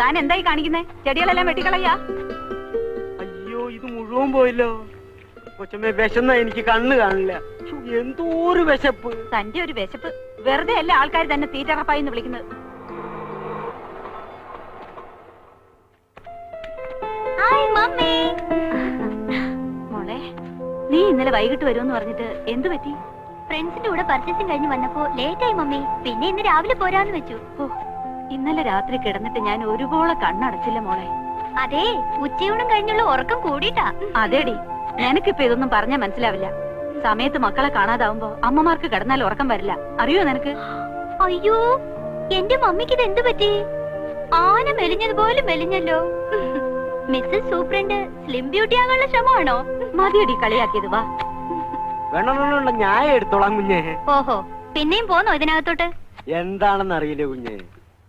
താൻ എന്തായി കാണിക്കുന്നേ? ചെടികളെല്ലാം വെട്ടിക്കളയാ? അയ്യോ, ഇത് മുഴുവൻ പോയല്ലോ. കൊച്ചമ്മേ, വിശന്ന എനിക്ക് കണ്ണ് കാണില്ല. എന്തോ ഒരു വിശപ്പ്. തന്റെ ഒരു വിശപ്പ് വെറുതെ അല്ല ആൾക്കാർ തന്നെ തീറ്ററപ്പായി എന്ന് വിളിക്കുന്നത്. മോളെ, നീ ഇന്നലെ വൈകിട്ട് വരുമെന്ന് പറഞ്ഞിട്ട് എന്തു പറ്റി? ഫ്രണ്ട്സിന്റെ കൂടെ പർച്ചേസിംഗ് കഴിഞ്ഞ് വന്നപ്പോ ലേറ്റ് ആയി മമ്മി. പിന്നെ ഇന്ന് രാവിലെ പോരാന്ന് വെച്ചു. ഓ, ഇന്നലെ രാത്രി കിടന്നിട്ട് ഞാൻ ഒരുപോലെ കണ്ണടച്ചില്ല മോളെ. അതെ, ഉച്ചയൂണും കഴിഞ്ഞുള്ള ഉറക്കം കൂടിയിട്ടാ. അതേടി, നിനക്കിപ്പോ ഇതൊന്നും പറഞ്ഞാ മനസ്സിലാവില്ല. സമയത്ത് മക്കളെ കാണാതാവുമ്പോ അമ്മമാർക്ക് കിടന്നാൽ ഉറക്കം വരില്ല. അറിയോ നിനക്ക്? അയ്യോ, എന്റെ മമ്മിക്ക് ഇത് എന്തു പറ്റി? ആന മെലിഞ്ഞതുപോലെ മെലിഞ്ഞല്ലോ. മിസ്സസ് സൂപ്രണ്ട് സ്ലിം ബ്യൂട്ടി ആകാനുള്ള ശ്രമമാണോ? മതിയടി കളിയാക്കിയത്. വാ, വേണമെന്നുള്ള ഞാൻ എടുത്തോളാം കുഞ്ഞെ. ഓഹോ, പിന്നെയും പോന്നോ ഇതിനകത്തോട്ട്? എന്താണെന്ന് അറിയില്ല കുഞ്ഞെ.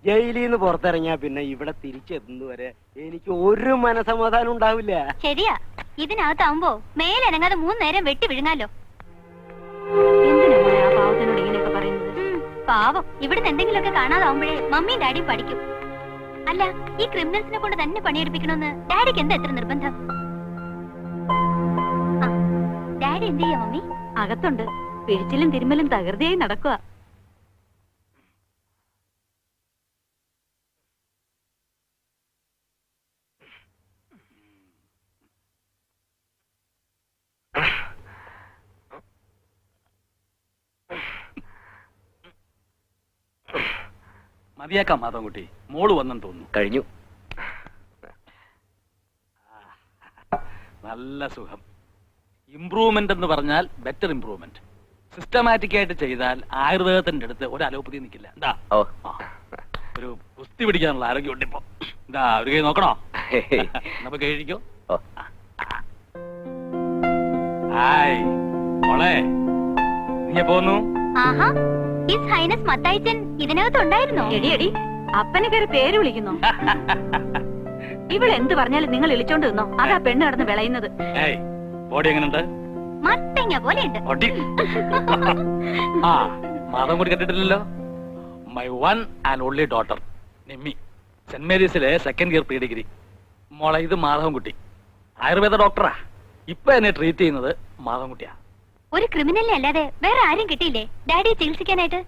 ജയിലിൽ നിന്ന് പുറത്തിറങ്ങിയാ പിന്നെ ഇവിടെ തിരിച്ചെത്തുന്നവരെ എനിക്ക് ഒരു മനസമാധാനം ഉണ്ടാവില്ല. ശരിയാ, ഇതിനകത്താവുമ്പോ മേലനങ്ങാതെ 3 നേരം വെട്ടി വിഴുങ്ങാലോ. എന്തിനാ മോളെ ആ പാവത്തിനോട് ഇങ്ങനെയൊക്കെ പറയുന്നത്? പാവം, ഇവിടുന്ന് എന്തെങ്കിലുമൊക്കെ കാണാതാവുമ്പോഴേ മമ്മിയും ഡാഡിയും പഠിക്കും. അല്ല, ഈ ക്രിമിനൽസിനെ കൊണ്ട് തന്നെ പണിയെടുപ്പിക്കണമെന്ന് ഡാഡിക്ക് എന്താ എത്ര നിർബന്ധം? ഡാഡി എന്ത് ചെയ്യാ മമ്മി? അകത്തുണ്ട്. പിഴിച്ചിലും തിരുമ്മലും തകൃതിയായി നടക്കുക. മതിയാക്കാം മാധവൻകുട്ടി, മോള് വന്നെന്ന് തോന്നുന്നു. കഴിഞ്ഞു. നല്ല സുഖം. ഇംപ്രൂവ്മെന്റ് എന്ന് പറഞ്ഞാൽ ബെറ്റർ ഇംപ്രൂവ്മെന്റ്. സിസ്റ്റമാറ്റിക് ആയിട്ട് ചെയ്താൽ ആയുർവേദത്തിന്റെ അടുത്ത് ഒരു അലോപ്പതി നിൽക്കില്ല. എന്താ ഒരു കുസ്തി പിടിക്കാനുള്ള ആരോഗ്യം ഉണ്ട് ഇപ്പൊ. എന്താ ഒരു കൈ നോക്കണോ? നമുക്ക് കഴിക്കോ? ഹായ് മോളെ, നീ പോന്നു? ആഹാ, ഹിസ് ഹൈനസ് മത്തായിച്ചൻ ഇതിനകത്തുണ്ടായിരുന്നോ? എടി, അപ്പനെ കയറി പേര് വിളിക്കുന്നു. ഇവളെന്ത് പറഞ്ഞാലും നിങ്ങൾ ഇളിച്ചോണ്ട് നിന്നോ. അതാ പെണ്ണ് കിടന്ന് വിളയുന്നത്. ബോഡി എങ്ങനെയുണ്ട്? മത്തങ്ങ പോലെയുണ്ട്. ആ, മാധവൻ കൂടി കണ്ടിട്ടില്ലല്ലോ. My one and only daughter Nimmi, Saint മേരീസിലെ 2nd ഇയർ പ്രീ ഡിഗ്രി. മോളെ, ഇത് മാധവൻകുട്ടി, ആയുർവേദ ഡോക്ടറാ. ഇപ്പൊ എന്നെ ട്രീറ്റ് ചെയ്യുന്നത് മാധവൻകുട്ടിയാ. ഒരു ക്രിമിനലിനെ അല്ലാതെ വേറെ ആരും കിട്ടിയില്ലേ ഡാഡിയെ ചികിത്സിക്കാനായിട്ട്?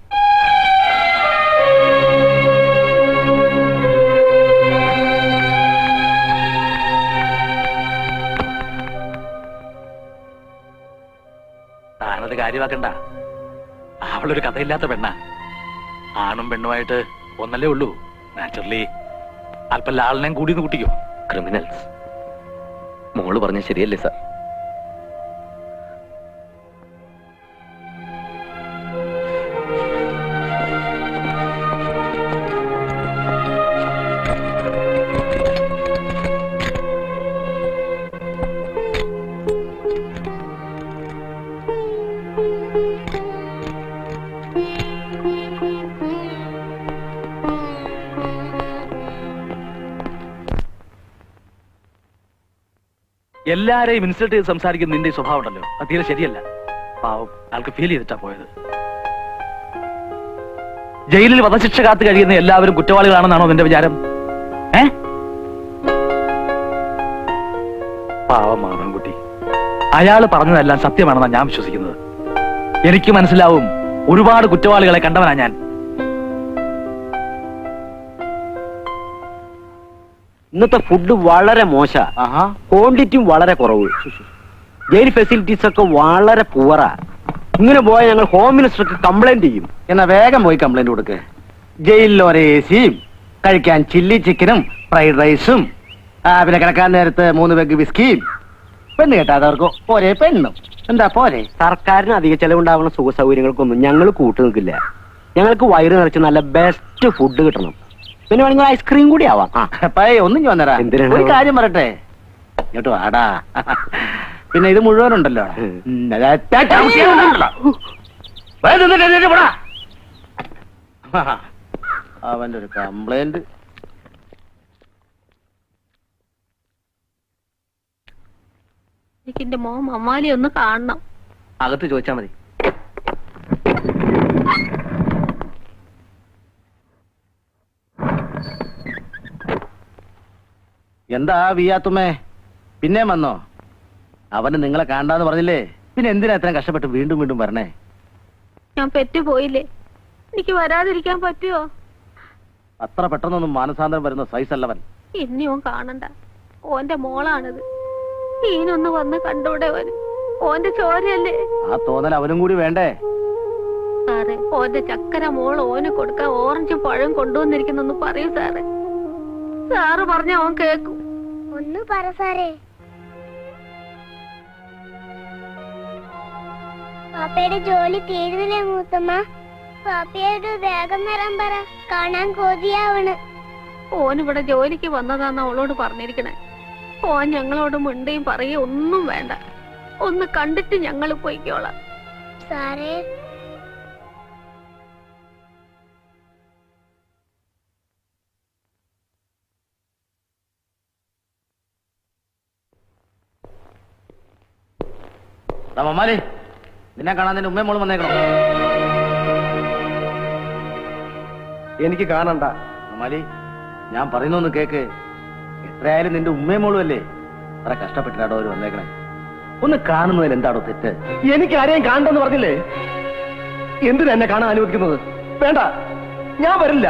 താനത് കാര്യമാക്കണ്ട. അവളൊരു കഥയില്ലാത്ത പെണ്ണാ. ആണും പെണ്ണുമായിട്ട് ഒന്നല്ലേ ഉള്ളൂ. നാച്ചുറലി അല്പം ലാളനെയും കൂടി കൂട്ടിക്കോ. ക്രിമിനൽസ്. മോള് പറഞ്ഞ ശരിയല്ലേ സാർ? എല്ലാരെയും ഇൻസൾട്ട് ചെയ്ത് സംസാരിക്കുന്ന നിന്റെ സ്വഭാവം ഉണ്ടല്ലോ, അത് തീരെ ശരിയല്ല. പാവം, ആൾക്ക് ഫീൽ ചെയ്തിട്ടാ പോയത്. ജയിലിൽ വധശിക്ഷ കാത്തു കഴിയുന്ന എല്ലാവരും കുറ്റവാളികളാണെന്നാണോ നിന്റെ വിചാരം? പാവം മാധവൻകുട്ടി, അയാള് പറഞ്ഞതെല്ലാം സത്യമാണെന്നാണ് ഞാൻ വിശ്വസിക്കുന്നത്. എനിക്ക് മനസ്സിലാവും, ഒരുപാട് കുറ്റവാളികളെ കണ്ടവനാ ഞാൻ. ഇന്നത്തെ ഫുഡ് വളരെ മോശ, ക്വാണ്ടിറ്റിയും വളരെ കുറവ്. ജയിൽ ഫെസിലിറ്റീസ് ഒക്കെ വളരെ പുവറാ. ഇങ്ങനെ പോയാൽ ഞങ്ങൾ ഹോം മിനിസ്റ്റർക്ക് കംപ്ലൈന്റ് ചെയ്യും. എന്നാ വേഗം പോയി കംപ്ലൈന്റ് കൊടുക്ക്. ജയിലിൽ ഒരേ എസിയും, കഴിക്കാൻ ചില്ലി ചിക്കനും ഫ്രൈഡ് റൈസും, പിന്നെ കിടക്കാൻ നേരത്ത് 3 പെഗ് വിസ്കിയും, പെണ്ണ് കേട്ടാതവർക്ക് ഒരേ പെണ്ണും. എന്താ പോരെ? സർക്കാരിന് അധിക ചെലവുണ്ടാകുന്ന സുഖ സൗകര്യങ്ങൾക്കൊന്നും ഞങ്ങൾ കൂട്ടു നിൽക്കില്ല. ഞങ്ങൾക്ക് വയറ് നിറച്ച് നല്ല ബെസ്റ്റ് ഫുഡ് കിട്ടണം. പിന്നെ വേണമെങ്കിൽ ഐസ്ക്രീം കൂടി ആവാം. ഒന്നും ചോന്നരാ. എന്തിനാണ്? ഒരു കാര്യം പറയട്ടെ, ഇങ്ങോട്ട് വാടാ. പിന്നെ ഇത് മുഴുവനുണ്ടല്ലോ. അവന്റെ ഒരു കംപ്ലൈന്റ്. എനിക്ക് എന്റെ മോൻ മമ്മാലി ഒന്ന് കാണണം. അകത്ത് ചോദിച്ചാ മതി. എന്താ വിയാത്തുമ്മേ, പിന്നെ വന്നോ? അവന് നിങ്ങളെ കാണാന്ന് പറഞ്ഞില്ലേ, പിന്നെ എന്തിനാ ഇത്രയും കഷ്ടപ്പെട്ട് വീണ്ടും വീണ്ടും വരണേ? ഞാൻ പെറ്റുപോയില്ലേ, എനിക്ക് വരാതിരിക്കാൻ പറ്റുമോ? അത്ര പെട്ടെന്നൊന്നും മാനസാന്തരം വരുന്ന സൈസ് അല്ലവൻ. ഇനി ഓൻ കാണണ്ട, ഓന്റെ മോളാണിത്. ഈനൊന്ന് വന്ന് കണ്ടൂടെ അവന്? ഓന്റെ ചോരയല്ലേ. ആ തോന്നൽ അവനും കൂടി വേണ്ടേ? സാറേ, ഓന്റെ ചക്കര മോൾ ഓന് കൊടുക്കാൻ ഓറഞ്ചും പഴം കൊണ്ടുവന്നിരിക്കുന്നെന്ന് പറയൂ സാറേ. സാറ് പറഞ്ഞ ഓൻ കേക്കും. ഒന്ന് പറ സാറേ. പാപ്പയുടെ ജോലി തീരുന്നില്ലേ മൂത്തമ്മ? പാപ്പയോട് വേഗം വരാൻ പറ, കാണാൻ കൊതിയാവണ്. ഓനിവിടെ ജോലിക്ക് വന്നതാന്ന് അവളോട് പറഞ്ഞിരിക്കണേ. ഓൻ ഞങ്ങളോട് മിണ്ടിയും പറയുകയും ഒന്നും വേണ്ട. ഒന്ന് കണ്ടിട്ട് ഞങ്ങൾ പോയിക്കോളാം. സാറേ, മമ്മാലി, നിന്നെ കാണാൻ നിന്റെ ഉമ്മയും മോളും വന്നേക്കണോ? എനിക്ക് കാണണ്ട. മമ്മാലി, ഞാൻ പറയുന്നൊന്ന് കേക്ക്. എത്രയായാലും നിന്റെ ഉമ്മയും മോളും അല്ലേ? അത്ര കഷ്ടപ്പെട്ടിട്ടാടോ അവര് വന്നേക്കണേ. ഒന്ന് കാണുന്നതിൽ എന്താടോ തെറ്റ്? എനിക്ക് ആരെയും കാണണ്ടെന്ന് പറഞ്ഞില്ലേ? എന്തിനാ എന്നെ കാണാൻ അനുവദിക്കുന്നത്? വേണ്ട, ഞാൻ വരില്ല.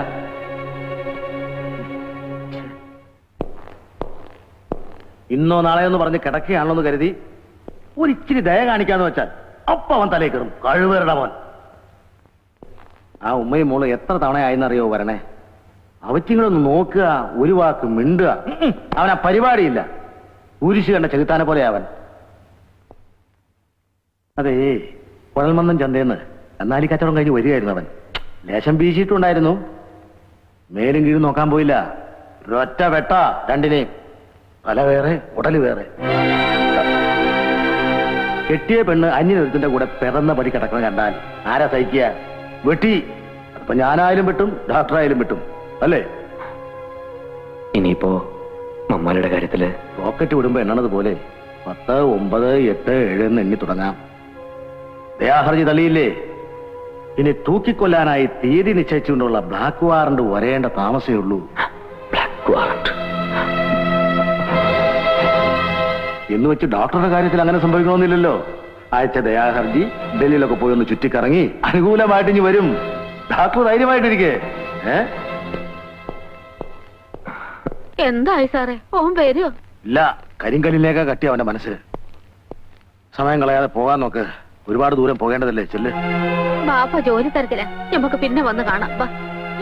ഇന്നോ നാളെയോ എന്ന് പറഞ്ഞ് കിടക്കുകയാണല്ലോ എന്ന് കരുതി ഒരിച്ചിരി ദയ കാണിക്കാന്ന് വെച്ചാൽ അപ്പ അവൻ തലേ കയറും. കഴിവേറുടെ മോൻ. ആ ഉമ്മയും മോള് എത്ര തവണയായെന്നറിയോ വരണേ? അവറ്റിങ്ങളൊന്ന് നോക്കുക, ഒരു വാക്ക് മിണ്ടുക. അവനാ പരിപാടിയില്ല. കുരിശ് കണ്ട ചെകുത്താനെ പോലെ അവൻ. അതേ, കുഴൽമന്ദം ചന്തേന്ന് എന്നാലി കച്ചവടം കഴിഞ്ഞ് വരികയായിരുന്നു അവൻ. ലേശം വീശിയിട്ടുണ്ടായിരുന്നു. മേലും കീഴും നോക്കാൻ പോയില്ല. ഒരൊറ്റ വെട്ട രണ്ടിനെയും. തല വേറെ, ഉടല് വേറെ. കെട്ടിയ പെണ്ണ് അന്യനൊരുത്തിന്റെ കൂടെ പിറന്ന പടി കിടക്കണം കണ്ടാൽ ആരാ സഹിക്കുക? വെട്ടി. അപ്പൊ ഞാനായാലും വെട്ടും, ഡോക്ടറായാലും വെട്ടും, അല്ലേ? ഇനിയിപ്പോ മമ്മാലിയുടെ കാര്യത്തില് റോക്കറ്റ് വിടുമ്പോ എണ്ണണത് പോലെ 10, 9, 8, 7 എന്ന് എണ്ണി തുടങ്ങാം. ദയാഹർജി തള്ളിയില്ലേ? ഇനി തൂക്കിക്കൊല്ലാനായി തീയതി നിശ്ചയിച്ചുകൊണ്ടുള്ള ബ്ലാക്ക് വാറണ്ട് വരേണ്ട താമസമേ ഉള്ളൂ. ബ്ലാക്ക് വാറണ്ട് എന്ന് വെച്ച് ഡോക്ടറുടെ കാര്യത്തിൽ അങ്ങനെ സംഭവിക്കണമെന്നില്ലല്ലോ. അയച്ച ദയാഹർജി ഡൽഹിയിലൊക്കെ പോയി ഒന്ന് ചുറ്റിക്കറങ്ങി അനുകൂലമായിട്ട് ഇനി വരും. ഡോക്ടർ ധൈര്യമായിട്ടിരിക്കേ. എന്തായി സാറേ, ഓൻ വരുമോ? ഇല്ല, കരിങ്കല്ലിലേക്കാ കട്ടി അവന്റെ മനസ്സ്. സമയം കളയാതെ പോകാൻ നോക്ക്. ഒരുപാട് ദൂരം പോകേണ്ടതല്ലേ. ചെല്ല്. ബാപ്പ ജോലി തരത്തില്ല. നമുക്ക് പിന്നെ വന്ന് കാണാം. വാ.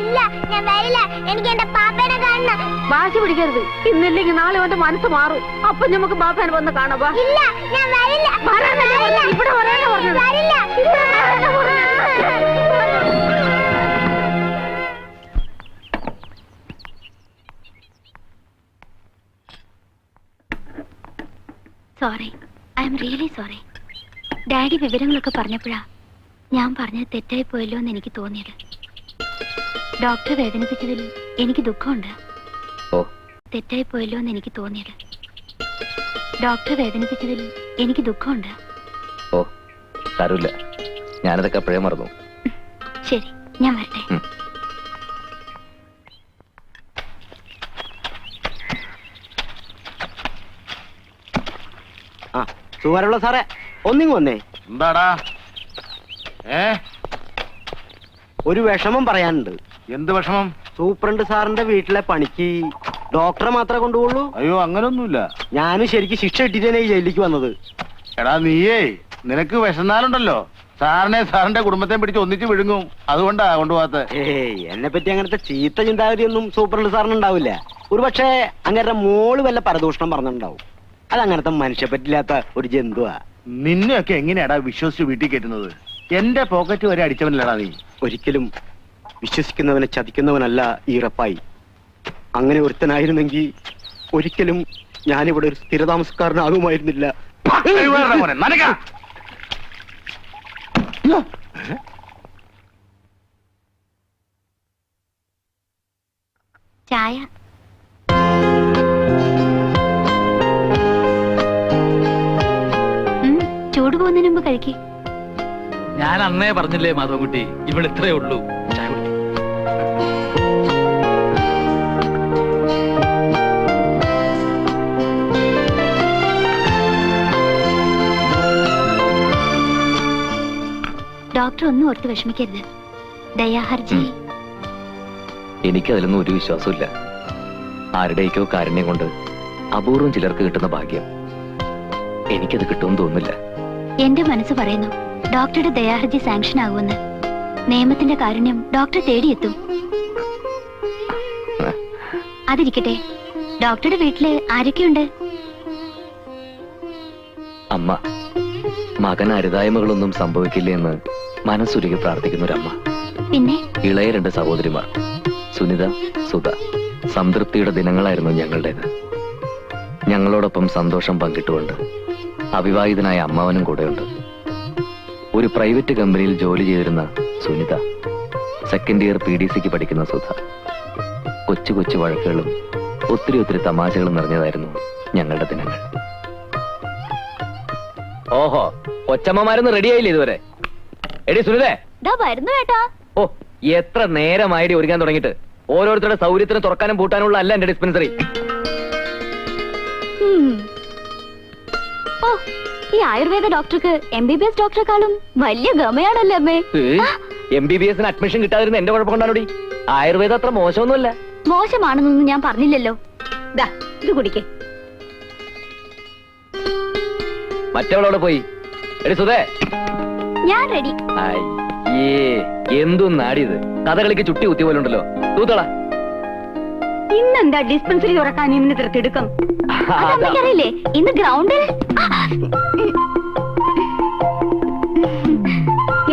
ഇല്ല, ഞാൻ വരില്ല. എനിക്ക് എന്റെ പാപ്പേനെ കാണണം. വാശി പിടിക്കരുത്. ഇന്നില്ലെങ്കിൽ നാളെ അവന്റെ മനസ്സ് മാറും. അപ്പൊ നമുക്ക് ബാപ്പേനെ വന്ന് കാണാം. വാ. ഇല്ല, ഞാൻ വരില്ല. വരാനല്ലേ പറഞ്ഞത്? ഇവിടെ വരാനാ പറഞ്ഞത്. വരില്ല. ഇവിടെ വരാനാ പറഞ്ഞത്. Sorry, I am really sorry. Daddy വിവരങ്ങളൊക്കെ പറഞ്ഞപ്പോഴാ ഞാൻ പറഞ്ഞത് തെറ്റായി പോയല്ലോ എന്ന് എനിക്ക് തോന്നിയത്. ഡോക്ടറെ വേദനിപ്പിച്ചതിൽ എനിക്ക് ദുഃഖമുണ്ട്. ഓ, തെറ്റായി പോയല്ലോ എന്ന് എനിക്ക് തോന്നിയത്. ഡോക്ടറെ വേദനിപ്പിച്ചതിൽ എനിക്ക് ദുഃഖമുണ്ട്. ഓ, സാരമില്ല. ഞാനതൊക്കെ അപ്പോഴേ മറന്നു. ശരി, ഞാൻ വരട്ടെ. ആ, സുമാരുള്ള സാറേ, ഒന്നിങ്ങ് വന്നേ. എന്താടാ? ഒരു വിഷമം പറയാനുണ്ട്. എന്ത് വിഷമം? സൂപ്രണ്ട് സാറിന്റെ വീട്ടിലെ പണിക്ക് ഡോക്ടറെ മാത്രമേ കൊണ്ടുപോകുള്ളൂ. അയ്യോ, അങ്ങനൊന്നുമില്ല. ഞാനും ശരിക്കും ശിക്ഷ ഇട്ടിട്ടാണ് ഈ ജയിലിലേക്ക് വന്നത്. എടാ നീയേ, നിനക്ക് വിശന്നാലുണ്ടല്ലോ സാറിന്റെ കുടുംബത്തെ പിടിച്ച് ഒന്നിച്ച് വിഴുങ്ങും. അതുകൊണ്ടാ കൊണ്ടുപോകാത്ത. ഏയ്, എന്നെ പറ്റി അങ്ങനത്തെ ചീത്ത ചിന്താഗതിയൊന്നും സൂപ്രണ്ട് സാറിന് ഉണ്ടാവില്ല. ഒരു പക്ഷേ അങ്ങനത്തെ മോള് വല്ല പരദൂഷണം പറഞ്ഞിട്ടുണ്ടാവും. അതങ്ങനത്തെ മനുഷ്യ പറ്റില്ലാത്ത ഒരു ജന്തുവാ. നിന്നെയൊക്കെ എങ്ങനെയാടാ വിശ്വസിച്ച് വീട്ടിൽ കയറ്റുന്നത്? എന്റെ പോക്കറ്റ് വരെ അടിച്ചവനല്ലടാ നീ. ഒരിക്കലും വിശ്വസിക്കുന്നവനെ ചതിക്കുന്നവനല്ല ഈ റപ്പായി. അങ്ങനെ ഒരുത്തനായിരുന്നെങ്കിൽ ഒരിക്കലും ഞാനിവിടെ ഒരു സ്ഥിരതാമസക്കാരനാകുമായിരുന്നില്ല. ചായ. ചൂട് പോകുന്നതിന് മുമ്പ് കഴിക്കേ. ഞാൻ അന്നേ പറഞ്ഞില്ലേ മാധവൻകുട്ടി, ഇവിടെ ഇത്രേ ഉള്ളൂ. ചായ കുടിക്ക്. ഡോക്ടർ ഒന്നും ഓർത്ത് വിഷമിക്കരുത്. ദയാഹർജി. എനിക്കതിലൊന്നും ഒരു വിശ്വാസമില്ല. ആരുടെയൊക്കെയോ കാരുണ്യം കൊണ്ട് അപൂർവം ചിലർക്ക് കിട്ടുന്ന ഭാഗ്യം എനിക്കത് കിട്ടുമെന്ന് തോന്നുന്നില്ല. എന്റെ മനസ്സ് പറയുന്നു ഡോക്ടറുടെ ദയാഹർജി സാങ്ഷൻ ആകുമെന്ന്. നിയമത്തിന്റെ കാരുണ്യം ഡോക്ടറെ തേടിയെത്തും. അതിരിക്കട്ടെ, ഡോക്ടറുടെ വീട്ടില് ആരൊക്കെയുണ്ട്? അമ്മ, മകൻ അരുതായ്മകളൊന്നും സംഭവിക്കില്ല എന്ന് മനസ്സുരുകി പ്രാർത്ഥിക്കുന്ന ഒരമ്മ. പിന്നെ ഇളയ 2 സഹോദരിമാർ, സുനിത, സുധ. സംതൃപ്തിയുടെ ദിനങ്ങളായിരുന്നു ഞങ്ങളുടേത്. ഞങ്ങളോടൊപ്പം സന്തോഷം പങ്കിട്ടുകൊണ്ട് അവിവാഹിതനായ അമ്മാവനും കൂടെയുണ്ട്. ഒരു പ്രൈവറ്റ് കമ്പനിയിൽ ജോലി ചെയ്തിരുന്ന സുനിത, സെക്കൻഡ് ഇയർ PDCക്ക് പഠിക്കുന്ന സുധ. കൊച്ചു കൊച്ചു വഴക്കുകളും ഒത്തിരി തമാശകളും നിറഞ്ഞതായിരുന്നു ഞങ്ങളുടെ ദിനങ്ങൾ. ഓഹോ, കൊച്ചമ്മമാരൊന്നും റെഡിയായില്ലേ ഇതുവരെ? എടി സുനിതേ. വരുന്നു കേട്ടോ. ഓ, എത്ര നേരമായിടി ഒരുങ്ങാൻ തുടങ്ങിയിട്ട്. ഓരോരുത്തരുടെ സൗകര്യത്തിന് തുറക്കാനും പൂട്ടാനുള്ള അല്ല എന്റെ ഡിസ്പെൻസറി. ഓ, ഈ ആയുർവേദ ഡോക്ടർക്ക് MBBS ഡോക്ടറെക്കാളും വലിയ ഗമയാണല്ലേ അമ്മേ? MBBS അഡ്മിഷൻ കിട്ടാതിരുന്ന എന്റെ കുഴപ്പം കൊണ്ടാണോടി. ആയുർവേദം അത്ര മോശമൊന്നുമല്ല. മോശമാണെന്നൊന്നും ഞാൻ പറഞ്ഞില്ലല്ലോ. ഇത് കുടിക്കേ. മറ്റവളോട് പോയി. എടി സുധേ. ഞാൻ റെഡി. അയ്യേ, എന്തും നാടിയത്. കഥകളിക്ക് ചുട്ടി കുത്തി പോലെ ഉണ്ടല്ലോ. തൂത്തള. ഇന്നെന്താ ഡിസ്പെൻസറി തുറക്കാൻ ഇന്ന് തിടുക്കം? അറിയില്ലേ, ഇന്ന് ഗ്രൗണ്ടിൽ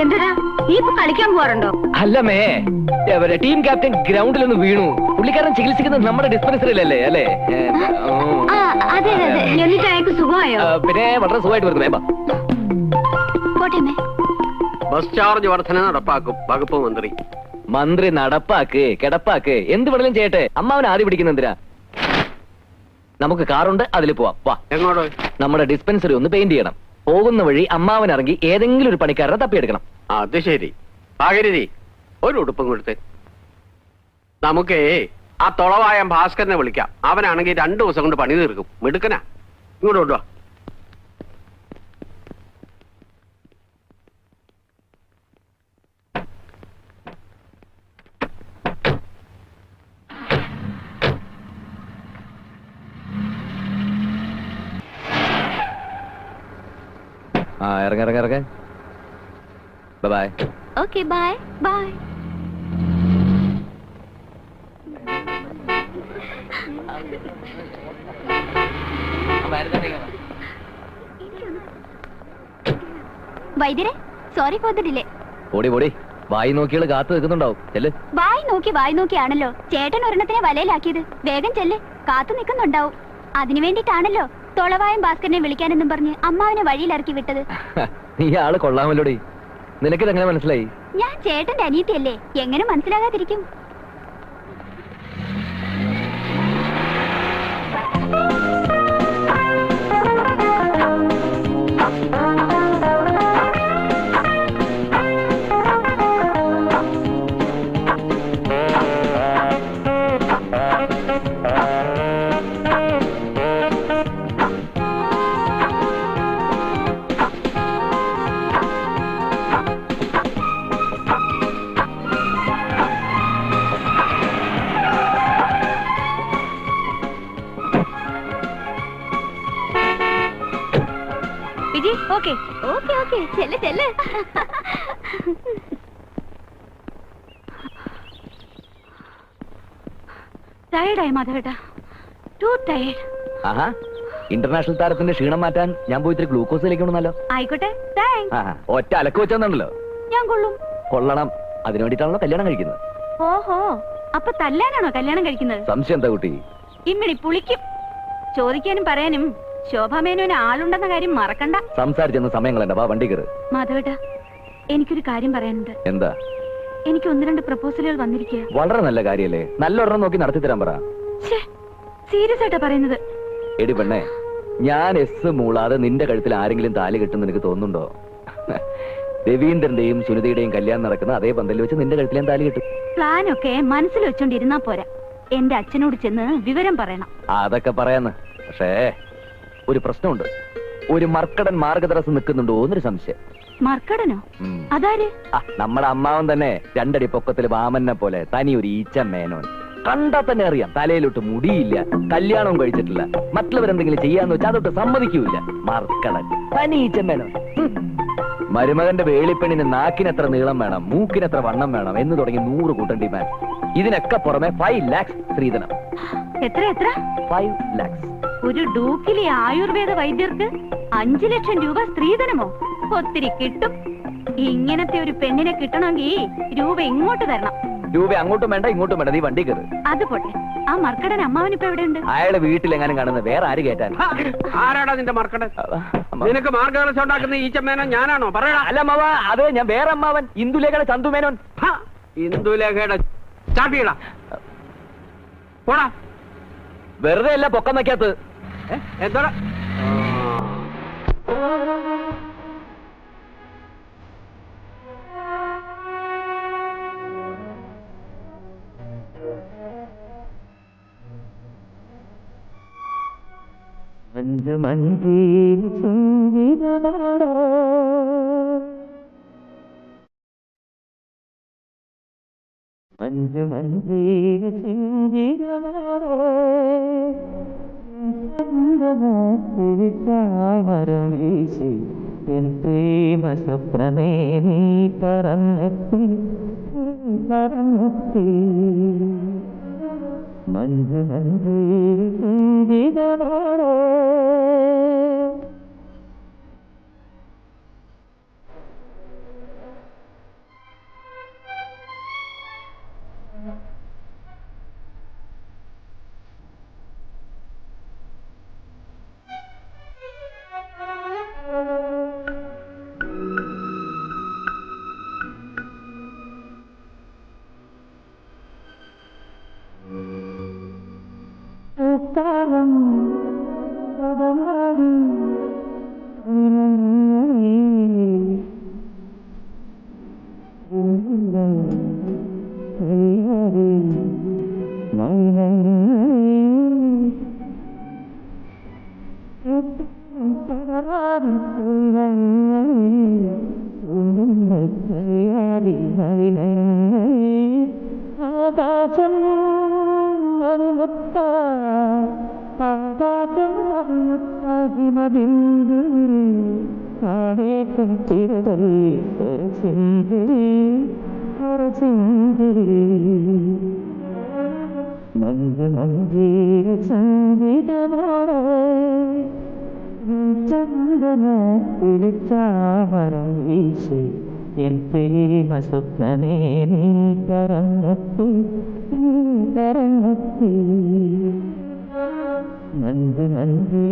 എന്താ നീ ഇപ്പൊ കളിക്കാൻ പോവാറുണ്ടോ? അല്ലമ്മേ, ടീം ക്യാപ്റ്റൻ ഗ്രൗണ്ടിൽ ഒന്ന് വീണു. പുള്ളിക്കാരൻ ചികിത്സിക്കുന്നത് നമ്മുടെ ഡിസ്പെൻസറിയിലല്ലേ? അല്ലേ? അതെ അതെ. എന്നിട്ട് അയാൾക്ക് സുഖമായോ? പിന്നെ വളരെ സുഖമായിട്ട് വരുന്നു. വേമ്പ പോട്ടെ. ബസ് ചാർജ് വർധന നടപ്പാക്കും വകുപ്പ് മന്ത്രി. മന്ത്രി നടപ്പാക്ക് കിടപ്പാക്ക് എന്ത് വേണേലും ചെയ്യട്ടെ. അമ്മാവനെ ആദ്യം പിടിക്കുന്ന എന്തിനാ? നമുക്ക് കാറുണ്ട്, അതിൽ പോവാം. വാ. എങ്ങോട്ട്? നമ്മുടെ ഡിസ്പെൻസറി ഒന്ന് പെയിന്റ് ചെയ്യണം. പോകുന്ന വഴി അമ്മാവൻ ഇറങ്ങി ഏതെങ്കിലും ഒരു പണിക്കാരനെ തപ്പിയെടുക്കണം. അത് ശരി. ഭാഗരതി, ഒരു ഉടുപ്പും കൊടുത്ത്. നമുക്കേ ആ തൊളവായ ഭാസ്കരനെ വിളിക്കാം. അവനാണെങ്കിൽ 2 ദിവസം കൊണ്ട് പണി തീർക്കും. മിടുക്കനാ. ഇങ്ങോട്ട് കൊണ്ടുവാ. ഇറങ്ങ. ബൈ. Okay, bye bye. വൈദ്യരെ, സോറി ഫോർ ദ ഡിലേ. ഓടി വായി നോക്കിയാൽ കാത്തു നിൽക്കുന്നുണ്ടാവും. ചെല്ല്. വായി നോക്കിയാണല്ലോ ചേട്ടൻ ഒരെണ്ണത്തിനെ വലയിലാക്കിയത്. വേഗം ചെല്ല്, കാത്തു നിൽക്കുന്നുണ്ടാവും. അതിനു വേണ്ടിട്ടാണല്ലോ തൊളവായും ഭാസ്കരനെ വിളിക്കാനെന്നും പറഞ്ഞ് അമ്മാവിനെ വഴിയിലിറക്കി വിട്ടത്. നീ ആള് കൊള്ളാമല്ലോടി. നിനക്കിതെങ്ങനെ മനസ്സിലായി? ഞാൻ ചേട്ടന്റെ അനിയത്തിയല്ലേ, എങ്ങനെ മനസ്സിലാകാതിരിക്കും? ഓക്കെ ഓക്കെ ഓക്കെ, ചെല്ല് ചെല്ല്. ടയർഡായി മാധവേട്ടാ, ടു ടയർഡ്. ആഹാ, ഇന്റർനാഷണൽ താരത്തിന്റെ ക്ഷീണം മാറ്റാൻ ഞാൻ പോയി ഇത്തിരി ഗ്ലൂക്കോസ് കഴിക്കണമെന്നല്ലോ. ആയിക്കോട്ടെ, താങ്ക്സ്. ഒറ്റ അലക്ക് വെച്ചെന്നുണ്ടല്ലോ. ഞാൻ കൊള്ളും. കൊള്ളണം. അതിനു വേണ്ടിട്ടാണല്ലോ കല്യാണം കഴിക്കുന്നത്. ഓഹോ, അപ്പൊ തല്ലാനാണോ കല്യാണം കഴിക്കുന്നത്? സംശയം എന്താ കുട്ടി? ഇമ്മിണി പുളിക്കും. ചോദിക്കാനും പറയാനും ശോഭാമേനോന് ആളുണ്ടെന്ന കാര്യം മറക്കണ്ട. സംസാരിച്ചെന്ന സമയങ്ങളെന്താ? വാ, വണ്ടി കയറ്. മാധവേട്ടാ, എനിക്കൊരു കാര്യം പറയാനുണ്ട്. എന്താ? എനിക്ക് 1-2 പ്രപ്പോസലുകൾ വന്നിരിക്കുക. വളരെ നല്ല കാര്യല്ലേ, നല്ലൊരെണ്ണം നോക്കി നടത്തി തരാൻ പറ. സീരിയസ് ആയിട്ടാ പറയുന്നത്. എടി പെണ്ണേ, ഞാൻ എസ് മൂളാതെ നിന്റെ കഴുത്തിൽ ആരെങ്കിലും താലി കെട്ടുന്ന നിനക്ക് തോന്നുന്നുണ്ടോ? രവീന്ദ്രന്റെയും സുനിതയുടെയും കല്യാണം നടക്കുന്ന അതേ പന്തലിൽ വെച്ച് നിന്റെ കഴുത്തിൽ ഞാൻ താലി കെട്ടും. പ്ലാനൊക്കെ മനസ്സിൽ വെച്ചോണ്ടിരുന്നാ പോരാ, എന്റെ അച്ഛനോട് ചെന്ന് വിവരം പറയണം. അതൊക്കെ പറയാന്ന്. പക്ഷേ ഒരു പ്രശ്നമുണ്ട്. ഒരു മർക്കടൻ മാർഗതടസ്സം നിൽക്കുന്നുണ്ടോ എന്നൊരു സംശയം. മർക്കടനോ? അതാര്? നമ്മുടെ അമ്മാവൻ തന്നെ 2 അടി പൊക്കത്തിൽ വാമനെ പോലെ തനി ഒരു ഈച്ച മേനോൻ. കണ്ടാൽ തന്നെ അറിയാം തലയിലോട്ട് മുടിയില്ല, കല്യാണവും കഴിച്ചിട്ടില്ല, മറ്റുള്ളവരെന്തെങ്കിലും ചെയ്യാന്ന് വെച്ചാൽ അതൊട്ട് സമ്മതിക്കൂല. മർക്കടൻ തനി ചെമ്മേനോ. മരുമകന്റെ വേളിപ്പെണ്ണിന് നാക്കിനെത്ര നീളം വേണം, മൂക്കിനെത്ര വണ്ണം വേണം എന്ന് തുടങ്ങി 100 കൂട്ടം ഡിമാൻഡ്. ഇതിനൊക്കെ പുറമെ 5 lakhs സ്ത്രീധനം. എത്ര എത്ര? 5 lakhs. ഒരു ഡൂക്കിലെ ആയുർവേദ വൈദ്യർക്ക് 5 ലക്ഷം രൂപ സ്ത്രീധനമോ? ഒത്തിരി കിട്ടും. ഇങ്ങനത്തെ ഒരു പെണ്ണിനെ കിട്ടണമെങ്കിൽ രൂപ ഇങ്ങോട്ട് തരണം. രൂപ അങ്ങോട്ടും വേണ്ട ഇങ്ങോട്ടും വേണ്ട, നീ വണ്ടി കയറ്. അത് പോട്ടെ, ആ മർക്കടൻ അമ്മാവനിപ്പോ എവിടെയുണ്ട്? അയാളെ വീട്ടിലെങ്ങാനും കാണുന്ന വേറെ ആര് കേട്ടാൻ? ആരാടാ നിന്റെ മർക്കടൻ? നിനക്ക് മാർഗദർശനം ഉണ്ടാക്കുന്ന ഈ ചെമ്മേനോ ഞാനാണോ? പറയടാ. അല്ല അമ്മാവ, അത് ഞാൻ വേറെ അമ്മാവൻ, ഇന്ദുലേഖയുടെ ചന്തുമേനോൻ. ഇന്ദുലേഖയുടെ ചാട്ടിയടാ പോടാ. വെറുതെ അല്ല പൊക്കം വയ്ക്കാത്തത്. എന്താടാ? മഞ്ജു മഞ്ജീ മഞ്ജു മഞ്ജീ വീശി എൻ പ്രേമ സ്വപ്നമേ നീ പറന്നെത്തി പറന്നെത്തി. മഞ്ജു മഞ്ജീ ചന്ദന കുളിച്ചാമരം വീശി എൻ പ്രേമ സ്വപ്നമേ നീ പറന്നെത്തി പറന്നെത്തി. മഞ്ജു മഞ്ജീ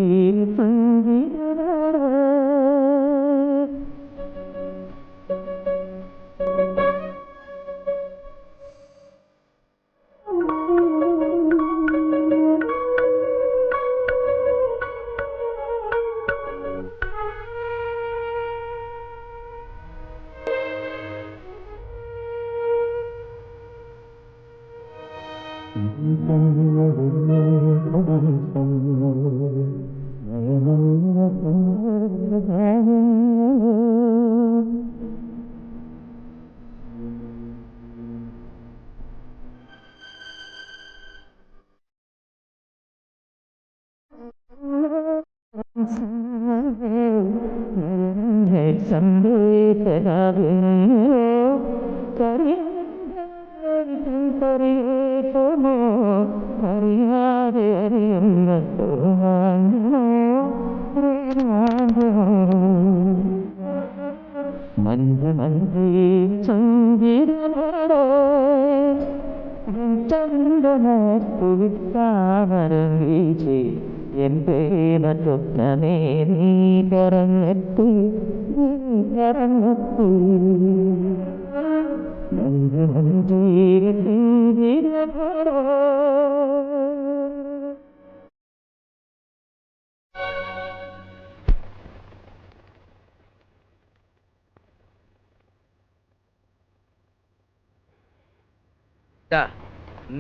മഞ്ജു മഞ്ജീ സംഗീതമോ ചന്ദന കുളിച്ചാമരം വീശി എൻ പ്രേമ സ്വപ്നമേ നീ പറന്നെത്തി പറന്നെത്തി. മഞ്ജു മഞ്ജീ സംഗീതമോ.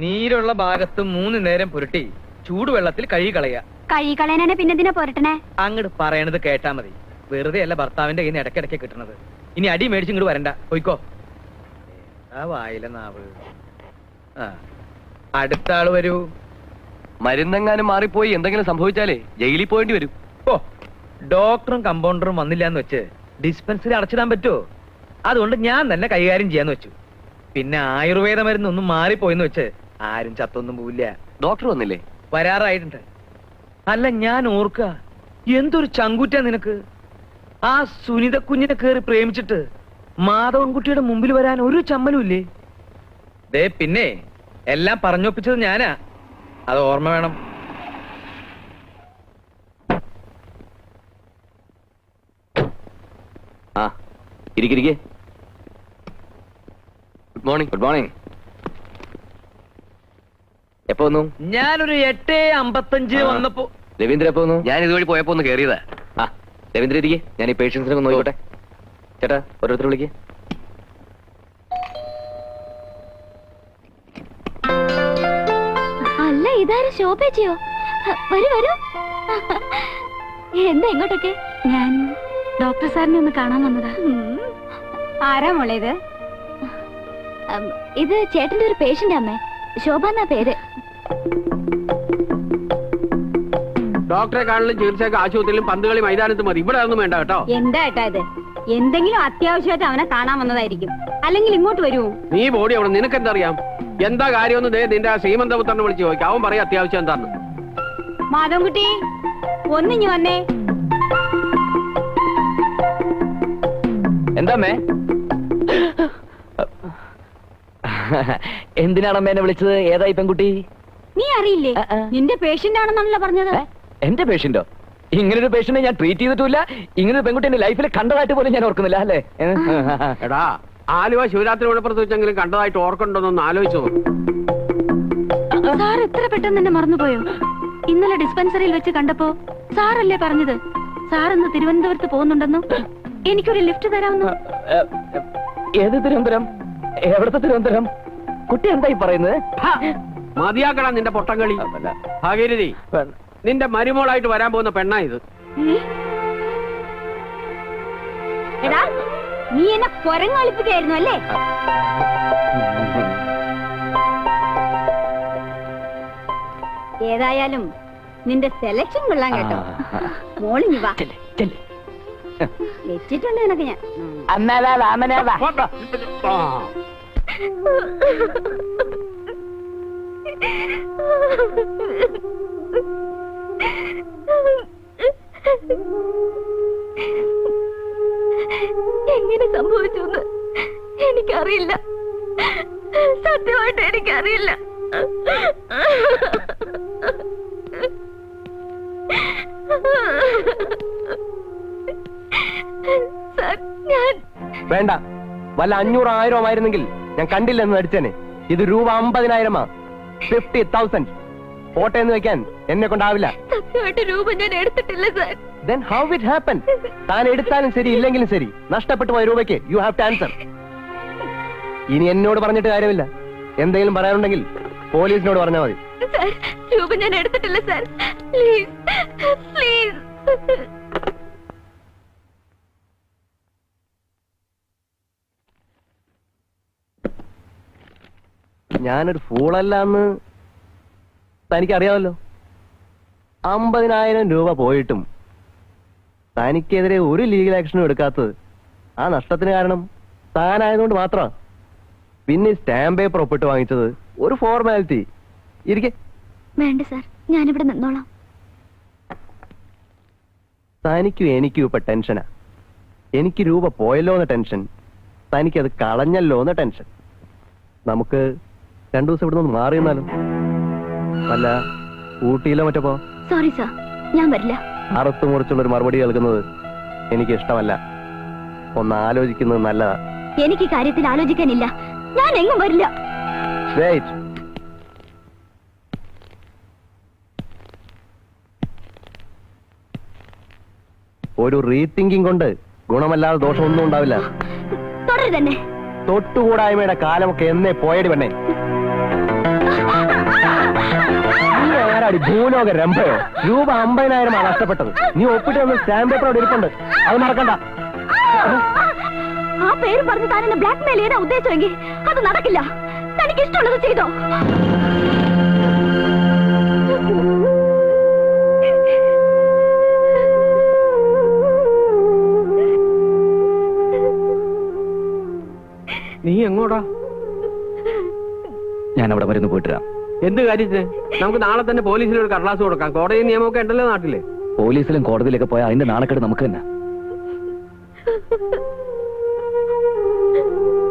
നീരുള്ള ഭാഗത്ത് 3 നേരം പുരട്ടി ചൂടുവെള്ളത്തിൽ കഴുകി കളയുക. കൈ കളയാനെ പിന്നെന്തിനാ പോരട്ടണേ? അങ്ങോട്ട് പറയണത് കേട്ടാ മതി. വെറുതെ അല്ല ഭർത്താവിന്റെ കയ്യിൽ നിന്ന് ഇടയ്ക്കിടയ്ക്ക് കിട്ടണത്. ഇനി അടി മേടിച്ച് ഇങ്ങോട്ട് വരണ്ട, പോയിക്കോ. ആ വായിലെ നാവ്. അടുത്ത ആള് വരൂ. മരുന്നെങ്ങാനും മാറിപ്പോയി എന്തെങ്കിലും സംഭവിച്ചാലേ ജയിലിൽ പോയേണ്ടി വരും. ഓ, ഡോക്ടറും കമ്പൗണ്ടറും വന്നില്ല എന്ന് വെച്ച് ഡിസ്പെൻസറി അടച്ചിടാൻ പറ്റുമോ? അതുകൊണ്ട് ഞാൻ തന്നെ കൈകാര്യം ചെയ്യാന്ന് വെച്ചു. പിന്നെ ആയുർവേദ മരുന്നൊന്നും മാറിപ്പോയെന്ന് വെച്ച് ആരും ചത്തൊന്നും പോവില്ല. ഡോക്ടർ വന്നില്ലേ? വരാറായിട്ടുണ്ട്. അല്ല, ഞാൻ ഓർക്കുക, എന്തൊരു ചങ്കൂറ്റാ നിനക്ക്. ആ സുനിത കുഞ്ഞിനെ കേറി പ്രേമിച്ചിട്ട് മാധവൻകുട്ടിയുടെ മുമ്പിൽ വരാൻ ഒരു ചമ്മലും ഇല്ലേ? ദേ, പിന്നെ എല്ലാം പറഞ്ഞൊപ്പിച്ചത് ഞാനാ, അത് ഓർമ്മ വേണം. ആ, ഇരിക്കിരിക്കെ. Good morning. Good morning. എപ്പോ വന്നു? ഞാനൊരു 8:55 വന്നപ്പോ. രവീന്ദ്ര എപ്പോ വന്നു? ഞാൻ ഇതുവഴി പോയപ്പോ ഒന്ന് കയറിയതാ. ആ, രവീന്ദ്ര ഇരിക്കെ, ഞാൻ ഈ പേഷ്യൻസിനെ ഒന്ന് നോക്കട്ടെ. ചേട്ടാ, ഓരോരുത്തർ വിളിക്കേ. അല്ല, ഇതാരും ശോഭേച്ചിയോ? വരൂ വരൂ. എന്താ ഇങ്ങോട്ടൊക്കെ? ഞാൻ ഡോക്ടർ സാറിനെ ഒന്ന് കാണാൻ വന്നതാ. ആരാ മോളെ ഇത്? ഇത് ചേട്ടന്റെ ഒരു പേഷ്യന്റ് അമ്മേ, ശോഭ എന്നാ പേര്. ഡോക്ടറെ കാണലും ചികിത്സയൊക്കെ ആശുപത്രിയിലും പന്തുകളി മൈതാനത്ത് മതി, ഇവിടെ ഒന്നും വേണ്ട കേട്ടോ. എന്താ ഏട്ടാ ഇത്? എന്തെങ്കിലും അത്യാവശ്യമായിട്ട് അവനെ കാണാൻ വന്നതായിരിക്കും, അല്ലെങ്കിൽ ഇങ്ങോട്ട് വരുമോ? നീ ബോഡി അവിടെ, നിനക്കെന്തറിയാം? എന്താ കാര്യമൊന്നും നിന്റെ ആ ശ്രീമന്തപുത്രനെ വിളിച്ച് ചോദിക്കാം, അവൻ പറയാം അത്യാവശ്യം എന്താന്ന്. മാധവൻകുട്ടി, ഒന്നിഞ്ഞു വന്നേ. എന്താമ്മേ? എന്തിനാണമ്മേ എന്നെ വിളിച്ചത്? ഏതായി പെൺകുട്ടി? നീ അറിയില്ലേ? നിന്റെ പേഷ്യന്റ് ആണെന്നാണല്ലോ പറഞ്ഞത്. എന്റെ പേഷ്യന്റോ? ഇങ്ങനൊരു പേഷ്യന്റിനെ ഞാൻ ട്രീറ്റ് ചെയ്തിട്ടില്ല. ഇങ്ങനൊരു പെൺകുട്ടി എന്റെ ലൈഫിൽ കണ്ടതായിട്ട് പോലും ഞാൻ ഓർക്കുന്നില്ല. അല്ലേ? എടാ, ആലുവ ശിവരാത്രി വിളപ്പുറത്ത് വെച്ചെങ്കിലും കണ്ടതായിട്ട് ഓർക്കണ്ടോന്നൊന്ന് ആലോചിച്ചു. സാർ എത്ര പെട്ടെന്ന് എന്നെ മറന്നുപോയോ? ഇന്നലെ ഡിസ്പെൻസറിയിൽ വെച്ച് കണ്ടപ്പോ സാറല്ലേ പറഞ്ഞത് സാർ ഇന്ന് തിരുവനന്തപുരത്ത് പോകുന്നുണ്ടെന്നും എനിക്കൊരു ലിഫ്റ്റ് തരാമെന്നും. ഏത് തിരുവനന്തപുരം? എവിടത്തെ തിരുവനന്തപുരം? കുട്ടി എന്തായി പറയുന്നത്? മതിയാക്കണം നിന്റെ പൊട്ടംകളി. ഭാഗീരഥി, നിന്റെ മരുമോളായിട്ട് വരാൻ പോകുന്ന പെണ്ണാ ഇത്. എടാ, നീ എന്നെ കൊരങ്ങളിപ്പിക്കായിരുന്നു അല്ലേ? ഏതായാലും നിന്റെ സെലക്ഷൻ കൊള്ളാൻ കേട്ടോ. മോളിഞ്ഞു വാ, വെച്ചിട്ടുണ്ട് നിനക്ക് ഞാൻ. എങ്ങനെ സംഭവിച്ചു എന്ന് എനിക്കറിയില്ല, സത്യമായിട്ട് എനിക്കറിയില്ല. വേണ്ട, വല്ല 500,000 ആയിരുന്നെങ്കിൽ ഞാൻ കണ്ടില്ലെന്ന് നടിച്ചേനെ. ഇത് രൂപ 50,000. 50,000 പോട്ടെ എന്ന് വെക്കാൻ എന്നെ കൊണ്ടാവില്ല. സത്യമായിട്ട് രൂപ ഞാൻ എടുത്തിട്ടില്ല sir. Then how it happened? താൻ എടുത്താലും ശരി ഇല്ലെങ്കിലും ശരി, നഷ്ടപ്പെട്ടു പോയ രൂപയ്ക്ക് യു ഹാവ് ടു ആൻസർ. ഇനി എന്നോട് പറഞ്ഞിട്ട് കാര്യമില്ല. എന്തെങ്കിലും പറയാനുണ്ടെങ്കിൽ പോലീസിനോട് പറഞ്ഞാൽ മതി. സാർ, രൂപ ഞാൻ എടുത്തിട്ടില്ല സാർ. Please please. ഞാനൊരു ഫൂളല്ല എന്ന് തനിക്കറിയാമല്ലോ. 50,000 രൂപ പോയിട്ടും തനിക്കെതിരെ ഒരു ലീഗൽ ആക്ഷനും എടുക്കാത്തത് ആ നഷ്ടത്തിന് കാരണം താനായതുകൊണ്ട് മാത്രമാണ്. പിന്നെ സ്റ്റാമ്പ് പേപ്പർ ഒപ്പിട്ട് വാങ്ങിച്ചത് ഒരു ഫോർമാലിറ്റി. ഇരിക്കെ. വേണ്ട സാർ, ഞാനിവിടെ നിന്നോളാം. തനിക്കും എനിക്കും ഇപ്പൊ ടെൻഷനാ. എനിക്ക് രൂപ പോയല്ലോ എന്ന ടെൻഷൻ, തനിക്കത് കളഞ്ഞല്ലോ എന്ന ടെൻഷൻ. നമുക്ക് 2 ദിവസം ഇവിടെ നിന്ന് മാറി നിന്നാലും. അല്ല, ഊട്ടിയിലോ മറ്റപ്പോ? സോറി സാർ, ഞാൻ വരില്ല. അറുത്തു മുറിച്ചുള്ളൊരു മറുപടി കേൾക്കുന്നത് എനിക്ക് ഇഷ്ടമല്ല. ഒന്ന് ആലോചിക്കുന്നത് നല്ലതാ. എനിക്ക് കാര്യത്തിൽ ആലോചിക്കാനില്ല. ഞാൻ എങ്ങും വരില്ല. വെയിറ്റ്. ഒരു റീതിങ്കിങ് കൊണ്ട് ഗുണമല്ലാതെ ദോഷമൊന്നും ഉണ്ടാവില്ല. തുടരുതന്നെ. തൊട്ടുകൂടായ്മയുടെ കാലമൊക്കെ എന്നേ പോയടി പെണ്ണേ. നീ ആരാടി, ഭൂലോക രംഭയോ? രൂപ 50,000 നഷ്ടപ്പെട്ടത്. നീ ഒപ്പിട്ട് വന്ന് സ്റ്റാമ്പ് പേപ്പർ അവിടെ ഇരിപ്പുണ്ട്, അത് മറക്കണ്ട. ആ പേര് പറഞ്ഞ് താൻ എന്നെ ബ്ലാക്ക് മെയിൽ ചെയ്യാൻ ഉദ്ദേശിച്ചെങ്കിൽ അത് നടക്കില്ല. തനിക്ക് ഇഷ്ടമുള്ളത് ചെയ്തോ. നീ എങ്ങോട്ടാ? ഞാൻ അവിടെ മരുന്ന് പോയിട്ട് വരാം. എന്ത് കാര്യത്തിന്? നമുക്ക് നാളെ തന്നെ പോലീസിൽ ഒരു കടലാസ് കൊടുക്കാം. കോടതി നിയമമൊക്കെ ഉണ്ടല്ലോ നാട്ടില്. പോലീസിലും കോടതിയിലൊക്കെ പോയാൽ അതിന്റെ നാണക്കേട് നമുക്ക് തന്നെ.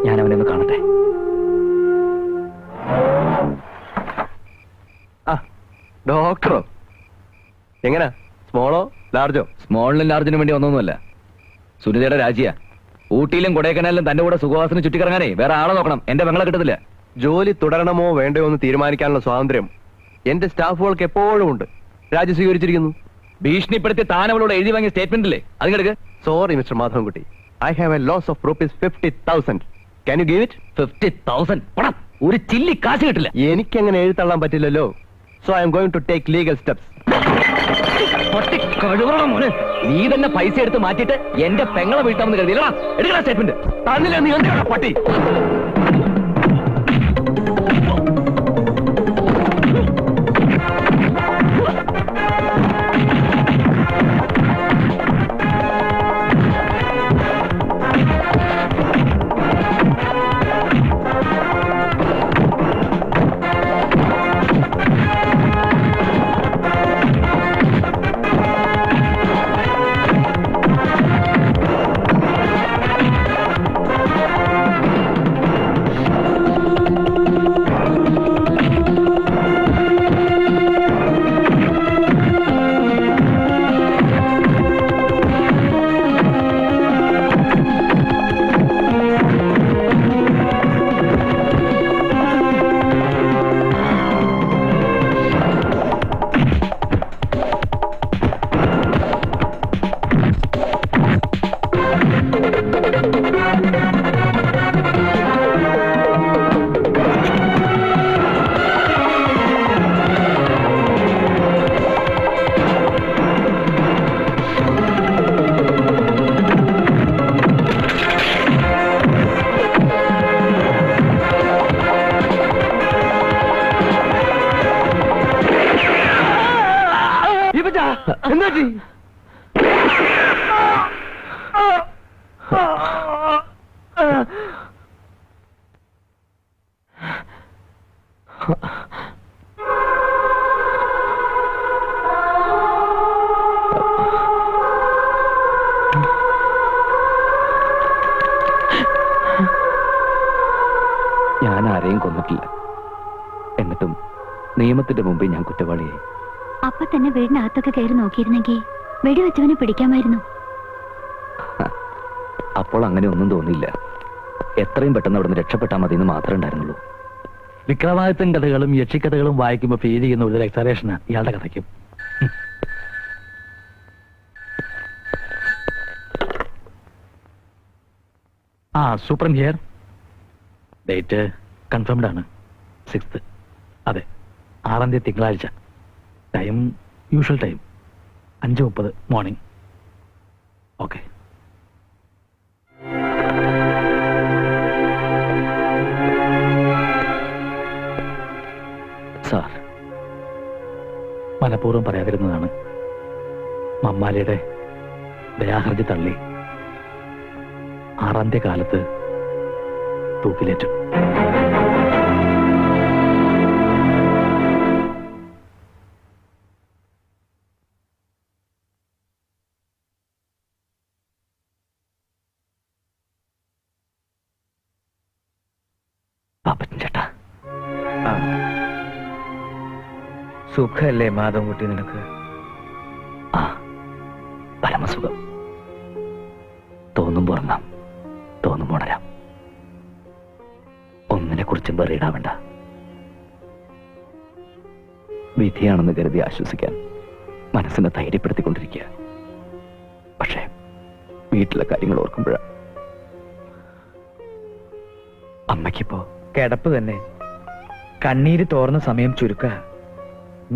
ഞാൻ അവനെ ഒന്ന് കാണട്ടെ. ഡോക്ടറോ? എങ്ങനാ? സ്മോളോ ലാർജോ? സ്മോളിനും ലാർജിനും വേണ്ടി ഒന്നൊന്നുമല്ല. സുനിതയുടെ രാജിയാ. ഊട്ടിയിലും കൊടൈക്കനാലിലും തന്റെ കൂടെ സുഖവാസന ചുറ്റിക്കറങ്ങാനേ വേറെ ആളെ നോക്കണം. എന്റെ പെങ്ങളെ കിട്ടത്തില്ല. ജോലി തുടരണമോ വേണ്ടയോ എന്ന് തീരുമാനിക്കാനുള്ള സ്വാതന്ത്ര്യം എന്റെ സ്റ്റാഫുകൾക്ക് എപ്പോഴും ഉണ്ട്. രാജി സ്വീകരിച്ചിരിക്കുന്നു. ഭീഷണിപ്പെടുത്തി താൻ അവളോട് എഴുതി വാങ്ങിയ സ്റ്റേറ്റ്മെന്റ് ഇല്ലേ, അത് കിടക്ക്. Sorry mister Madhavankutty, I have a loss of ₹50,000. Can you give it? 50,000 പണം ഒരു ചില്ലി കാശ് കിട്ടില്ല. എനിക്കങ്ങനെ എഴുതള്ളാൻ പറ്റില്ലല്ലോ. So I am going to take legal steps. മോനെ, നീ തന്നെ പൈസ എടുത്ത് മാറ്റിയിട്ട് എന്റെ പെങ്ങളെ വീട്ടാമെന്ന് കരുതിയില്ലടാ. എടുക്കണ സ്റ്റേറ്റ്മെന്റ്. തന്നില്ല നീ എന്തിനാ പട്ടി? എന്താ? ഞാൻ ആരെയും കൊന്നിട്ടില്ല. എന്നിട്ടും നിയമത്തിന്റെ മുമ്പിൽ ഞാൻ കുറ്റവാളിയായി. അപ്പൊ തന്നെ വീടിനകത്തൊക്കെ കയറി നോക്കിയിരുന്നെങ്കിൽ വെടിവെച്ചവനെ പിടിക്കാമായിരുന്നു. അപ്പോൾ അങ്ങനെ ഒന്നും തോന്നിയില്ല. എത്രയും പെട്ടെന്ന് അവിടെ നിന്ന് രക്ഷപ്പെട്ടാൽ മതി എന്ന് മാത്രമേ ഉണ്ടായിരുന്നുള്ളൂ. വിക്രമാദിത്യൻ കഥകളും യക്ഷിക്കഥകളും വായിക്കുമ്പോൾ ഫീൽ ചെയ്യുന്ന ഒരു എക്സറേഷനാണ് ഇയാളുടെ കഥയ്ക്കും. Super here. ഡേറ്റ് കൺഫേംഡ് ആണ്. 6th. അതെ, 6ാം തീയതി തിങ്കളാഴ്ച. Time usual time 5:30 morning. Okay. Sir, മനഃപൂർവ്വം പറയാതിരുന്നതാണ്. മമ്മാലിയുടെ ദയാഹർജി തള്ളി 6ാം തീയതി കാലത്ത് തൂക്കിലേറ്റു. പാപ്പച്ചൻ ചേട്ടാ, സുഖല്ലേ മാധവൻകുട്ടി നിനക്ക്? ആ, പരമസുഖം. തോന്നുമ്പോ ഉറങ്ങാം, തോന്നുമ്പോ ഉണരാം. ഒന്നിനെ കുറിച്ചും വെറിയിടാവണ്ട. വിധിയാണെന്ന് കരുതി ആശ്വസിക്കാൻ മനസ്സിനെ ധൈര്യപ്പെടുത്തിക്കൊണ്ടിരിക്കുക. പക്ഷേ വീട്ടിലെ കാര്യങ്ങൾ ഓർക്കുമ്പോഴാ. അമ്മയ്ക്കിപ്പോ കിടപ്പ് തന്നെ. കണ്ണീര് തോർന്ന സമയം ചുരുക്ക.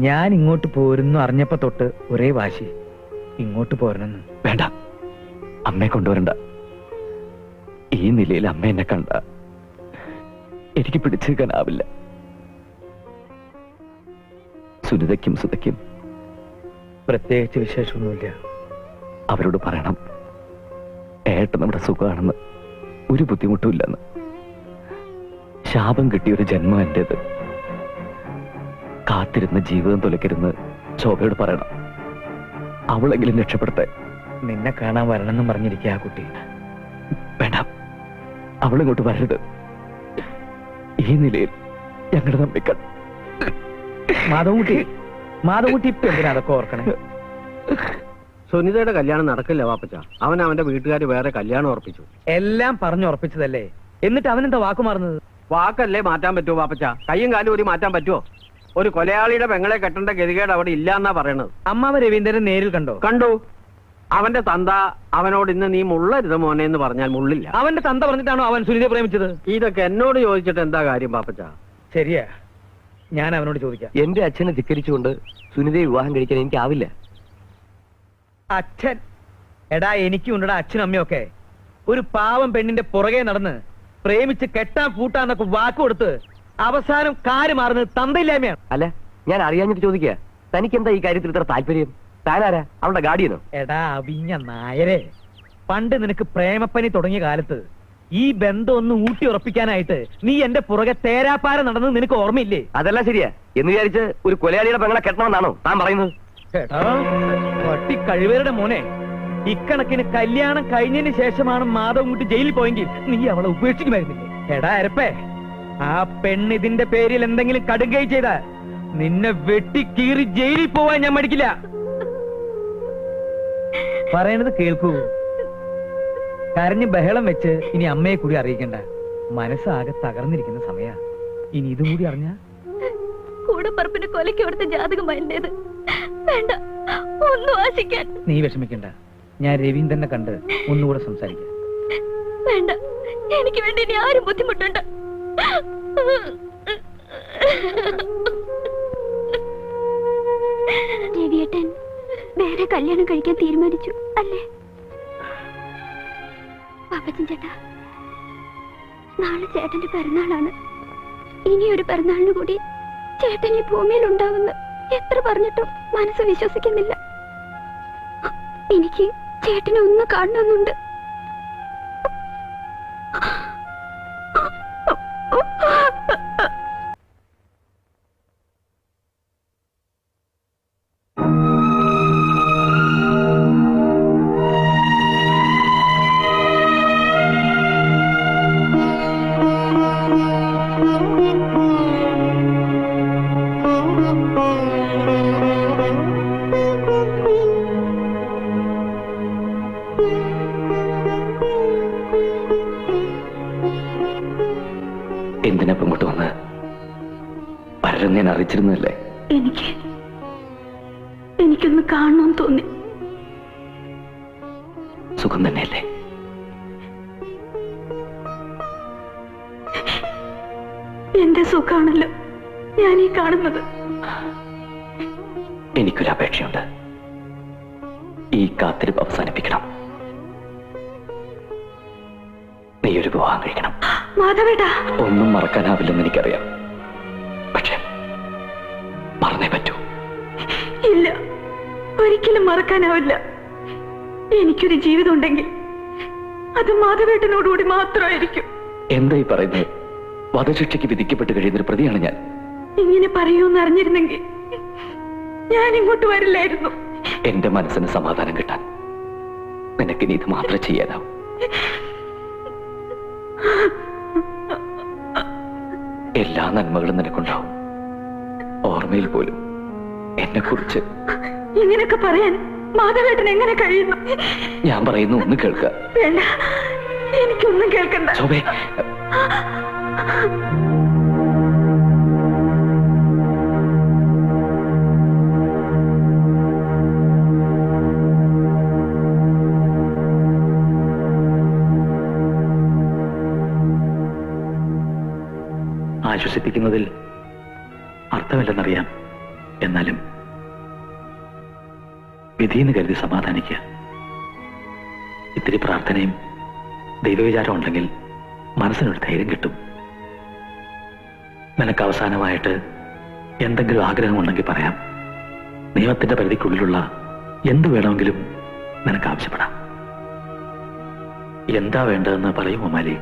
ഞാൻ ഇങ്ങോട്ട് പോരുന്നു അറിഞ്ഞപ്പോ തൊട്ട് ഒരേ വാശി, ഇങ്ങോട്ട് പോരണമെന്ന്. വേണ്ട, അമ്മയെ കൊണ്ടുവരണ്ട. ഈ നിലയിൽ അമ്മ എന്നെ കണ്ട എനിക്ക് പിടിച്ചെടുക്കാനാവില്ല. സുനിതയ്ക്കും സുതയ്ക്കും പ്രത്യേകിച്ച് വിശേഷമൊന്നുമില്ല. അവരോട് പറയണം ഏട്ടൻ നമ്മുടെ സുഖമാണെന്ന്, ഒരു ബുദ്ധിമുട്ടുമില്ലെന്ന്. ശാപം കിട്ടിയൊരു ജന്മം എന്റേത്. കാത്തിരുന്ന് ജീവിതം തുലക്കരുന്ന് ശോഭയോട് പറയണം. അവളെങ്കിലും രക്ഷപ്പെടുത്തെ. നിന്നെ കാണാൻ വരണമെന്നും പറഞ്ഞിരിക്കുക ആ കുട്ടി. വേണ്ട, അവളിങ്ങോട്ട് വരരുത്. ഈ നിലയിൽ ഞങ്ങളുടെ തമ്മിക്കൾ. മാധവൻകുട്ടി ഇപ്പൊ എന്തിനാ അതൊക്കെ ഓർക്കണേ? സുനിതയുടെ കല്യാണം നടക്കില്ല വാപ്പച്ച. അവൻ അവന്റെ വീട്ടുകാർ വേറെ കല്യാണം ഉറപ്പിച്ചു. എല്ലാം പറഞ്ഞുറപ്പിച്ചതല്ലേ, എന്നിട്ട് അവനെന്താ വാക്കു മാറുന്നത്? വാക്കല്ലേ മാറ്റാൻ പറ്റുമോ വാപ്പച്ച? കയ്യും കാലും ഒരു മാറ്റാൻ പറ്റുമോ? ഒരു കൊലയാളിയുടെ പെങ്ങളെ കെട്ടേണ്ട ഗതികേട് അവിടെ ഇല്ല എന്നാ പറയണത്. അമ്മാവ രവീന്ദ്രൻ നേരിൽ കണ്ടോ? കണ്ടു. അവന്റെ തന്ത അവനോട് ഇന്ന് നീ മുള്ളരുത് മോനെ എന്ന് പറഞ്ഞാൽ മുള്ളില്ല. അവന്റെ തന്ത പറഞ്ഞിട്ടാണോ അവൻ സുനിതയെ പ്രേമിച്ചത്? ഇതൊക്കെ എന്നോട് ചോദിച്ചിട്ട് എന്താ കാര്യം പാപ്പച്ച? ശരിയാ, ഞാൻ അവനോട് ചോദിക്കാം. എന്റെ അച്ഛനെ ധിക്കരിച്ചുകൊണ്ട് സുനിതയെ വിവാഹം കഴിക്കാൻ എനിക്കാവില്ല. അച്ഛൻ? എടാ, എനിക്കും ഉണ്ടടാ അച്ഛനും അമ്മയൊക്കെ. ഒരു പാവം പെണ്ണിന്റെ പുറകെ നടന്ന് പ്രേമിച്ച് കെട്ടാൻ പൂട്ടാന്നൊക്കെ വാക്ക് കൊടുത്ത് അവസാനം കാര് മാറുന്നത് തന്തയില്ലായ്മയാണ്. അല്ല, ഞാൻ അറിയാഞ്ഞിട്ട് ചോദിക്കുക, തനിക്ക് എന്താ ഈ കാര്യത്തിൽ ഇത്ര താല്പര്യം? താനാരാ, അവളുടെ ഗാഡിയനോ? എടാ അവിഞ്ഞ നായരെ, പണ്ട് നിനക്ക് പ്രേമപ്പനി തുടങ്ങിയ കാലത്ത് ഈ ബന്ധം ഒന്ന് ഊട്ടി ഉറപ്പിക്കാനായിട്ട് നീ എന്റെ പുറകെ തേരാപ്പാര നടന്നത് നിനക്ക് ഓർമ്മയില്ലേ? അതെല്ലാം ശരിയാ. എന്ന് വിചാരിച്ച് ഒരു കൊലയാളിയുടെ പെങ്ങളെ കെട്ടണമെന്നാണോ താൻ പറയുന്നത്? എടാ പട്ടി കഴിവരുടെ മോനെ, ഇക്കണക്കിന് കല്യാണം കഴിഞ്ഞതിന് ശേഷമാണ് മാധവൻകുട്ടി ജയിലിൽ പോയെങ്കിൽ നീ അവളെ ഉപേക്ഷിക്കുമായിരുന്നില്ലേ? എടാ അരപ്പേ, ആ പെണ്ണ് ഇതിന്റെ പേരിൽ എന്തെങ്കിലും കടുകൈ ചെയ്താൽ നിന്നെ വെട്ടി കീറി ജയിലിൽ പോവാൻ ഞാൻ മടിക്കില്ല. പറയണത് കേൾക്കൂ. കരഞ്ഞ് ബഹളം വെച്ച് ഇനി അമ്മയെ കൂടി അറിയിക്കണ്ട. മനസ്സാകെ തകർന്നിരിക്കുന്ന സമയ. ഇനി ഇതും കൂടി അറിഞ്ഞ കൂടപ്പറപ്പിന് കൊലയ്ക്ക് കൊടുത്ത ജാതകമായിരുന്നത്. വേണ്ട, ഒന്നും ആശിക്കാൻ. നീ വിഷമിക്കണ്ട, ഞാൻ രവീന്ദ്രനെ കണ്ട് ഒന്നുകൂടെ സംസാരിക്കാം. വേണ്ട, എനിക്ക് വേണ്ടി ഇനി ആരും ബുദ്ധിമുട്ടണ്ട. രവിയേട്ടൻ വേറെ കല്യാണം കഴിക്കാൻ തീരുമാനിച്ചു അല്ലേ? പാപ്പച്ചൻ ചേട്ടാ, നാളെ ചേട്ടന്റെ പിറന്നാളാണ്. ഇനി ഒരു പിറന്നാളിന് കൂടി ചേട്ടൻ ഈ ഭൂമിയിൽ ഉണ്ടാവുന്ന എത്ര പറഞ്ഞിട്ടും മനസ്സ് വിശ്വസിക്കുന്നില്ല. എനിക്ക് ചേട്ടനെ ഒന്ന് കാണണമെന്നുണ്ട്. എന്തിനപ്പം ഇങ്ങോട്ട് വന്ന് പലരും ഞാൻ അറിയിച്ചിരുന്നല്ലേ? എനിക്കൊന്ന് കാണണമെന്ന് തോന്നി. സുഖം തന്നെയല്ലേ? എന്റെ സുഖാണല്ലോ ഞാൻ ഈ കാണുന്നത്. എനിക്കൊരു അപേക്ഷയുണ്ട്. ഈ കാത്തിരിപ്പ് അവസാനിപ്പിക്കണം. നീ ഒരു വിവാഹം കഴിക്കണം. മാധവേട്ടാ, ഒന്നും മറക്കാനാവില്ലെന്ന് എനിക്കറിയാം. പക്ഷെ പറഞ്ഞേ പറ്റൂ. ഇല്ല, ഒരിക്കലും മറക്കാനാവില്ല. എനിക്കൊരു ജീവിതം ഉണ്ടെങ്കിൽ അത് മാധവേട്ടനോടുകൂടി മാത്രമായിരിക്കും. എന്തായി പറയുന്നത്? വധശിക്ഷയ്ക്ക് വിധിക്കപ്പെട്ട് കഴിയുന്നൊരു പ്രതിയാണ് ഞാൻ. ഇങ്ങനെ പറയൂന്ന് അറിഞ്ഞിരുന്നെങ്കിൽ ഞാൻ ഇങ്ങോട്ട് വരില്ലായിരുന്നു. എന്റെ മനസ്സിന് സമാധാനം കിട്ടാൻ നിനക്കിനി ഇത് മാത്രമേ ചെയ്യാനാവൂ. എല്ലാ നന്മകളും നിനക്കുണ്ടാവും. ഓർമ്മയിൽ പോലും എന്നെ കുറിച്ച് ഇങ്ങനെയൊക്കെ പറയാൻ മാധവേട്ടൻ എങ്ങനെ കഴിയുന്നു? ഞാൻ പറയുന്നു, ഒന്ന് കേൾക്കുക. വേണ്ട, എനിക്കൊന്നും കേൾക്കണ്ട. ശോഭേ, ആശ്വസിപ്പിക്കുന്നതിൽ അർത്ഥമില്ലെന്നറിയാം. എന്നാലും വിധിയെന്ന് കരുതി സമാധാനിക്കുക. ഇത്തിരി പ്രാർത്ഥനയും ദൈവവിചാരം ഉണ്ടെങ്കിൽ മനസ്സിനൊരു ധൈര്യം കിട്ടും. നിനക്ക് അവസാനമായിട്ട് എന്തെങ്കിലും ആഗ്രഹമുണ്ടെങ്കിൽ പറയാം. നിയമത്തിന്റെ പരിധിക്കുള്ളിലുള്ള എന്ത് വേണമെങ്കിലും നിനക്ക് ആവശ്യപ്പെടാം. എന്താ വേണ്ടതെന്ന് പറയും ഉമാലി.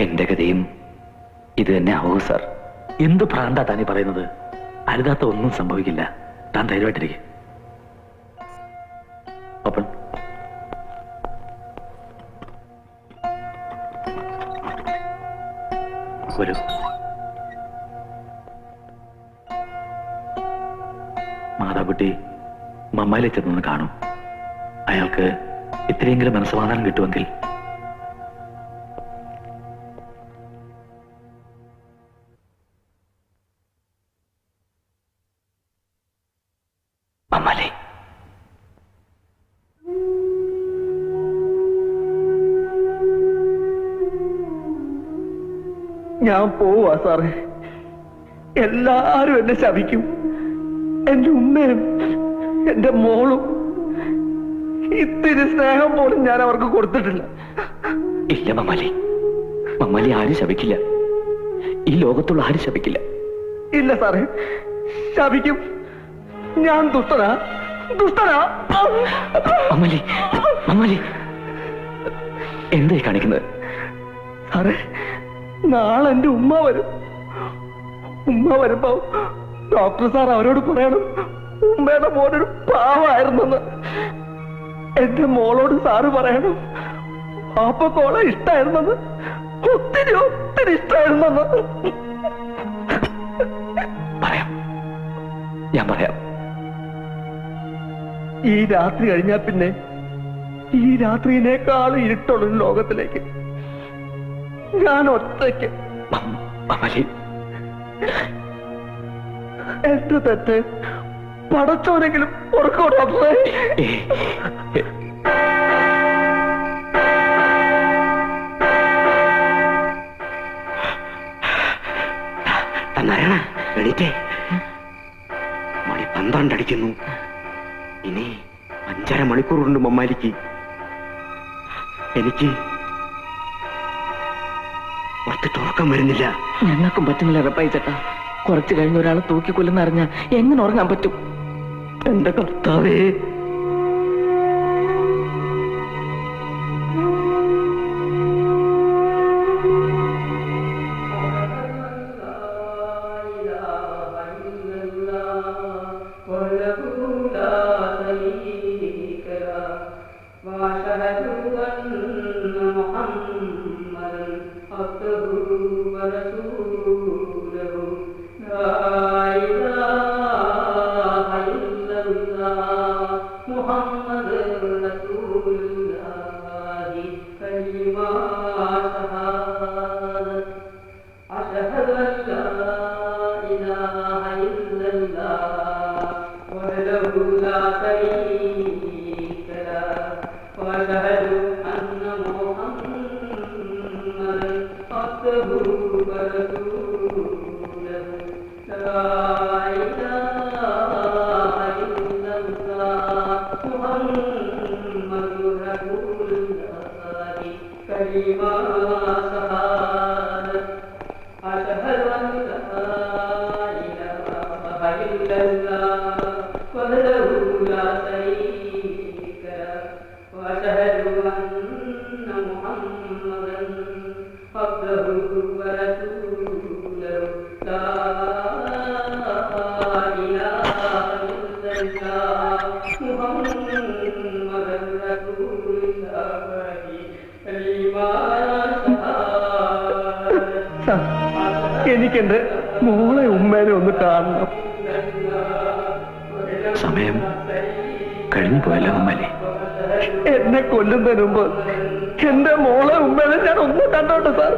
എന്റെ ഗതിയും ഇത് തന്നെ ആവൂ സാർ. എന്ത് ഭ്രാന്താ താനീ പറയുന്നത്? അരുതാത്ത ഒന്നും സംഭവിക്കില്ല. താൻ ധൈര്യമായിട്ടിരിക്കും. ഓപ്പൺ. വരൂ. മാതാകുട്ടി മമ്മായിലെ ചെന്നൊന്ന് കാണും. അയാൾക്ക് ഇത്രയെങ്കിലും മനസ്സമാധാനം കിട്ടുമെങ്കിൽ. മമ്മാലേ, ഞാൻ പോവാ സാറേ. എല്ലാരും എന്നെ ശപിക്കും. എന്റെ ഉമ്മയും എന്റെ മോളും. ഇത്തിരി സ്നേഹം പോലും ഞാൻ അവർക്ക് കൊടുത്തിട്ടില്ല. ഇല്ല മമ്മാലി, മമ്മാലി ആരും ശപിക്കില്ല. ഈ ലോകത്തുള്ള ആരും ശപിക്കില്ല. ഇല്ല സാറേ, ശപിക്കും. ഞാൻ ദുഷ്ടനാ. മമ്മാലി, മമ്മാലി എന്തായി കാണിക്കുന്നത്? സാറേ, നാളെ എന്റെ ഉമ്മ വരും. ഉമ്മ വരുമ്പോ ഡോക്ടർ സാർ അവരോട് പറയണം ഉമ്മയുടെ മോനൊരു പാവായിരുന്നെന്ന്. എന്റെ മോളോട് സാറ് പറയണം പാപ്പക്കോളെ ഇഷ്ടായിരുന്നെന്ന്. ഒത്തിരി ഇഷ്ടായിരുന്നെന്ന് പറയാം, ഞാൻ പറയാം. ഈ രാത്രി കഴിഞ്ഞാൽ പിന്നെ ഈ രാത്രിയിനേക്കാളും ഇരുട്ടുള്ള ലോകത്തിലേക്ക് ഞാൻ ഒറ്റയ്ക്ക്. മമ്മാലി, എന്റെ തെറ്റ് പടച്ചോനെങ്കിലും ഓർക്കോ ഡോക്ടറെ. നാരായണ, എണീറ്റേ. മണി 12 അടിക്കുന്നു. ഇനി 5.5 മണിക്കൂറുണ്ട് മമ്മാലിക്ക്. എനിക്ക് പുറത്തിട്ട് ഉറക്കം വരുന്നില്ല. ഞങ്ങൾക്കും പറ്റുന്നില്ല റപ്പായി ചേട്ടാ. കുറച്ചു കഴിഞ്ഞ് ഒരാളെ തൂക്കിക്കൊല്ലുന്ന അറിഞ്ഞ എങ്ങനെ ഉറങ്ങാൻ പറ്റും? എന്റെ കർത്താവേ, എനിക്കെന്റെ മോളെ ഉമ്മേനെ ഒന്ന് കാണണം. സമയം കഴിഞ്ഞു പോയല്ലോ മമ്മാലി. എന്നെ കൊല്ലുന്നതിന് മുമ്പ് എന്റെ മോളെ ഉമ്മേനെ ഞാൻ ഒന്ന് കണ്ടോട്ടെ സാർ.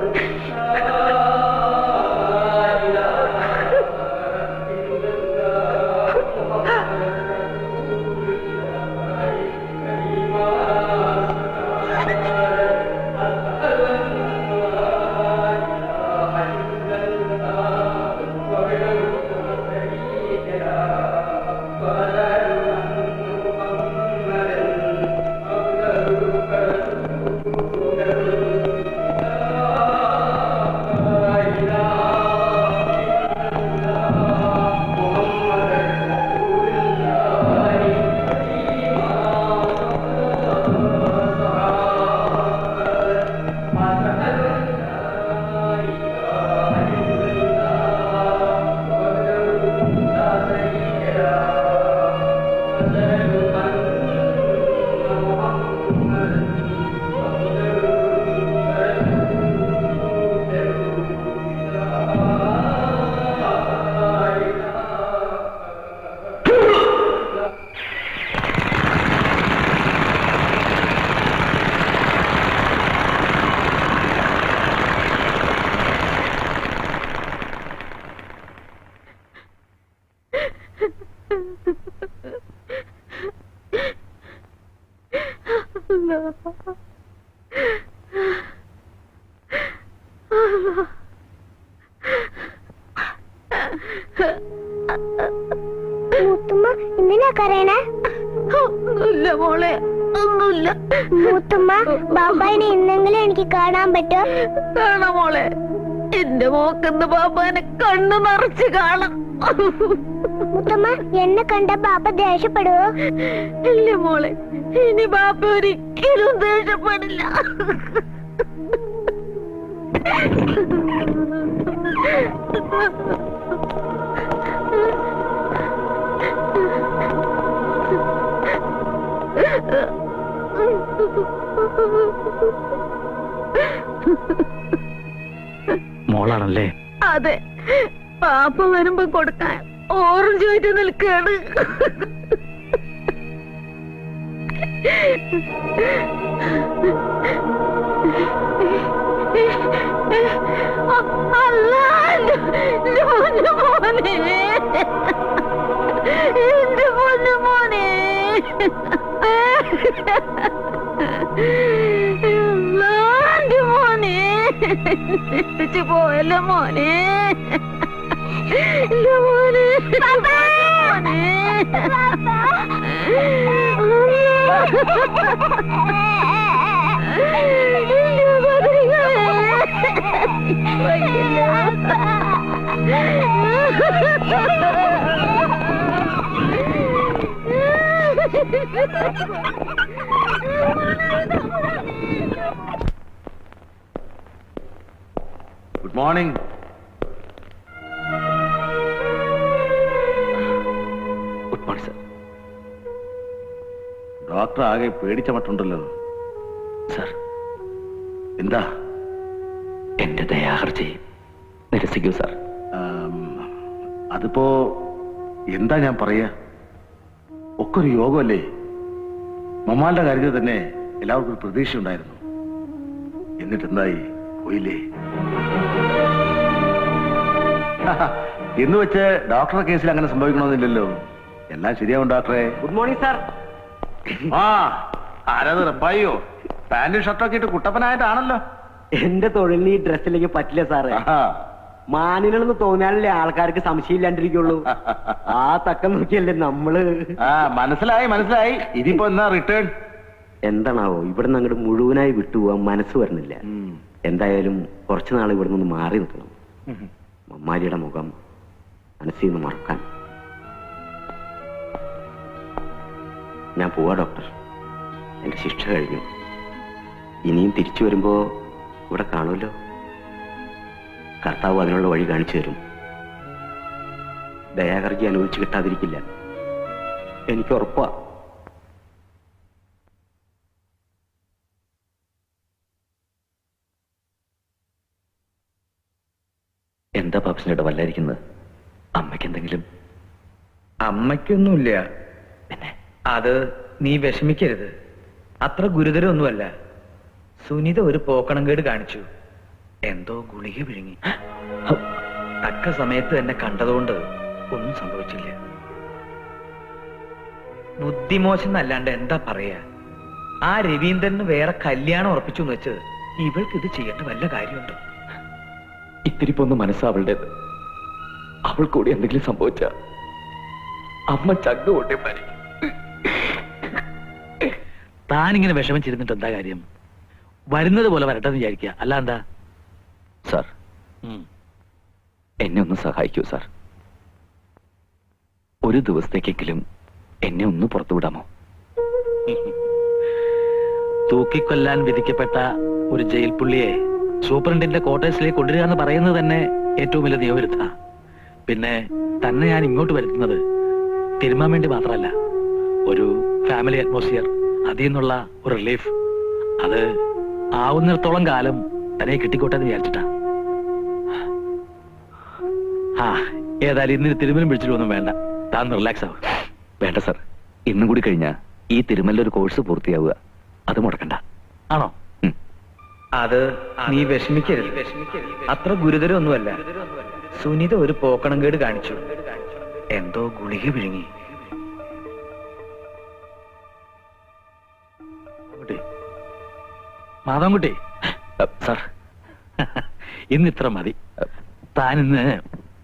മൂത്തുമ്മ എന്തിനാ കരയണേ? ഒന്നുമില്ല മോളെ, ഒന്നുമില്ല. മൂത്തുമ്മ ബാബായിനെ ഇന്നെങ്കിലും എനിക്ക് കാണാൻ പറ്റോ? കാണാം മോളെ, എന്റെ മോക്കെന്ന് ബാബാനെ കണ്ണു നിറച്ച് കാണാം. മുത്തമ്മ എന്നെ കണ്ട ബാബ ദേഷ്യപ്പെടുവോ? ഇല്ല മോളെ, ഇനി ബാബ ഒരിക്കലും ദേഷ്യപ്പെടില്ല. മോളാണല്ലേ? അതെ, പാപ്പ വരുമ്പോ കൊടുക്കാൻ ഓറഞ്ച് ആയിട്ട് നിൽക്കാണ്. അല്ല, എന്റെ പൊന്നു മോനെ, എന്റെ പൊന്നു മോനെ, എന്റെ മോനെ തിരിച്ചു പോയല്ലോ മോനെ, എന്റെ മോനെ, മോനെ. Good morning. Good morning sir. Doctor ആകെ പേടിച്ച മട്ടുണ്ടല്ലോ. സർ, എന്താ? എന്റെ ദയാഹർജി നിരസിക്കൂ സർ. അതിപ്പോ എന്താ ഞാൻ പറയാ, ഒക്കെ ഒരു യോഗമല്ലേ. മമ്മാളുടെ കാര്യത്തിൽ തന്നെ എല്ലാവർക്കും ഒരു പ്രതീക്ഷ ഉണ്ടായിരുന്നു. എന്നിട്ട് എന്തായി? പോയില്ലേ. എന്ന് വെച്ച് ഡോക്ടറുടെ കേസിൽ അങ്ങനെ സംഭവിക്കണമെന്നില്ലല്ലോ. എല്ലാം ശരിയാവും ഡോക്ടറെ. Good morning sir. ആ, ആരത് റപ്പായിയോ? പാന്റും ഷർട്ടൊക്കെ ഇട്ട് കുട്ടപ്പനായിട്ടാണല്ലോ. എന്റെ തൊഴിലിന് ഈ ഡ്രസ്സിലേക്ക് പറ്റില്ല സാറേ. മാനിനെന്ന് തോന്നിയാലല്ലേ ആൾക്കാർക്ക് സംശയമില്ലാണ്ടിരിക്കുള്ളൂ. ആ തക്കം നോക്കിയല്ലേ നമ്മള്. മനസ്സിലായി മനസ്സിലായി. ഇതിപ്പോ എന്നാ റിട്ടേൺ? എന്താണാവോ, ഇവിടുന്ന് അങ്ങോട്ട് മുഴുവനായി വിട്ടുപോവാൻ മനസ്സ് വരുന്നില്ല. എന്തായാലും കുറച്ചു നാൾ ഇവിടെ നിന്ന് മാറി നിൽക്കണം. മമ്മാരിയുടെ മുഖം മനസ്സിൽ നിന്ന് മറക്കാൻ. ഞാൻ പോവാ ഡോക്ടർ, എന്റെ ശിക്ഷ കഴിഞ്ഞു. ഇനിയും തിരിച്ചു വരുമ്പോ ഇവിടെ കാണുമല്ലോ. കർത്താവ് അതിനുള്ള വഴി കാണിച്ചു തരും. ദയാഹർജി അനുഭവിച്ചു കിട്ടാതിരിക്കില്ല, എനിക്ക് ഉറപ്പാ. എന്താ പാപ്പസിനോട് വല്ലായിരിക്കുന്നത്? അമ്മയ്ക്ക് എന്തെങ്കിലും? അമ്മയ്ക്കൊന്നുമില്ല. പിന്നെ അത് നീ വിഷമിക്കരുത്, അത്ര ഗുരുതരമൊന്നുമല്ല. സുനിത ഒരു പോക്കണം കേട് കാണിച്ചു, എന്തോ ഗുളിക വിഴുങ്ങി. തക്ക സമയത്ത് തന്നെ കണ്ടതുകൊണ്ട് ഒന്നും സംഭവിച്ചില്ല. ബുദ്ധിമോശം എന്നല്ലാണ്ട് എന്താ പറയാ. ആ രവീന്ദ്രന് വേറെ കല്യാണം ഉറപ്പിച്ചു എന്ന് വെച്ച് ഇവൾക്ക് ഇത് ചെയ്യേണ്ട വല്ല കാര്യമുണ്ടോ? ഇത്തിരി പോന്ന മനസ്സാ അവളുടേത്. അവൾ കൂടി എന്തെങ്കിലും സംഭവിച്ച അമ്മ ചങ്ക് കൊണ്ടേ മരിക്കും. താനിങ്ങനെ വിഷമിച്ചിരുന്നിട്ട് എന്താ കാര്യം? വരുന്നത് പോലെ വരട്ടെന്ന് വിചാരിക്കുക, അല്ല എന്താ? സാർ, എന്നെ ഒന്ന് സഹായിക്കൂ സാർ. ഒരു ദിവസത്തേക്കെങ്കിലും എന്നെ ഒന്ന് പുറത്തുവിടാമോ? തൂക്കിക്കൊല്ലാൻ വിധിക്കപ്പെട്ട ഒരു ജയിൽ പുള്ളിയെ സൂപ്രണ്ടിന്റെ ക്വാർട്ടേഴ്സിലേക്ക് കൊണ്ടുവരിക എന്ന് പറയുന്നത് തന്നെ ഏറ്റവും വലിയ നിയമവിരുദ്ധ. പിന്നെ തന്നെ ഞാൻ ഇങ്ങോട്ട് വരുത്തുന്നത് തിരുമാൻ വേണ്ടി മാത്രമല്ല, ഒരു ഫാമിലി അറ്റ്മോസ്ഫിയർ, അതിൽ നിന്നുള്ള ഒരു റിലീഫ്, അത് ആവുന്നിടത്തോളം കാലം തന്നെ കിട്ടിക്കോട്ടെ എന്ന് വിചാരിച്ചിട്ടാ. ഏതായാലും ഇന്നിന് തിരുമലും പിടിച്ചിട്ടൊന്നും വേണ്ട, താൻ റിലാക്സ് ആവുക. വേണ്ട സാർ, ഇന്നും കൂടി കഴിഞ്ഞാ ഈ തിരുമല്ലൊരു കോഴ്സ് പൂർത്തിയാവുക, അത് മുടക്കണ്ട. ആണോ? അത് നീ വിഷമിക്കരുത്, അത്ര ഗുരുതരമൊന്നുമല്ല. സുനിത ഒരു പോക്കണം കേട് കാണിച്ചു, എന്തോ ഗുളിക വിഴുങ്ങി. മാധവൻകുട്ടി സാർ, ഇന്ന് ഇത്ര മതി. താൻ ഇന്ന്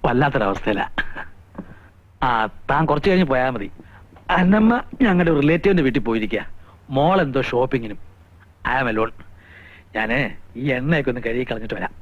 വല്ലാത്തൊരവസ്ഥയില. താൻ കുറച്ചു കഴിഞ്ഞ് പോയാൽ മതി. അന്നമ്മ ഞങ്ങളുടെ റിലേറ്റീവിന്റെ വീട്ടിൽ പോയിരിക്കുക. മോൾ എന്തോ ഷോപ്പിങ്ങിനും. I am alone. ഞാന് ഈ എണ്ണയൊക്കെ ഒന്ന് കഴുകി കളഞ്ഞിട്ട് വരാം.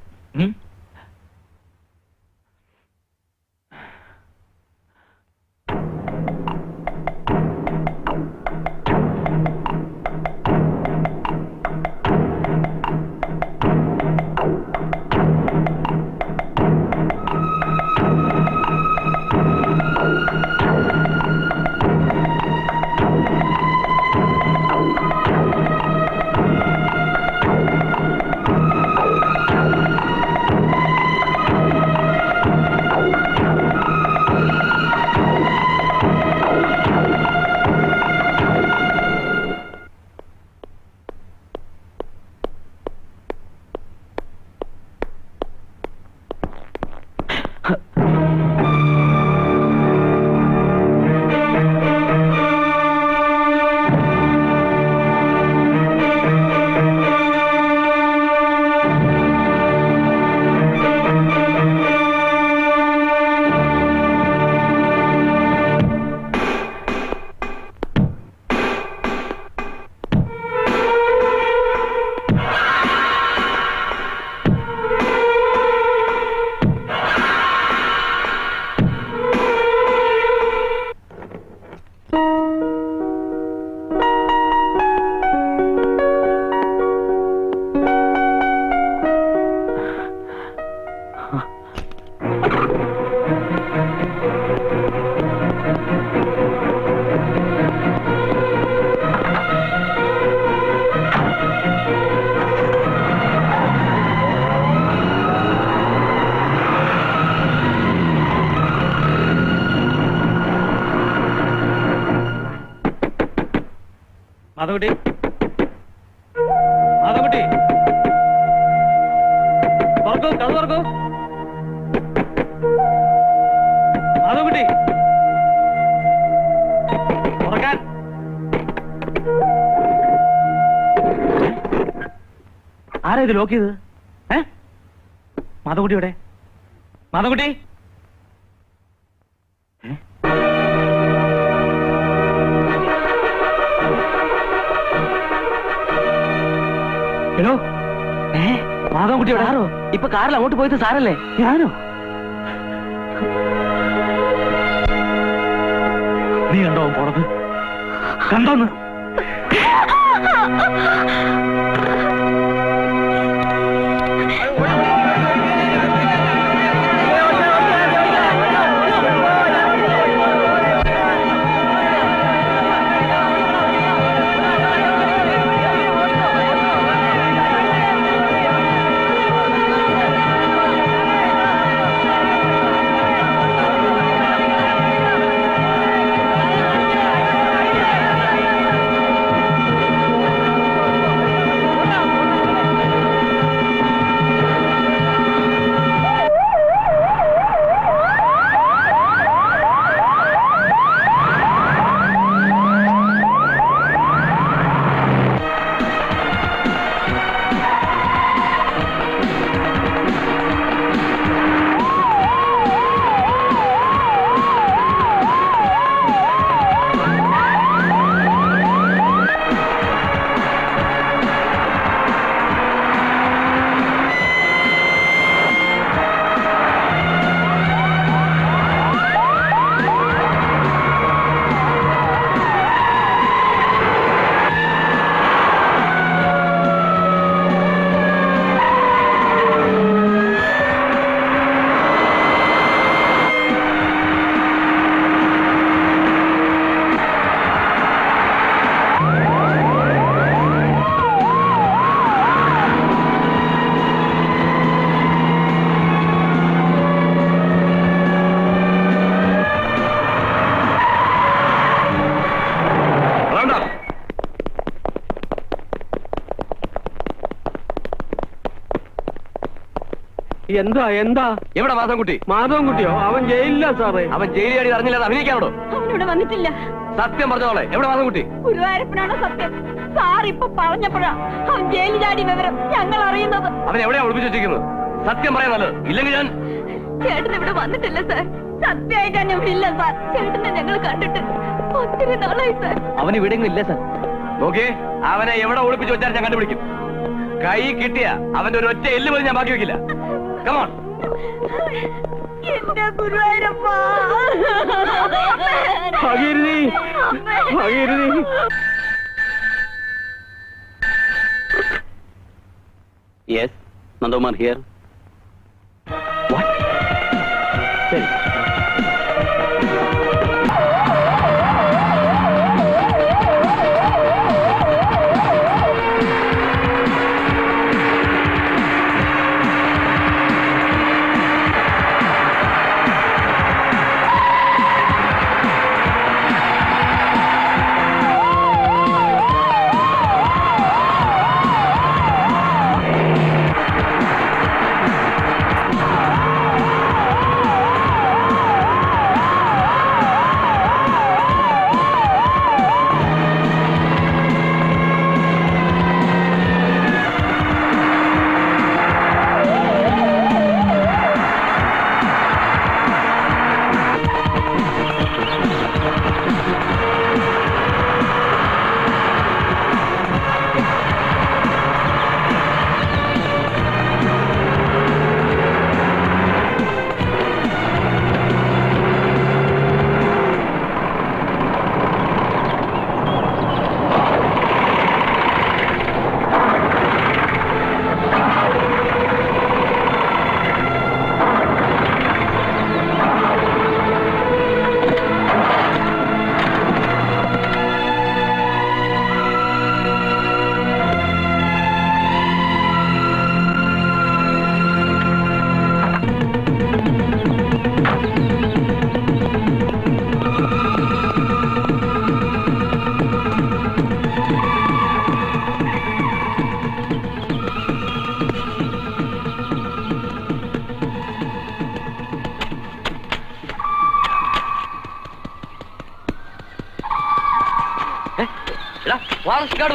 മാധവൻകുട്ടി, മാധവൻകുട്ടി, തുറക്കൂ, കഥ തുറക്കൂ. മാധവൻകുട്ടി, തുറക്കാൻ. ആരാ ഇത് ലോക്ക് ചെയ്തത്? മാധവൻകുട്ടി എവിടെ? മാധവൻകുട്ടി, ഹലോ, മാധവൻകുട്ടി എവിടെ? ആരോ ഇപ്പൊ കാറിൽ അങ്ങോട്ട് പോയത് സാറല്ലേ? ഞാനോ? നീ കണ്ടോ പോണത്? കണ്ടോന്ന്? എന്താ എന്താ? എവിടെ മാധവൻകുട്ടി? മാധവൻകുട്ടിയോ? അവൻ ജയിലില്ല സാറേ. അവൻ ജയിലിൽ അറിഞ്ഞില്ലാതെ അഭിനയിക്കാണോ? അവനിവിടെ വന്നിട്ടില്ല. സത്യം പറഞ്ഞോളെ, എവിടെ മാധവൻകുട്ടി? ഗുരുവായൂരപ്പനാണോ സത്യം? സാർ ഇപ്പൊ പറഞ്ഞപ്പോഴാ അവൻ ജയിലിൽ ചാടി വിവരം ഞങ്ങൾ അറിയുന്നത്. അവൻ എവിടെയാ ഒളിപ്പിച്ചു വെച്ചിരിക്കുന്നത്? സത്യം പറയാൻ നല്ലത്, ഇല്ലെങ്കിൽ ഞാൻ... ചേട്ടൻ ഇവിടെ വന്നിട്ടില്ല സാർ. സത്യമായിട്ട് തന്നെ ഇവിടെ ഇല്ല സാർ. ചേട്ടനെ ഞങ്ങൾ കണ്ടിട്ട് ഒത്തിരി നാളായി സാർ. അവൻ ഇവിടെ ഇല്ല സാർ. നോക്കിയേ, അവനെ എവിടെ ഒളിപ്പിച്ചു വെച്ചാൽ ഞാൻ കണ്ടുപിടിക്കും. കൈ കിട്ടിയ അവന്റെ ഒരു ഒറ്റ എല്ല് പോലും ഞാൻ ബാക്കി വെക്കില്ല. കമോൺ. എന്റെ ഗുരുവായൂരപ്പാ. ഭാഗീരഥി, ഭാഗീരഥി. Yes, Nandakumar here. ശരി.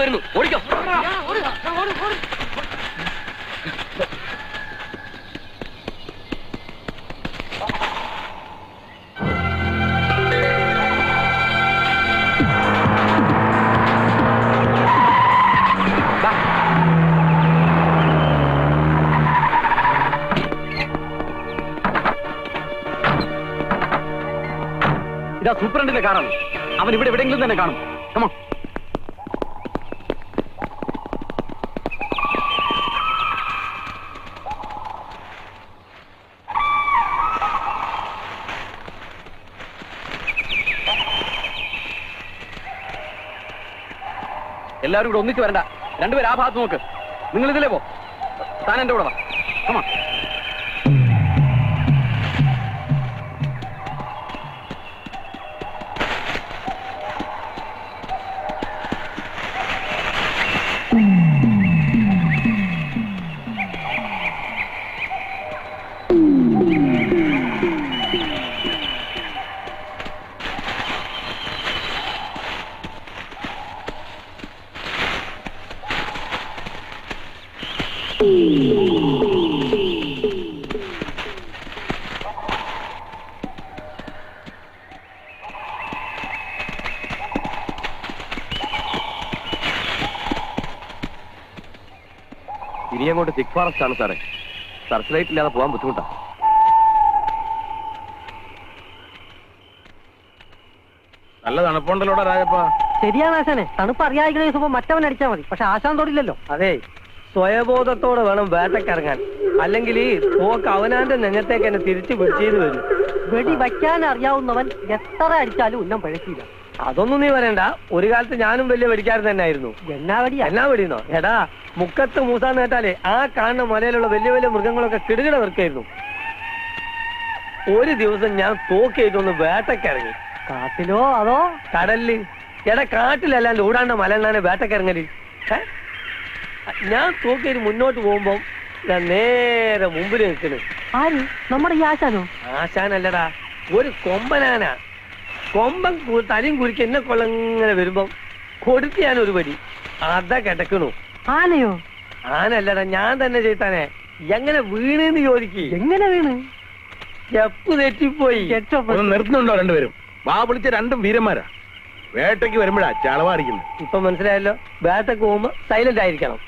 വരുന്നു, ഓടിക്കോ. ഇതാ സൂപ്രണ്ടിന്റെ കാറാണ്. അവൻ ഇവിടെ എവിടെയെങ്കിലും തന്നെ കാണും. കമോൺ. എല്ലാവരും കൂടെ ഒന്നിച്ച് വരണ്ട. രണ്ടുപേരും ആ ഭാഗത്ത് നോക്ക്. നിങ്ങൾ ഇതിലേ പോ. താൻ എന്റെ കൂടെ വാ. കമോൺ. ഇനി അങ്ങോട്ട് തിക് ഫോറസ്റ്റ് ആണ് സാറേ. സർച്ച് ലൈറ്റ് ഇല്ലാതെ പോകാൻ ബുദ്ധിമുട്ടാ. നല്ല തണുപ്പുണ്ടല്ലോടാ രാജപ്പ. ശരിയാണ് ആശാനെ. തണുപ്പ് അറിയാതിരിക്കുന്ന ദിവസം മറ്റവൻ അടിച്ചാൽ മതി. പക്ഷെ ആശാൻ തൊടില്ലല്ലോ. അതെ, സ്വയബോധത്തോടെ വേണം വേട്ടക്കിറങ്ങാൻ. അല്ലെങ്കിൽ പോക്ക് അവനാന്റെ നെഞ്ഞത്തേക്ക് എന്നെ തിരിച്ചു പിടിച്ചേന്ന് വരും. വെടി വയ്ക്കാൻ അറിയാവുന്നവൻ എത്ര അടിച്ചാലും ഉന്നം പഴക്കില്ല. അതൊന്നും നീ പറയണ്ട. ഒരു കാലത്ത് ഞാനും വലിയ വെടിക്കാരൻ തന്നെ ആയിരുന്നു. എന്നാ വെടിയാ? എന്നാ വെടിയുന്നോ? എടാ, മുക്കത്ത് മൂസാന്ന് കേട്ടാലേ ആ കാണുന്ന മലയിലുള്ള വലിയ വലിയ മൃഗങ്ങളൊക്കെ കിടുകിട വെറുക്കായിരുന്നു. ഒരു ദിവസം ഞാൻ തോക്കേറ്റൊന്ന് വേട്ടക്കിറങ്ങി. കാട്ടിലോ അതോ കടലില്? എടാ, കാട്ടിലല്ലാണ്ട് ഓടാണ്ട മലണ്ണാനെ വേട്ടക്കിറങ്ങല്. ഞാൻ തോക്കേറ്റ് മുന്നോട്ട് പോകുമ്പോ ഞാൻ നേരെ മുമ്പിൽ നിൽക്കുന്നു. ആര്? നമ്മുടെ ഈ ആശാനോ? ആശാനല്ലടാ, ഒരു കൊമ്പനാന. കൊമ്പൻ തലയും കുരിക്ക് എന്നെ കൊള്ളങ്ങനെ വരുമ്പം കൊടുത്ത് ഞാൻ ഒരു പടി അതാ കിടക്കണു. ആനയോ? ആനല്ലടാ, ഞാൻ തന്നെ ചെയ്താനെ. എങ്ങനെ വീണെന്ന് ചോദിക്ക്. എങ്ങനെ വീണ്? സ്റ്റെപ്പ് തെറ്റിപ്പോയി. നിർത്തുന്നുണ്ടോ രണ്ടുപേരും? വാ വിളിച്ച രണ്ടും വീരന്മാരാ. വേട്ടയ്ക്ക് വരുമ്പോഴാ ചളവാടിക്കുന്നത്. ഇപ്പൊ മനസ്സിലായല്ലോ, വേട്ടക്ക് പോകുമ്പോ സൈലന്റ് ആയിരിക്കണം.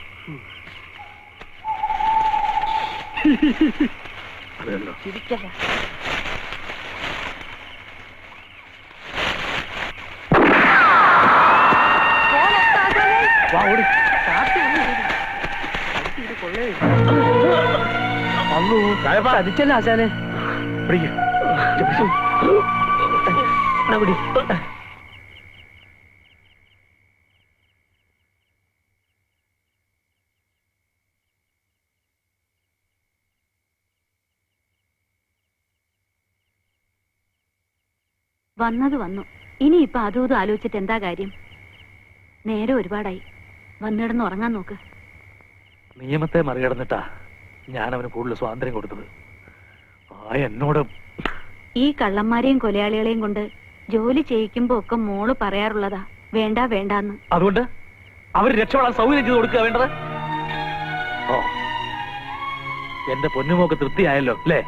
ചതിച്ചല്ലോ ആശാനെ. വന്നത് വന്നു. ഇനിയിപ്പൊ അതും ഇതും ആലോചിച്ചിട്ട് എന്താ കാര്യം? നേരെ ഒരുപാടായി. വന്നിടന്ന് ഉറങ്ങാൻ നോക്ക്. നിയമത്തെ മറികടന്നിട്ടാ ഞാൻ അവന് കൂടുതൽ സ്വാതന്ത്ര്യം കൊടുത്തത്. എന്നോട് ഈ കള്ളന്മാരെയും കൊലയാളികളെയും കൊണ്ട് ജോലി ചെയ്യിക്കുമ്പോ ഒക്കെ മോള് പറയാറുള്ളതാ, വേണ്ട വേണ്ടാന്ന്. അതുകൊണ്ട് അവർ രക്ഷപ്പെടാൻ സൗകര്യം ചെയ്ത് കൊടുക്കുക വേണ്ടത്. ഓ, എന്റെ പൊന്നുമോക്ക് തൃപ്തിയായല്ലോ അല്ലേ?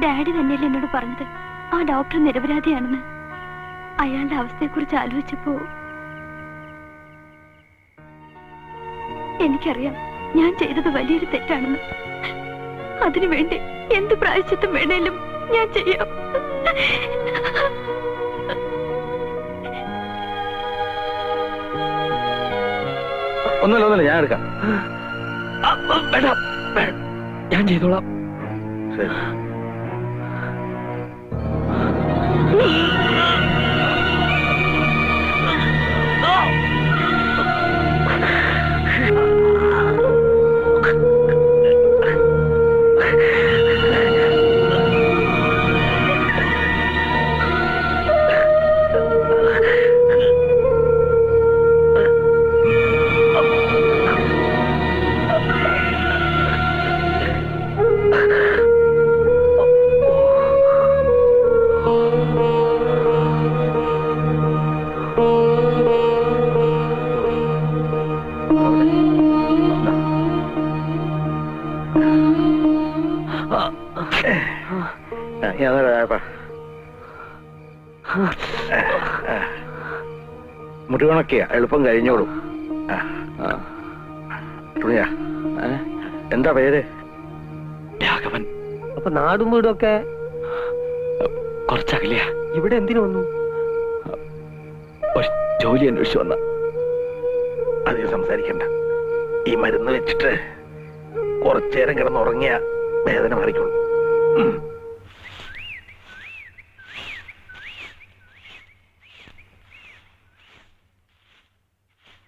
ഡാഡി തന്നെയല്ലേ എന്നോട് പറഞ്ഞത് ആ ഡോക്ടർ നിരപരാധിയാണെന്ന്. അയാളുടെ അവസ്ഥയെക്കുറിച്ച് ആലോചിച്ചപ്പോ എനിക്കറിയാം ഞാൻ ചെയ്തത് വലിയൊരു തെറ്റാണെന്ന്. അതിനുവേണ്ടി എന്ത് പ്രായശ്ചിത്തം വേണേലും ഞാൻ ചെയ്യാം. ഒന്നുമില്ല, ഞാൻ എടുക്കാം. ഞാൻ ചെയ്തോളാം. ശരി. മുറിവണക്കിയ എളുപ്പം കഴിഞ്ഞോളൂ. തുണിയാ, എന്താ പേര്? രാഘവൻ. അപ്പൊ നാടും വീടും ഒക്കെ കുറച്ചകലെയാ. ഇവിടെ എന്തിനു വന്നു? ഒരു ജോലി അന്വേഷിച്ചു വന്ന. അധികം സംസാരിക്കണ്ട. ഈ മരുന്ന് വെച്ചിട്ട് കുറച്ചേരം കിടന്നുറങ്ങിയ വേദന മാറിക്കോളൂ.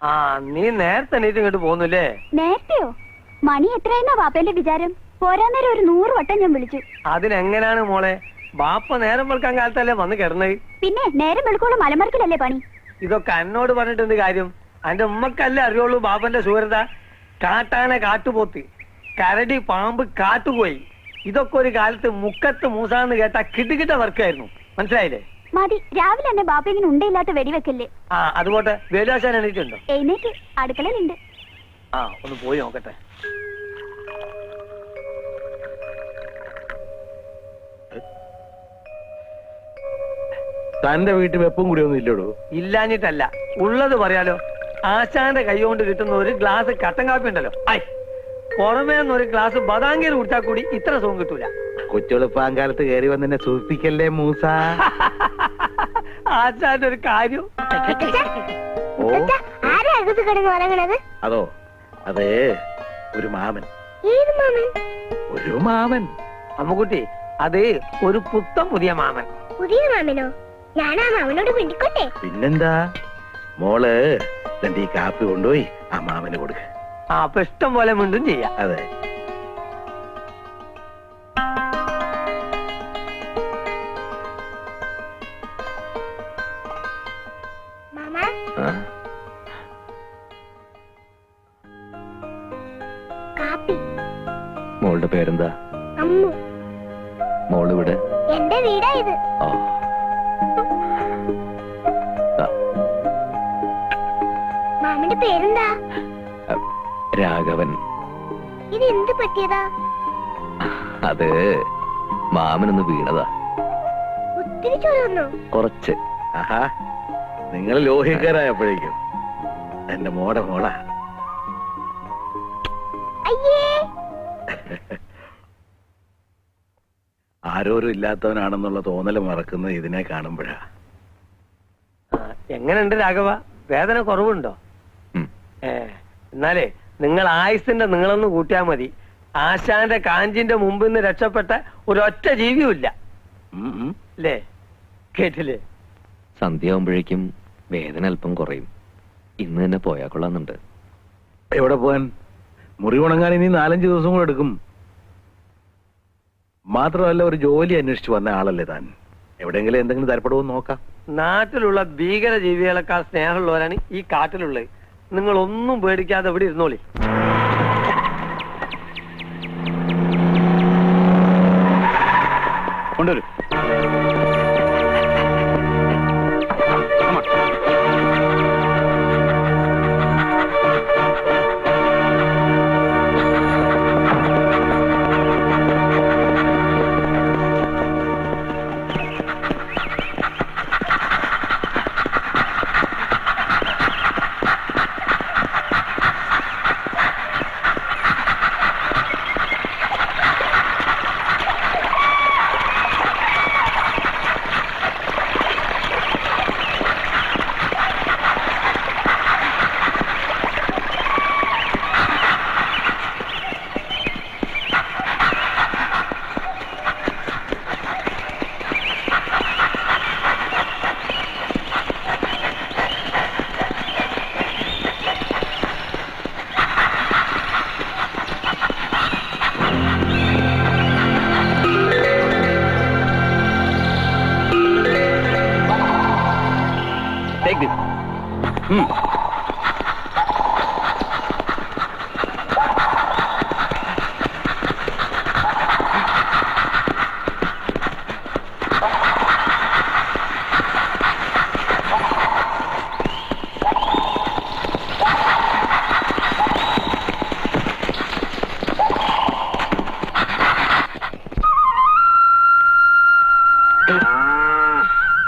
ആ, നീ നേരത്തെ എണീറ്റ് ഇങ്ങോട്ട് പോന്നില്ലേ? നേരത്തെയോ? മണി എത്രയെന്നാ വാപ്പേന്റെ വിചാരം? പോരാ നേരം ഒരു 100 വട്ടം ഞാൻ വിളിച്ചു. അതിനെങ്ങനാണ് മോളെ? ബാപ്പ നേരം വെളുക്കാൻ കാലത്തല്ലേ വന്ന് കിടന്നത്? പിന്നെ നേരം വെളുക്കോളം മലമറിക്കലല്ലേ പണി? ഇതൊക്കെ എന്നോട് പറഞ്ഞിട്ടുണ്ട് കാര്യം. അതിന്റെ ഉമ്മക്കല്ലേ അറിയുള്ളൂ ബാപ്പന്റെ ശൂരത. കാട്ടാന കാട്ടുപോത്ത്, കരടി പാമ്പ് കാട്ടുപോയി. ഇതൊക്കെ ഒരു കാലത്ത് മുക്കത്ത് മൂസാന്ന് കേട്ട കിടുകിട്ട വർക്കായിരുന്നു. മനസ്സിലായില്ലേ? മതി, രാവിലെ തന്നെ ബാപ്പ ഇങ്ങനെ ഉണ്ടയില്ലാത്ത വെടിവെക്കല്ലേ. ആ, അതുപോട്ടെ. വേലാശാൻ എണീറ്റുണ്ടോ? എഴുന്നേറ്റ് അടുക്കളയിലുണ്ട്. ആ, ഒന്ന് പോയി നോക്കട്ടെ. തന്റെ വീട്ടിൽ വെപ്പും കൂടി ഒന്നും ഇല്ലടോ? ഇല്ലാഞ്ഞിട്ടല്ല, ഉള്ളത് പറയാലോ. ആശാന്റെ കൈ കൊണ്ട് കിട്ടുന്ന ഒരു ഗ്ലാസ് കട്ടൻ കാപ്പി ഉണ്ടല്ലോ, പുറമേ ഒരു ഗ്ലാസ് ബദാങ്കീർ കുടിച്ചാൽ കൂടി ഇത്ര സുഖം കിട്ടൂല. കൊച്ചുളുപ്പാങ്കാലത്ത് കയറി വന്നെ സൂചിപ്പിക്കല്ലേ മൂസ. ആശാന്റെ ഒരു കാര്യം. അതോ, അതെ, ഒരു മാമൻ. ഒരു മാമൻ. അമ്മുക്കുട്ടി, അത് ഒരു പുത്തം പുതിയ മാമൻ. പുതിയ മാമനോ? ഞാനാ മാമനോട് പിടിക്കട്ടെ? പിന്നെന്താ, മോള് തന്റെ ഈ കാപ്പി കൊണ്ടുപോയി ആ മാമന് കൊടുക്ക. ആ, അപ്പൊ ഇഷ്ടം പോലെ മിണ്ടും ചെയ്യാം. അതെ. മോളുടെ പേരെന്താ? അമ്മു. മോളിവിടെ? എന്റെ വീടാ ഇത്. മാമന്റെ പേരെന്താ? രാഘവൻ. ഇത് എന്ത് പറ്റിയതാ? അത് മാമനൊന്ന് വീണതാ. ഒത്തിരി ചൊല്ലുന്നു. കുറച്ച്. ആഹാ, നിങ്ങൾ ലോഹിക്കാരായപ്പോഴേക്കും എന്റെ മോളാ. അയ്യേ, ആരോരും ഇല്ലാത്തവനാണെന്നുള്ള തോന്നല് മറക്കുന്നത് ഇതിനെ കാണുമ്പോഴാ. എങ്ങനെയുണ്ട് രാഘവ? വേദന കുറവുണ്ടോ? ഉം. എന്നാലേ നിങ്ങൾ ആയുസിന്റെ നിങ്ങളൊന്ന് കൂട്ടിയാ മതി. ആശാന്റെ കാഞ്ചിന്റെ മുമ്പിൽ നിന്ന് രക്ഷപ്പെട്ട ഒരൊറ്റ ജീവിയുമില്ല. അല്ലേ? കേട്ടില്ലേ? സന്ധ്യയാവുമ്പോഴേക്കും വേദന അല്പം കുറയും. ഇന്ന് തന്നെ പോയാ കൊള്ളാന്നുണ്ട്. എവിടെ പോവാൻ? മുറി ഉണങ്ങാൻ ഇനി 4-5 ദിവസം കൂടെ എടുക്കും. മാത്രമല്ല, ഒരു ജോലി അന്വേഷിച്ചു വന്ന ആളല്ലേ താൻ. എവിടെയെങ്കിലും എന്തെങ്കിലും തരപ്പെടുമോ നോക്കാം. നാട്ടിലുള്ള ഭീകര ജീവികളെക്കാൾ സ്നേഹമുള്ളവരാണ് ഈ കാട്ടിലുള്ളത്. നിങ്ങൾ ഒന്നും പേടിക്കാതെ ഇവിടെ ഇരുന്നോളി. കൊണ്ടുവരും.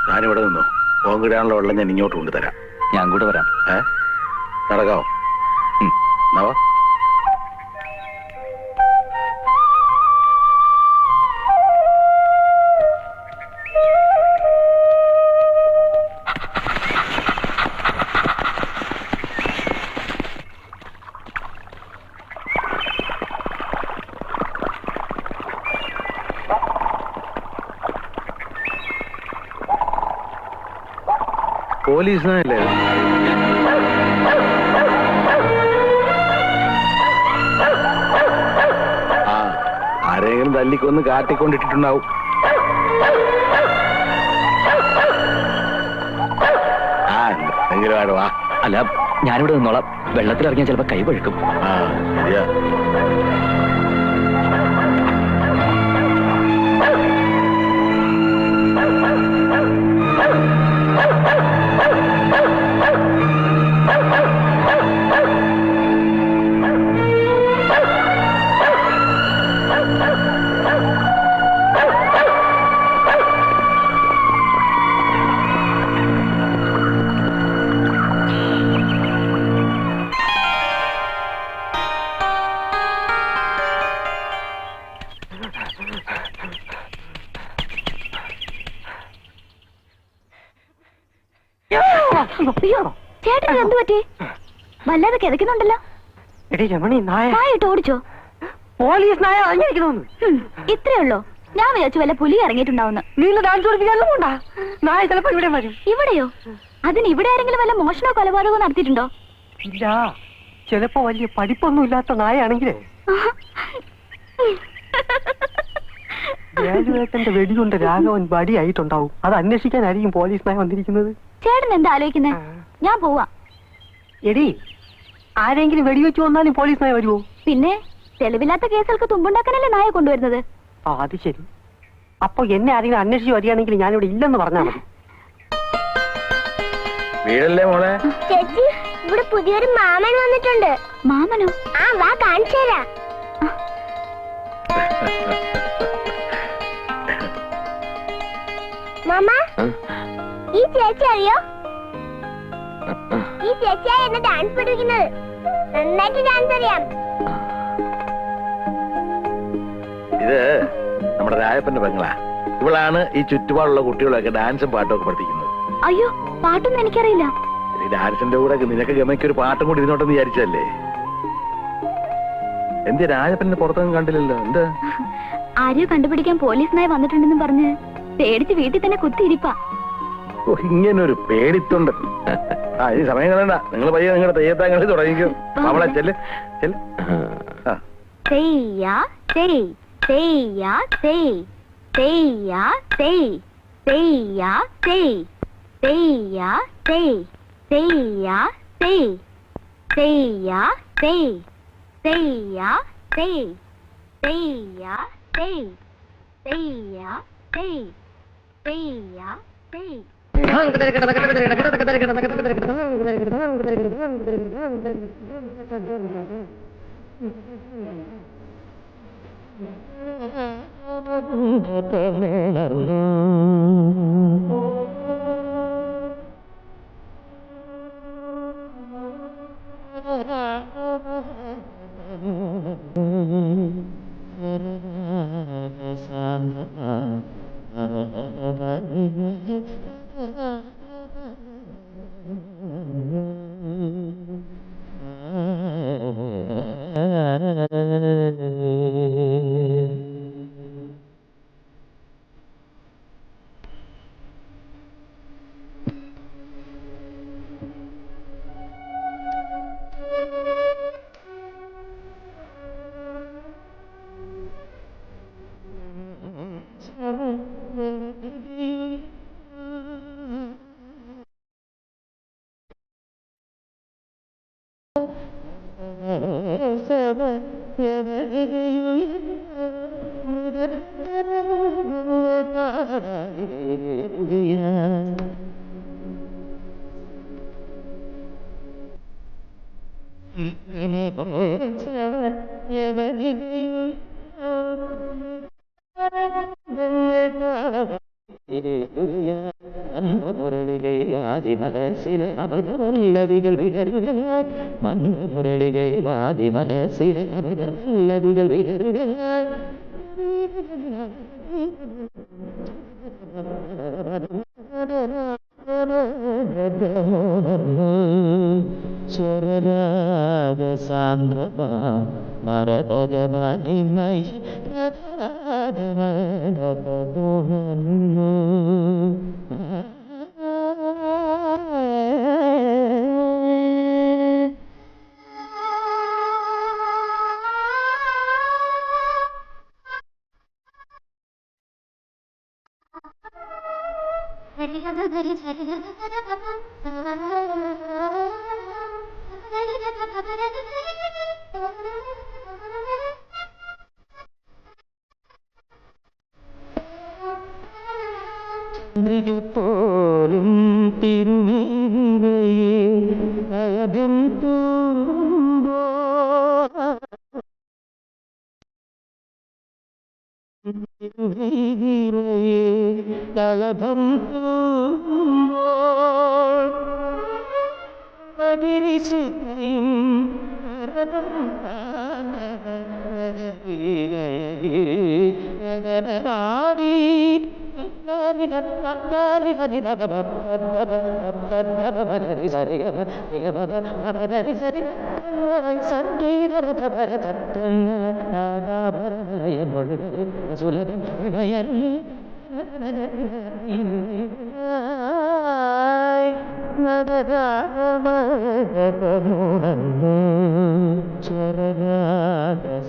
ഞാനിവിടെ നിന്നു. പോങ്കിടാനുള്ള വെള്ളം ഞാൻ ഇങ്ങോട്ട് കൊണ്ടുതരാം. ഞാൻ കൂടെ വരാം. നടക്കാവോ? നവാ. പോലീസിനല്ലേ? ആരെങ്കിലും തല്ലിക്കൊന്ന് കാട്ടിക്കൊണ്ടിട്ടുണ്ടാവും. എന്തെങ്കിലും ആടുവാ. അല്ല, ഞാനിവിടെ നിന്നോളാം. വെള്ളത്തിലിറങ്ങിയാൽ ചിലപ്പോ കൈ പഴുക്കും. ശരിയാ. അയ്യോ, ചേട്ടൻ എന്ത് പറ്റി? വല്ലാതെ കിതക്കുന്നുണ്ടല്ലോ. എടി രമണി, നായ നായിട്ട് ഓടിച്ചോ? പോലീസ് നായ ഇറങ്ങിയിരിക്കണോന്ന്. ഇത്രേ ഉള്ളോ? ഞാൻ വിചാരിച്ചു വല്ല പുലി ഇറങ്ങിയിട്ടുണ്ടാവുന്ന. നീ ഡാൻസ് പഠിപ്പിക്കാനും കൊണ്ടാ നായ ചിലപ്പോ ഇവിടെ വരും. ഇവിടെയോ? അതിന് ഇവിടെ ആരെങ്കിലും വല്ല മോഷണോ കൊലപാതകമോ നടത്തിയിട്ടുണ്ടോ? ഇല്ല, ചിലപ്പോ വലിയ പഠിപ്പൊന്നും ഇല്ലാത്ത നായാണെങ്കിലേ വേലുവേട്ടന്റെ വെടികൊണ്ട് രാഘവൻ വടിയായിട്ടുണ്ടാവും. അത് അന്വേഷിക്കാനായിരിക്കും പോലീസ് നായ വന്നിരിക്കുന്നത്. ചേട്ടൻ എന്താ ആലോചിക്കുന്നേ? ഞാൻ പോവാ. എടി, ആരെങ്കിലും വെടിവെച്ച് വന്നാലും പോലീസ് നായ വരുമോ? പിന്നെ തെളിവില്ലാത്ത കേസുകൾക്ക് തുമ്പുണ്ടാക്കാനല്ലേ നായ കൊണ്ടുവരുന്നത്. അത് ശരി. അപ്പൊ എന്നെ ആരെങ്കിലും അന്വേഷിച്ച് വരികയാണെങ്കിൽ ഞാനിവിടെ ഇല്ലെന്ന് പറഞ്ഞാൽ മതി. വീടല്ലേ മോളെ? ചേച്ചി, ഇവിടെ പുതിയൊരു മാമൻ വന്നിട്ടുണ്ട്. മാമനോ? ആ വാ കാണിച്ചു തരാം. മാമ, ഈ ചേച്ചി അറിയോ? ഈ ചേച്ചിയാ എന്നെ ഡാൻസ് പഠിപ്പിക്കുന്നത്. നന്നായിട്ട് ഡാൻസ് അറിയാം. ഇത് നമ്മുടെ രായപ്പന്റെ പെങ്ങളാ. ഇവളാണ് ഈ ചുറ്റുപാടുള്ള കുട്ടികളൊക്കെ ഡാൻസും പാട്ടും ഒക്കെ പഠിപ്പിക്കുന്നത്. അയ്യോ, പാട്ടൊന്നും എനിക്കറിയില്ല. ഈ ഡാൻസിന്റെ കൂടെ നിനക്ക് ഗമയ്ക്ക് ഒരു പാട്ടും കൂടി ഇരുന്നോട്ടെന്ന് വിചാരിച്ചല്ലേ? എന്ത് രാജപ്പനെ പുറത്തൊന്നും കണ്ടില്ലല്ലോ? എന്താ ആരെയോ കണ്ടുപിടിക്കാൻ പോലീസിനായി വന്നിട്ടുണ്ടെന്ന് പറഞ്ഞ് പേടിച്ച് വീട്ടിൽ തന്നെ കുത്തിയിരിപ്പാ. ഓ, ഇങ്ങനൊരു പേടിത്തൊണ്ട്. ആ, ഈ സമയം കളയണ്ട. നിങ്ങൾ പയ്യെ നിങ്ങളുടെ തെയ്യത്താൻ കളി തുടങ്ങിക്കും. അവളെ ചെല്ല് ചെല്ല്. തെയ്യാ തെയ്, തെയ്യാ തെയ്, തെയ്യാ തെയ്, തെയ്യാ തെയ്, തെയ്യാ തെയ്, തെയ്യാ തെയ്, തെയ്യാ തെയ്, തെയ്യാ തെയ്, തെയ്യാ തെയ്, തെയ്യാ തെയ്, തെയ്യാ തെയ്. പോലും തിരുമേനിയും തൂമ്പോ കളഭം തൂമ്പോൾ പതിരിശുദ്ധയും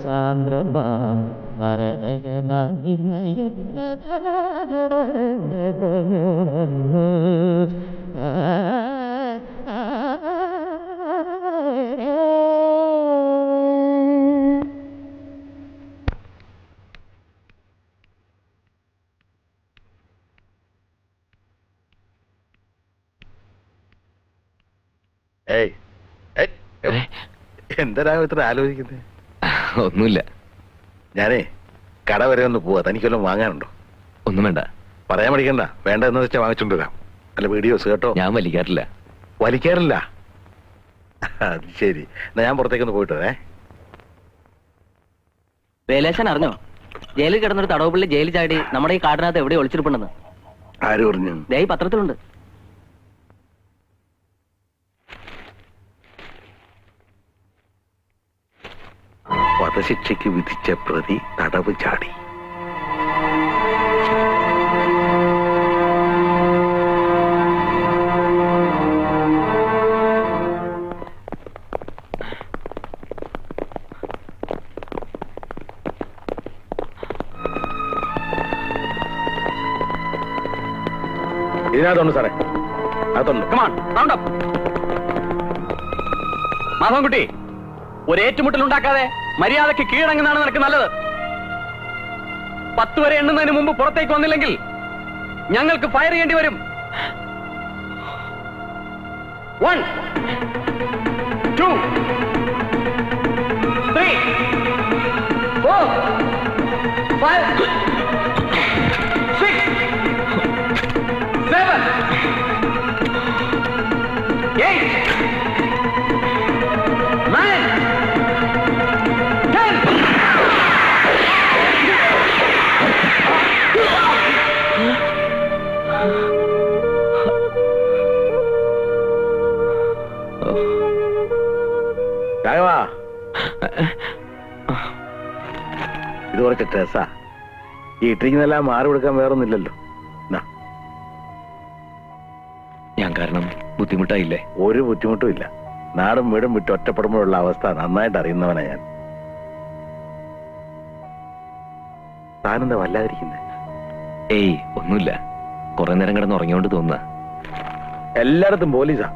സാന്ദ്രമാ ഏയ്, എന്തരാ ഇത്ര ആലോചിക്കുന്നത്? ഒന്നുമില്ല. ഞാനേ കട വരെ ഒന്ന് പോവാ. തനിക്കൊല്ലം വാങ്ങാനുണ്ടോ? ഒന്നും വേണ്ട. പറയാൻ പഠിക്കണ്ട. വേണ്ട എന്ന് വെച്ചാൽ വാങ്ങിച്ചോണ്ട് വരാം. അല്ല വീഡിയോസ് കേട്ടോ. ഞാൻ വലിക്കാറില്ല. വലിക്കാറില്ല? അത് ശരി. എന്നാ ഞാൻ പുറത്തേക്കൊന്ന് പോയിട്ട് വരേ. വേലേശൻ അറിഞ്ഞോ? ജയിലിൽ കിടന്നൊരു തടവുപള്ളി ജയിലിൽ ചാടി നമ്മുടെ ഈ കാടിനകത്ത് എവിടെ ഒളിച്ചിരിപ്പുണ്ടെന്ന്? ആര് പറഞ്ഞു? ദേ ഈ പത്രത്തിലുണ്ട്. വധശിക്ഷയ്ക്ക് വിധിച്ച പ്രതി തടവ് ചാടി. ഇതിനകത്തുണ്ട് സാറേ, അകത്തുണ്ട്. മാധവൻകുട്ടി, ഒരു ഏറ്റുമുട്ടൽ ഉണ്ടാക്കാതെ മര്യാദയ്ക്ക് കീഴടങ്ങുന്നതാണ് നിനക്ക് നല്ലത്. 10 വരെ എണ്ണുന്നതിന് മുമ്പ് പുറത്തേക്ക് വന്നില്ലെങ്കിൽ ഞങ്ങൾക്ക് ഫയർ ചെയ്യേണ്ടി വരും. 1 2 3 4 5 6 7 8 9 10. രാഘവാ, ഇത് കുറച്ച് ഡ്രസ്സാ. ഈ ഇട്ടിരിക്കുന്നെല്ലാം മാറി കൊടുക്കാൻ വേറൊന്നുമില്ലല്ലോ. ഞാൻ കാരണം ബുദ്ധിമുട്ടായില്ലേ? ഒരു ബുദ്ധിമുട്ടും ഇല്ല. നാടും വീടും വിട്ട് ഒറ്റപ്പെടുമ്പോഴുള്ള അവസ്ഥ നന്നായിട്ട് അറിയുന്നവനാ ഞാൻ. താനെന്താ വല്ലാതിരിക്കുന്നേ? ഏയ് ഒന്നുമില്ല. കുറെ നേരം കിടന്ന് ഉറങ്ങിയോണ്ട് തോന്നുക. എല്ലായിടത്തും പോലീസാ.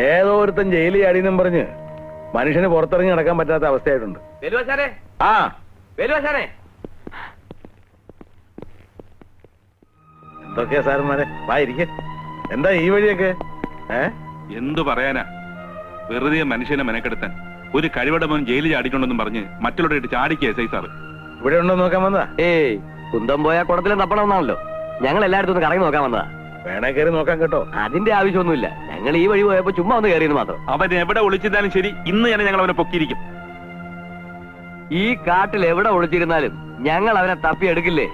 ഏതോ ഒരുത്തൻ ജയിലിൽ ചാടിയെന്നും പറഞ്ഞ് മനുഷ്യന് പുറത്തിറങ്ങി നടക്കാൻ പറ്റാത്ത അവസ്ഥയായിട്ടുണ്ട്. ആ എന്തൊക്കെയാ സാറന്മാരെ? വായിരിക്കെ. എന്താ ഈ വഴിയൊക്കെ? എന്തു പറയാനാ, വെറുതെ മനുഷ്യനെ മെനക്കെടുത്താൻ. ഒരു കഴിവടമോൻ ജയിലിൽ ചാടിക്കൊണ്ടെന്നും പറഞ്ഞ് മറ്റുള്ളവരുടെ ചാടിക്കുക എസ് ഐ സാറ്. ഇവിടെ ഉണ്ടോ നോക്കാൻ വന്നതാ? ഏയ്, കുന്തം പോയാൽ കുടത്തിലും തപ്പണമെന്നാണല്ലോ. ഞങ്ങൾ എല്ലായിടത്തും ഒന്ന് കറങ്ങി നോക്കാൻ വന്നതാ. വേണേ കയറി നോക്കാൻ കേട്ടോ. അതിന്റെ ആവശ്യമൊന്നുമില്ല. ഞങ്ങൾ ഈ വഴി പോയപ്പോ ചുമ്മാ ഒന്ന് കയറിയെന്ന് മാത്രം. അവൻ എവിടെ ഒളിച്ചിരുന്നാലും ശരി, ഇന്ന് തന്നെ ഞങ്ങൾ അവനെ പൊക്കിയിരിക്കും. ഈ കാട്ടിൽ എവിടെ ഒളിച്ചിരുന്നാലും ഞങ്ങൾ അവനെ തപ്പിയെടുക്കില്ലേ?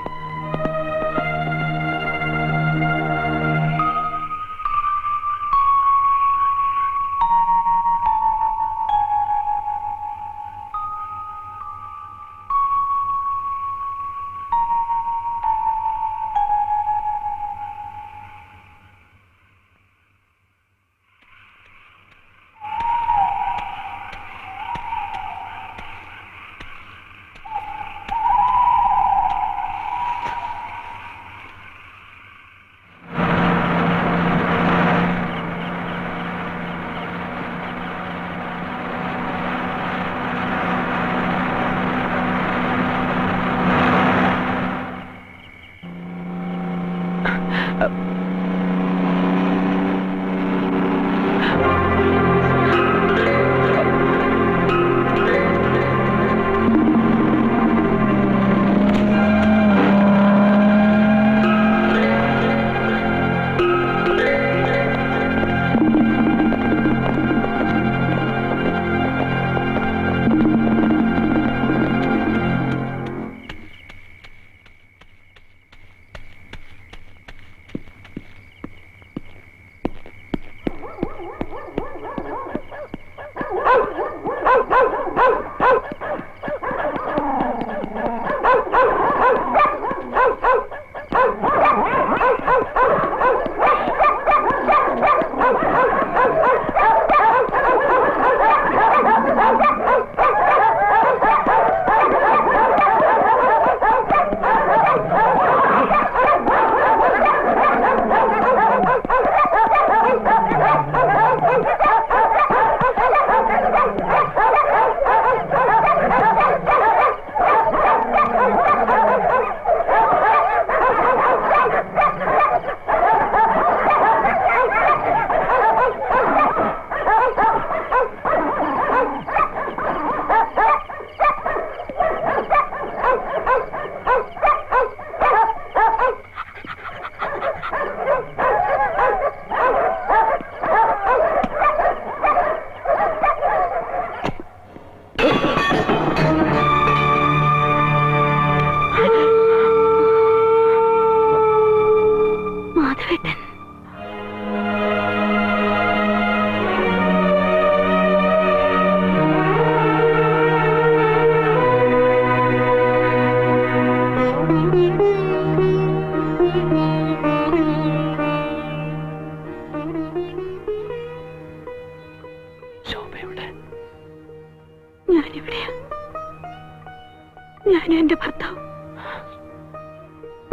ഞാനും എന്റെ ഭർത്താവ്.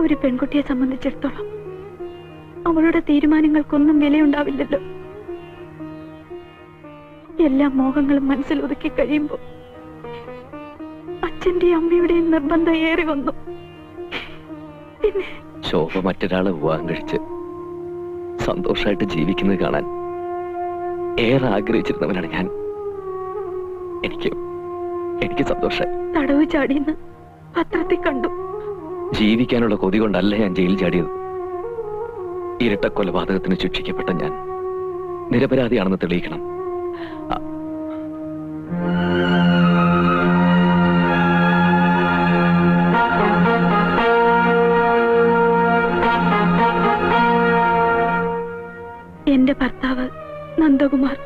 ഒരു പെൺകുട്ടിയെ സംബന്ധിച്ചിടത്തോളം അവളുടെ തീരുമാനങ്ങൾക്കൊന്നും വിലയുണ്ടാവില്ലല്ലോ. എല്ലാ മോഹങ്ങളും മനസ്സിൽ ഒതുക്കി കഴിയുമ്പോൾ അച്ഛന്റെയും അമ്മയുടെയും നിർബന്ധം ഏറി വന്നു. പിന്നെ ശോഭ മറ്റൊരാളെ വിവാഹം കഴിച്ച് സന്തോഷമായിട്ട് ജീവിക്കുന്നത് കാണാൻ ഏറെ ആഗ്രഹിച്ചിരുന്നവനാണ് ഞാൻ. എനിക്ക് സന്തോഷമായി. തടവ് ചാടിയെന്ന് പത്രത്തിൽ കണ്ടു. ജീവിക്കാനുള്ള കൊതി കൊണ്ടല്ല ഞാൻ ജയിലിൽ ചാടിയത്. ഇരട്ട കൊലപാതകത്തിന് ശിക്ഷിക്കപ്പെട്ട ഞാൻ നിരപരാധിയാണെന്ന് തെളിയിക്കണം. എന്റെ ഭർത്താവ് നന്ദകുമാർ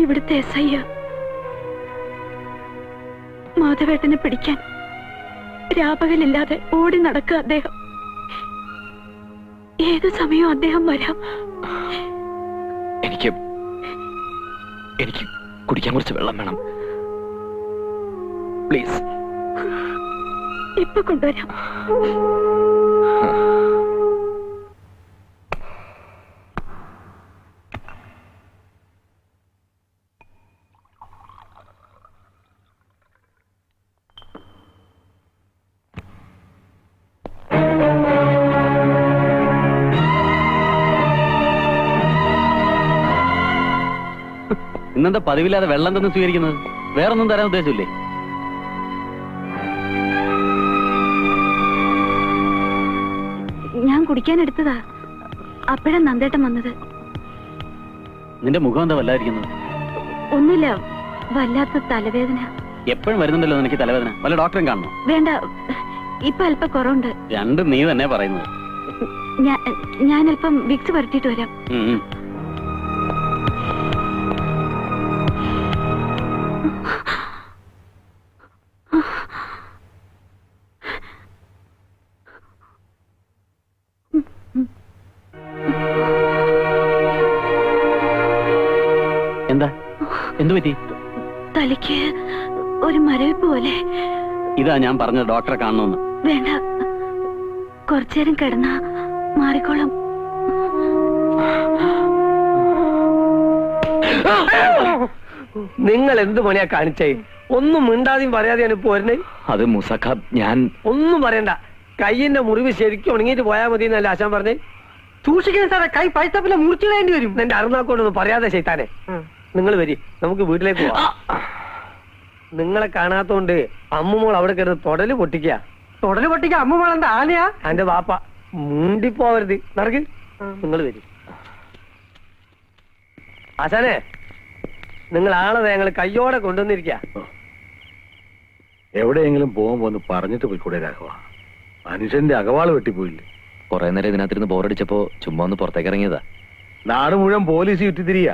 ഇവിടുത്തെ SI. മാധവേട്ടനെ പിടിക്കാൻ രാപകലില്ലാതെ ഓടി നടക്കുക അദ്ദേഹം. ഏതു സമയവും അദ്ദേഹം വരാം. എനിക്ക് കുടിക്കാൻ കുറച്ച് വെള്ളം വേണം, പ്ലീസ്. ഇപ്പൊ കൊണ്ടുവരാം. ഇന്നെന്താ പതിവില്ലാതെ വെള്ളം തന്നെ സ്വീകരിക്കുന്നത്? വേറൊന്നും തരാൻ ഉദ്ദേശമില്ലേ? ഞാൻ കുടിക്കാൻ എടുത്തതാ. അപ്പോഴാ നന്ദേട്ടൻ വന്നത്. നിന്റെ മുഖം എന്താ വല്ലാതിരിക്കുന്നത്? ഒന്നുമില്ല, വല്ലാത്ത തലവേദന. എപ്പോഴും വരുന്നുണ്ടല്ലോ നിനക്ക് തലവേദന. വല്ല ഡോക്ടറും കാണണോ? വേണ്ട, ഇപ്പൊ അല്പം കുറവുണ്ട്. രണ്ടും നീ തന്നെ പറയുന്നത്. ഞാൻ അല്പം വിക്സ് പുരട്ടിയിട്ട് വരാം. എന്താ? എന്തു പറ്റി? തലയ്ക്ക് ഒരു മരവിപ്പ് പോലെ. ഇതാ ഞാൻ പറഞ്ഞത് ഡോക്ടറെ കാണണമെന്ന്. വേണ്ട, കുറച്ചേരം കിടന്നാ മാറിക്കോളും. നിങ്ങൾ എന്ത് പണിയാ കാണിച്ചേ? ഒന്നും മിണ്ടാതെയും പറയാതെയാണ് ഇപ്പൊ വരുന്നത്. അത് മുസഖ, ഞാൻ ഒന്നും പറയണ്ട. കൈയിന്റെ മുറിവ് ശരിക്കും ഉണങ്ങിയിട്ട് പോയാൽ മതി എന്നല്ല ആശാൻ പറഞ്ഞേ. സൂക്ഷിക്കണം സാറേ, കൈ പൈസപ്പില്ല മുറിച്ചു വേണ്ടി വരും. എന്റെ അറുനാക്കോടൊന്നും പറയാതെ ചെയ്താനെ. നിങ്ങൾ വരി, നമുക്ക് വീട്ടിലേക്ക് പോവാം. നിങ്ങളെ കാണാത്തോണ്ട് അമ്മുമോൾ അവിടെ കിടന്ന് തൊടല് പൊട്ടിക്ക. അമ്മുമോൾ എന്താ ആനയാ? എന്റെ വാപ്പ മുണ്ടിപ്പോവരുത്. നടക്ക്, നിങ്ങൾ വരി. ആശാനെ, നിങ്ങൾ ആളെ ഞങ്ങൾ കയ്യോടെ കൊണ്ടുവന്നിരിക്ക. എവിടെയെങ്കിലും പോകുമ്പോ ഒന്ന് പറഞ്ഞിട്ട് പോയിക്കൂടെ രാഘവ? മനുഷ്യന്റെ അകവാള് വെട്ടിപ്പോയില്ലേ? കുറെ നേരം ഇതിനകത്തിരുന്ന് ബോറടിച്ചപ്പോ ചുമ്മാ ഒന്ന് പുറത്തേക്ക് ഇറങ്ങിയതാ. നാട് മുഴുവൻ പോലീസ് ചുറ്റിത്തിരിക.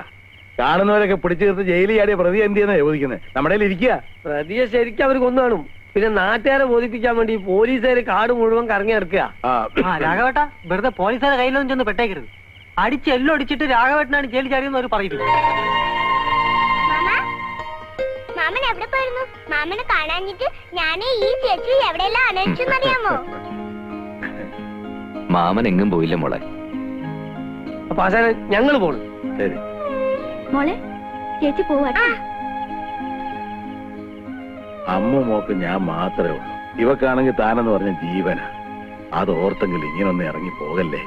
കാണുന്നവരൊക്കെ പിടിച്ചു തീർത്ത് ജയിലിൽ ചാടിയ പ്രതി എന്ത് ചെയ്യുന്ന ചോദിക്കുന്നത്? നമ്മുടെ ഇരിക്കുക. പ്രതിയെ ശരിക്കും അവർ കൊന്നു കാണും. പിന്നെ നാട്ടുകാരെ ബോധിപ്പിക്കാൻ വേണ്ടി പോലീസുകാര് കാട് മുഴുവൻ കറങ്ങി നടക്കുക. രാഘവേട്ട, വെറുതെ പോലീസുകാരെ കയ്യിലൊന്നും ചെന്ന് പെട്ടേക്കരുത്. അടിച്ചെല്ലാം അടിച്ചിട്ട് രാഘവേട്ടനാണ് ജയിലിൽ ചാടിയെന്ന് അവർ പറയുന്നു. മാമൻ എവിടെ പോയിരുന്നു? മാമനെ കാണാഞ്ഞിട്ട് ഞാൻ ഈ ചേച്ചി എവിടെയെല്ലാം അന്വേഷിച്ചെന്നറിയാമോ? മാമൻ എങ്ങും പോയില്ല മോളെ. അപ്പൊ ആശാനെ, ഞങ്ങൾ പോണു. ശരി മോളെ, ചേച്ചി പോവാ. അമ്മ മോക്ക് ഞാൻ മാത്രമേ ഉള്ളൂ. ഇവക്കാണെങ്കിൽ താനെന്ന് പറഞ്ഞ ജീവന. അത് ഓർത്തെങ്കിലും ഇങ്ങനൊന്നും ഇറങ്ങി പോകല്ലേ.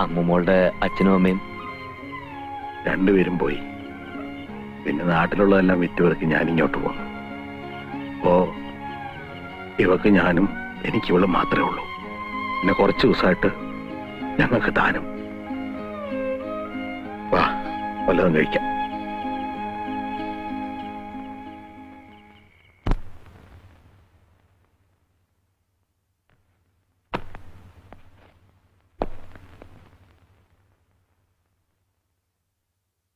അമ്മുമോളുടെ അച്ഛനും അമ്മയും രണ്ടുപേരും പോയി. പിന്നെ നാട്ടിലുള്ളതെല്ലാം വിറ്റുപെറുക്കി ഞാൻ ഇങ്ങോട്ട് പോന്നു. അപ്പോ ഇവക്ക് ഞാനും എനിക്കിവള് മാത്രമേ ഉള്ളൂ. പിന്നെ കുറച്ചു ദിവസമായിട്ട് ഞങ്ങൾക്ക് താനും. വാ, വല്ലതും കഴിക്കാം.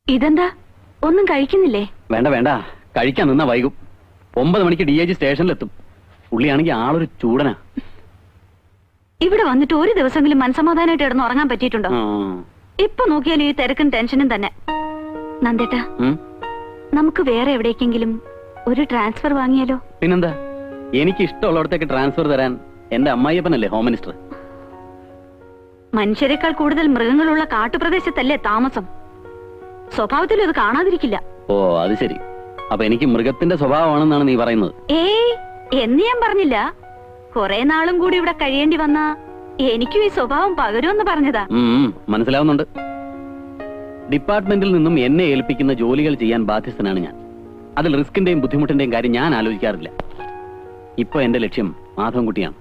ഇതെന്താ, ഒന്നും കഴിക്കുന്നില്ലേ? വേണ്ട വേണ്ട, കഴിക്കാൻ നിന്നാ വൈകും. 9 മണിക്ക് DIG സ്റ്റേഷനിലെത്തും. പുള്ളിയാണെങ്കിൽ ആളൊരു ചൂടനാ. ഇവിടെ വന്നിട്ട് ഒരു ദിവസമെങ്കിലും മനസമാധാനമായിട്ട് കിടന്ന് ഉറങ്ങാൻ പറ്റിയിട്ടുണ്ടോ? ഇപ്പൊ നോക്കിയാലും ഈ തിരക്കും ടെൻഷനും തന്നെ. നന്ദേട്ടാ, നമുക്ക് വേറെ എവിടേക്കെങ്കിലും ഒരു ട്രാൻസ്ഫർ വാങ്ങിയാലോ? പിന്നെന്താ, എനിക്ക് ഇഷ്ടമുള്ളിടത്തേക്ക് ട്രാൻസ്ഫർ തരാൻ എന്റെ അമ്മായിയപ്പനല്ലേ ഹോം മിനിസ്റ്റർ. മനുഷ്യരെക്കാൾ കൂടുതൽ മൃഗങ്ങളുള്ള കാട്ടുപ്രദേശത്തല്ലേ താമസം. സ്വഭാവത്തിലും അത് കാണാതിരിക്കില്ല. ഓ അത് ശരി. അപ്പൊ എനിക്ക് മൃഗത്തിന്റെ സ്വഭാവമാണെന്നാണ് നീ പറയുന്നത്? ഏയ്, എന്ന് ഞാൻ പറഞ്ഞില്ല. കുറെ നാളും കൂടി ഇവിടെ കഴിയേണ്ടി വന്നാ എനിക്കും ഈ സ്വഭാവം പകരുമെന്ന് പറഞ്ഞതാ. മനസ്സിലാവുന്നുണ്ട്. ഡിപ്പാർട്ട്മെന്റിൽ നിന്നും എന്നെ ഏൽപ്പിക്കുന്ന ജോലികൾ ചെയ്യാൻ ബാധ്യസ്ഥനാണ് ഞാൻ. അതിൽ റിസ്കിന്റെയും ബുദ്ധിമുട്ടിന്റെയും കാര്യം ഞാൻ ആലോചിക്കാറില്ല. ഇപ്പൊ എന്റെ ലക്ഷ്യം മാധവൻകുട്ടിയാണ്.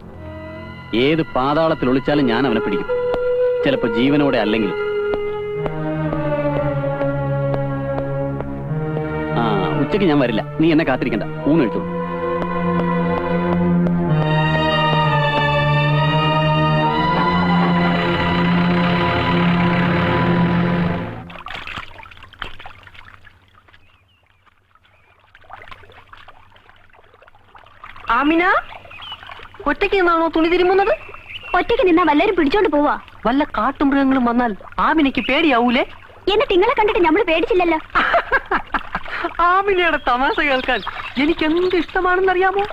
ഏത് പാതാളത്തിൽ ഒളിച്ചാലും ഞാൻ അവനെ പിടിക്കും. ചിലപ്പോ ജീവനോടെ അല്ലെങ്കിലും. ഉച്ചയ്ക്ക് ഞാൻ വരില്ല, നീ എന്നെ കാത്തിരിക്കണ്ട. ഊണെടുത്തു. ആമിന, ഒറ്റയ്ക്ക് നിന്നാണോ തുണി തിരുമുന്നത്? ഒറ്റയ്ക്ക് നിന്നാ വല്ലവരും പിടിച്ചോണ്ട് പോവാ. വല്ല കാട്ടുമൃഗങ്ങളും വന്നാൽ ആമിനയ്ക്ക് പേടിയാവൂലേ? എന്നിട്ട് നിങ്ങളെ കണ്ടിട്ട് നമ്മള് പേടിച്ചില്ലല്ലോ. ആമിനയുടെ തമാശ കേൾക്കാൻ എനിക്ക് എന്ത് ഇഷ്ടമാണെന്നറിയാമോ?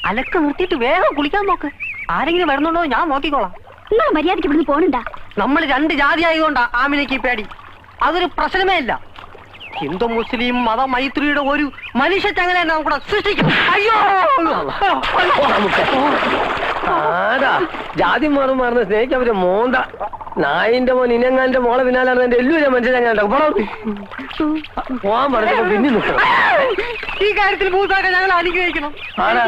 അലക്ക നിർത്തിയിട്ട് വേഗം കുളിക്കാൻ നോക്ക്. ആരെങ്കിലും വരുന്നുണ്ടോ ഞാൻ നോക്കിക്കോളാം. നിങ്ങൾ മര്യാദയ്ക്ക് ഇവിടുന്ന് പോണുണ്ടാ? നമ്മൾ രണ്ട് ജാതി ആയതുകൊണ്ടാ ആമിനയ്ക്ക് പേടി. അതൊരു പ്രശ്നമേ ഇല്ല. ഹിന്ദു മുസ്ലിം മത മൈത്രിയുടെ ഒരു മനുഷ്യ ചങ്ങല നമുക്കൂടെ സൃഷ്ടിക്കും. അയ്യോ, ജാതി മാറും മാറുന്ന സ്നേഹിക്കാൻ പറ്റും മോന്ത നായിന്റെ മോൻ ഇനങ്ങാന്റെ മോളെ പിന്നാലാണ് എന്റെ എല്ലാവരും മനുഷ്യനെ പോവാൻ പറഞ്ഞപ്പോ പിന്നെ നിൽക്കണം. ഈ കാര്യത്തിൽ മൂസാക്കെ ഞങ്ങൾ അനുഗ്രഹിക്കണം.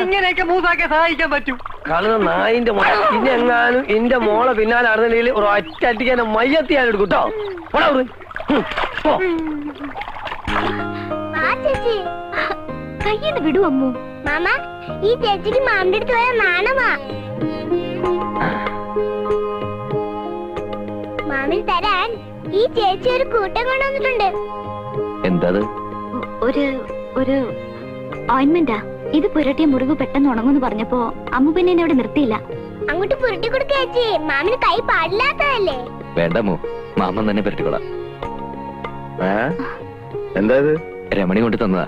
ഇങ്ങനെയൊക്കെ മൂസാക്കെ സഹായിക്കാൻ പറ്റും. കാരണം നായിന്റെ മോളെ ഇനെങ്ങാനും ഇന്റെ മോളെ പിന്നാലെ നടന്നില്ലെങ്കിൽ ഒരു ഒറ്റ അടിക്കാൻ മയ്യത്തി ഞാൻ എടുക്കും കേട്ടോ. കയ്യെന്ന് വിടൂ അമ്മു. മാമ, ഈ ചേച്ചിക്ക് മാമിന്റെ അടുത്ത് പോയ നാണമാ. മാമിന് തരാൻ ഈ ചേച്ചി ഒരു കൂട്ടം കൊണ്ടുവന്നിട്ടുണ്ട്. എന്താ ഒരു ഓയിന്റ്മെന്റാ. ഇത് പുരട്ടിയ മുറിവ് പെട്ടെന്ന് ഉണങ്ങുന്നു പറഞ്ഞപ്പോ അമ്മു പിന്നെ എന്നെ ഇവിടെ നിർത്തിയില്ല. അങ്ങോട്ട് പുരട്ടി കൊടുക്ക ചേച്ചി. മാമിന് കൈ പാടില്ലാത്തതല്ലേ? വേണ്ടമോ, മാമൻ തന്നെ പരട്ടിക്കൊള്ളാം. എന്താ ഇത്? രമണി കൊണ്ട് തന്നതാ.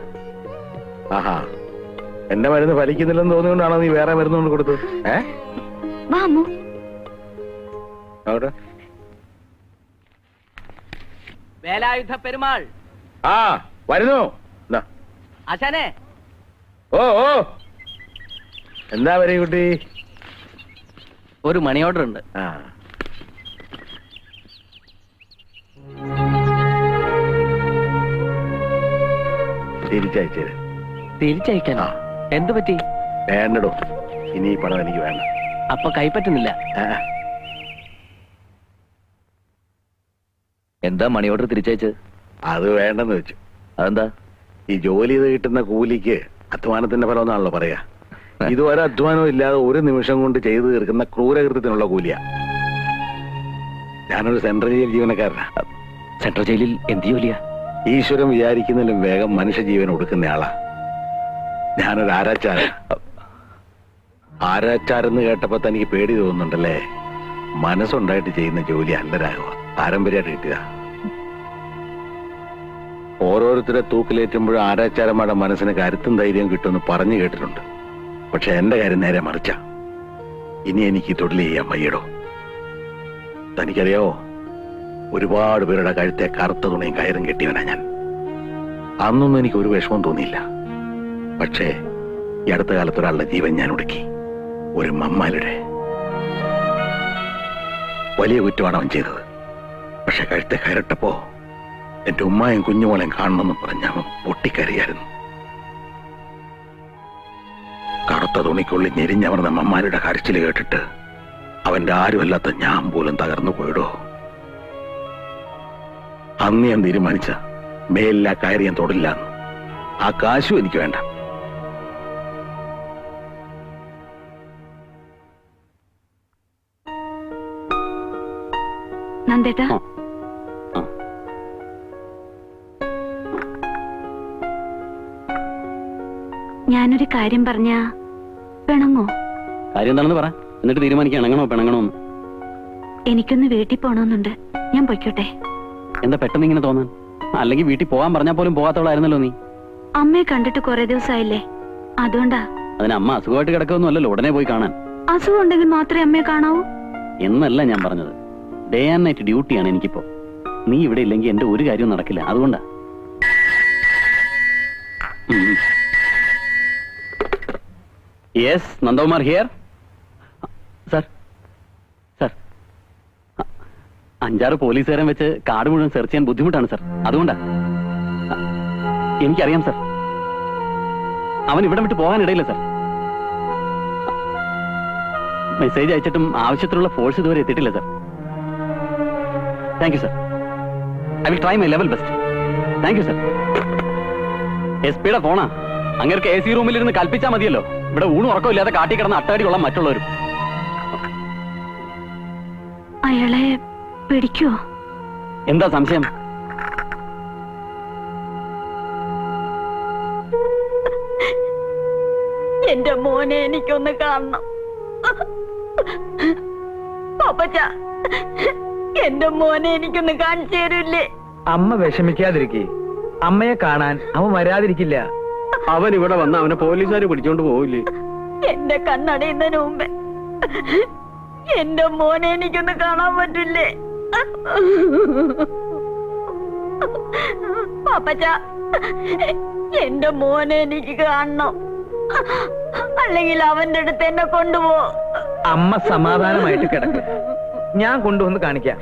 ആഹാ, എന്റെ മരുന്ന് ഫലിക്കുന്നില്ലെന്ന് തോന്നിക്കൊണ്ടാണോ നീ വേറെ മരുന്ന് കൊണ്ട് കൊടുത്തത്? വാ അമ്മു. അവിടെ വേലായുധ പെരുമാൾ വരുന്നു. ആശാനെ, ഓ ഓ, എന്താ വരീ കുട്ടി? ഒരു മണി ഓർഡർ ഉണ്ട്. തിരിച്ചയച്ചത്. തിരിച്ചയക്കാനോ? എന്തു പറ്റി? വേണ്ടടോ, ഇനി ഈ പണം എനിക്ക് വേണ്ട. അപ്പൊ കൈപ്പറ്റുന്നില്ല. എന്താ മണി ഓർഡർ തിരിച്ചയച്ചത്? അത് വേണ്ടെന്ന് വെച്ചു. അതെന്താ? ഈ ജോലി ചെയ്ത് കിട്ടുന്ന കൂലിക്ക് അധ്വാനത്തിന്റെ ഫലം എന്നാണല്ലോ പറയാ. ഇതുവരെ അധ്വാനം ഇല്ലാതെ ഒരു നിമിഷം കൊണ്ട് ചെയ്തു തീർക്കുന്ന ക്രൂരകൃത്യത്തിനുള്ള കൂലിയാ. ഞാനൊരു സെൻട്രൽ ജയിൽ ജീവനക്കാരനാ. സെൻട്രൽ ജയിലിൽ എന്ത് ജോലിയാ? ഈശ്വരൻ വിചാരിക്കുന്നതിലും വേഗം മനുഷ്യജീവൻ ഒടുക്കുന്നയാളാ. ഞാനൊരു ആരാച്ചാരൻ. ആരാച്ചാരെന്ന് കേട്ടപ്പോ തനിക്ക് പേടി തോന്നുന്നുണ്ടല്ലേ? മനസ്സുണ്ടായിട്ട് ചെയ്യുന്ന ജോലി അല്ല രാഘവ, പാരമ്പര്യമായിട്ട് കിട്ടിയതാ. ഓരോരുത്തരെ തൂക്കിലേറ്റുമ്പോഴും ആരാച്ചാരന്മാരുടെ മനസ്സിന് കരുത്തും ധൈര്യം കിട്ടുമെന്ന് പറഞ്ഞു കേട്ടിട്ടുണ്ട്. പക്ഷെ എന്റെ കാര്യം നേരെ മറിച്ച. ഇനി എനിക്ക് തൊഴിൽ ചെയ്യാൻ വയ്യടോ. തനിക്കറിയാവോ, ഒരുപാട് പേരുടെ കഴുത്തെ കറുത്ത തുണിയും കയറും കെട്ടിയവനാ ഞാൻ. അന്നൊന്നും എനിക്ക് ഒരു വിഷമം തോന്നിയില്ല. പക്ഷേ ഈ അടുത്ത കാലത്ത് ഒരാളുടെ ജീവൻ ഞാൻ ഒടുക്കി. ഒരു മമ്മാലുടെ. വലിയ കുറ്റമാണ് അവൻ ചെയ്തത്. പക്ഷെ കഴുത്തെ കയറിട്ടപ്പോ എന്റെ ഉമ്മായും കുഞ്ഞുമോളെയും കാണണമെന്ന് പറഞ്ഞ അവൻ പൊട്ടിക്കരയായിരുന്നു. കറുത്ത തുണിക്കുള്ളിൽ ഞെരിഞ്ഞവർന്ന മമ്മാരുടെ കരച്ചിൽ കേട്ടിട്ട് അവന്റെ ആരുമല്ലാത്ത ഞാൻ പോലും തകർന്നു പോയിടോ. അന്ന് ഞാൻ തീരുമാനിച്ച മേലില്ല കയറി ഞാൻ തൊടില്ല. ആ കാശും എനിക്ക് വേണ്ട. നന്ദേട്ടാ, ഞാനൊരു കാര്യം പറഞ്ഞ പിണങ്ങോ? കാര്യം എന്താണെന്ന് പറ, എന്നിട്ട് തീരുമാനിക്കാം ഇണങ്ങണോ പിണങ്ങണോന്ന്. എനിക്കൊന്ന് വീട്ടിൽ പോണമെന്നുണ്ട്. ഞാൻ പൊയ്ക്കോട്ടെ? എന്താ പെട്ടെന്ന് ഇങ്ങനെ തോന്നാൻ? അല്ലെങ്കിൽ വീട്ടിൽ പോകാൻ പറഞ്ഞാൽ പോലും പോകാത്തവളായിരുന്നല്ലോ നീ. അമ്മയെ കണ്ടിട്ട് കുറെ ദിവസമായില്ലേ, അതുകൊണ്ടാ. അതിന് അമ്മ അസുഖമായിട്ട് കിടക്കൊന്നും അല്ലല്ലോ ഉടനെ പോയി കാണാൻ. അസുഖം ഉണ്ടെങ്കിൽ മാത്രമേ അമ്മയെ കാണാവൂ. എന്നല്ല ഞാൻ പറഞ്ഞത്, ഡേ ആൻഡ് നൈറ്റ് ഡ്യൂട്ടിയാണ് എനിക്കിപ്പോ. നീ ഇവിടെ ഇല്ലെങ്കിൽ എന്റെ ഒരു കാര്യവും നടക്കില്ല, അതുകൊണ്ടാ. Yes, Nandakumar here. Sir sir, 5-6 പോലീസുകാരൻ വെച്ച് കാട് മുഴുവൻ സെർച്ച് ചെയ്യാൻ ബുദ്ധിമുട്ടാണ് സർ, അതുകൊണ്ടാ. എനിക്കറിയാം സർ, അവൻ ഇവിടെ വിട്ട് പോകാനിടയില്ല സർ. മെസ്സേജ് അയച്ചിട്ടും ആവശ്യത്തിനുള്ള ഫോഴ്സ് ഇതുവരെ എത്തിയിട്ടില്ല sir. Thank you sir, I will try my level best. Thank you sir. SP-യുടെ ഫോണാ, അങ്ങേർക്ക് AC റൂമിലിരുന്ന് കൽപ്പിച്ചാൽ മതിയല്ലോ. ഇവിടെ ഊണും ഉറക്കമില്ലാതെ കാട്ടി കിടന്ന് അട്ടാടി കൊള്ളാൻ മറ്റുള്ളവരും. അയാളെ പിടിക്കുവോ? എന്താ സംശയം? എന്റെ മോനെ എനിക്കൊന്ന് കാണണം. പാപ്പച്ച, എന്റെ മോനെ എനിക്കൊന്ന് കാണിച്ചു തരൂല്ലേ? അമ്മ വിഷമിക്കാതിരിക്കേ, അമ്മയെ കാണാൻ അവൻ വരാതിരിക്കില്ല. അവൻ ഇവിടെ വന്ന അവനെ പോലീസുകാർ പിടിച്ചോണ്ട് പോവില്ലേ? എന്റെ കണ്ണടയുന്നതിന് മുമ്പേ എന്റെ മോനെ എനിക്കൊന്ന് കാണാൻ പറ്റില്ലേ? പാപ്പച്ച, എന്റെ മോനെ എനിക്ക് കാണണം, അല്ലെങ്കിൽ അവന്റെ അടുത്ത് എന്നെ കൊണ്ടുപോ. അമ്മ സമാധാനമായിട്ട് കിടക്ക്, ഞാൻ കൊണ്ടുവന്ന് കാണിക്കാം.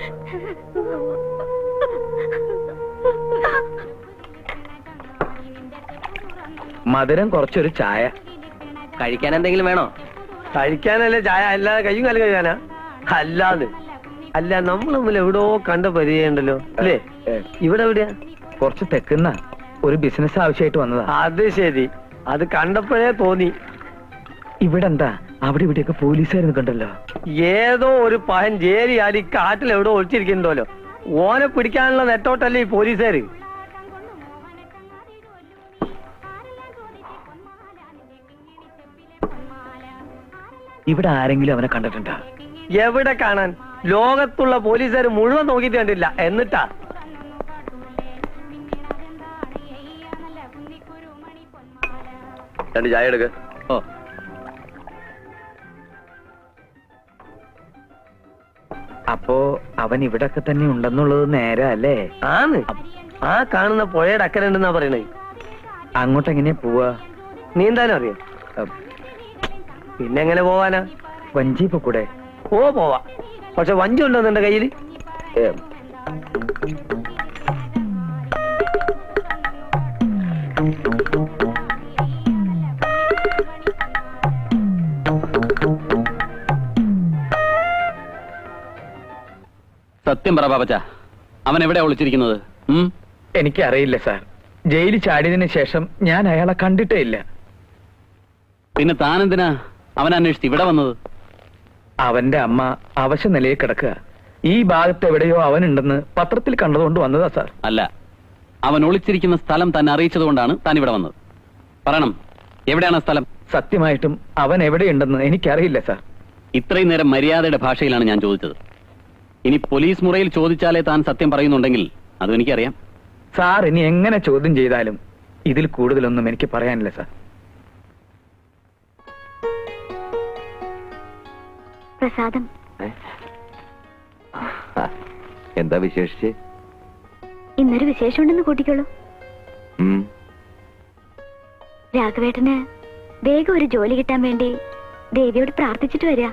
മധുരം കുറച്ചൊരു ചായ. കഴിക്കാൻ എന്തെങ്കിലും വേണോ? കഴിക്കാനല്ലേ ചായ, അല്ലാതെ കയ്യും കാലം കഴിക്കാനാ? അല്ലാതെ അല്ല, നമ്മൾ തമ്മിൽ എവിടോ കണ്ട പരിചയമുണ്ടല്ലോ അല്ലേ? ഇവിടെ എവിടെയാ? കുറച്ച് തെക്കുന്ന ഒരു ബിസിനസ് ആവശ്യമായിട്ട് വന്നതാ. അത് ശരി, അത് കണ്ടപ്പോഴേ തോന്നി. ഇവിടെ എന്താ, അവിടെ ഇവിടെയൊക്കെ പോലീസുകാർ കണ്ടല്ലോ. ഏതോ ഒരു പഹൻ ജേരി ആടി കാട്ടിൽ എവിടോ ഒളിച്ചിരിക്കുന്നുണ്ടല്ലോ. ഓനെ പിടിക്കാനുള്ള നെട്ടോട്ടല്ലേ ഈ പോലീസുകാര്. ഇവിടെ ആരെങ്കിലും അവനെ കണ്ടിട്ടുണ്ടോ? എവിടെ കാണാൻ? ലോകത്തുള്ള പോലീസുകാർ മുഴുവൻ നോക്കിയിട്ട് കണ്ടില്ല. എന്നിട്ടാ രണ്ട് ചായ എടുക്ക. ഓ, അപ്പോ അവൻ ഇവിടൊക്കെ തന്നെ ഉണ്ടെന്നുള്ളത് നേരാ അല്ലേ? ആണ്. ആ കാണുന്ന പുഴയുടെ അക്കരണ്ടെന്നാ പറയണേ. അങ്ങോട്ട് എങ്ങനെയാ പോവാ? നീന്താനും അറിയാം. പിന്നെ എങ്ങനെ പോവാനാ? വഞ്ചി കൂടെ പോവാ. പക്ഷെ വഞ്ചി ഉണ്ടോ നിന്റെ കയ്യിൽ? സത്യം പറ പാപ്പച്ച, അവൻ എവിടെയാ ഒളിച്ചിരിക്കുന്നത്? എനിക്കറിയില്ല സാർ. ജയിലിൽ ചാടിയതിനു ശേഷം ഞാൻ അയാളെ കണ്ടിട്ടേ ഇല്ല. പിന്നെ താനെന്തിനാ അവൻ അന്വേഷിച്ച് ഇവിടെ വന്നത്? അവന്റെ അമ്മ അവശ നിലയിൽ കിടക്കുക. ഈ ഭാഗത്ത് എവിടെയോ അവനുണ്ടെന്ന് പത്രത്തിൽ കണ്ടതുകൊണ്ട് വന്നതാ സാർ. അല്ല, അവൻ ഒളിച്ചിരിക്കുന്ന സ്ഥലം തന്നെ അറിയിച്ചത് കൊണ്ടാണ് താൻ ഇവിടെ വന്നത്. പറയണം, എവിടെയാണ് സ്ഥലം? സത്യമായിട്ടും അവൻ എവിടെയുണ്ടെന്ന് എനിക്കറിയില്ല സാർ. ഇത്രയും നേരം മര്യാദയുടെ ഭാഷയിലാണ് ഞാൻ ചോദിച്ചത്. ഇനി പോലീസ് മുറയിൽ ചോദിച്ചാലേ താൻ സത്യം പറയുന്നുണ്ടെങ്കിൽ അതും എനിക്കറിയാം. സാർ ഇനി എങ്ങനെ ചോദ്യം ചെയ്താലും ഇതിൽ കൂടുതലൊന്നും എനിക്ക് പറയാനില്ല സാർ. പ്രസാദം, എന്താ വിശേഷിച്ച്? ഇന്നൊരു വിശേഷമുണ്ടെന്ന് കൂട്ടിക്കോളൂ. രാഘവേട്ടന് വേഗം ഒരു ജോലി കിട്ടാൻ വേണ്ടി ദേവിയോട് പ്രാർത്ഥിച്ചിട്ട് വരിക.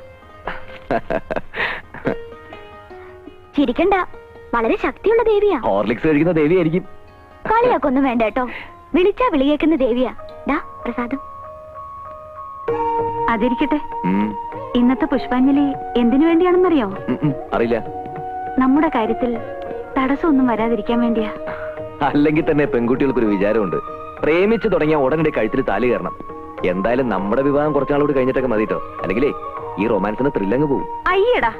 ചിരിക്കണ്ട, വളരെ ശക്തിയുള്ള ദേവിയാ. ഹോർലിക്സ് കഴിക്കുന്ന ദേവിയായിരിക്കും. കളിയാക്കൊന്നും വേണ്ട കേട്ടോ, വിളിച്ചാ വിളി കേൾക്കുന്ന ദേവിയാ. ഡാ പ്രസാദം. അതിരിക്കട്ടെ, ഇന്നത്തെ പുഷ്പാഞ്ജലി എന്തിനു വേണ്ടിയാണെന്നറിയോ? അറിയില്ല. നമ്മുടെ കാര്യത്തിൽ തടസ്സമൊന്നും വരാതിരിക്കാൻ വേണ്ടിയാ. അല്ലെങ്കിൽ തന്നെ പെൺകുട്ടികൾക്കൊരു വിചാരമുണ്ട്, പ്രേമിച്ചു തുടങ്ങിയ ഉടനടി കഴുത്തിൽ താലി കയറണം. എന്തായാലും നമ്മുടെ വിവാഹം കുറച്ചാളോട് കഴിഞ്ഞിട്ടൊക്കെ മതിട്ടോ, അല്ലെങ്കിലേ ഈ റൊമാൻസിന് ത്രില്ലങ്ങ് പോകും. അയ്യടാ,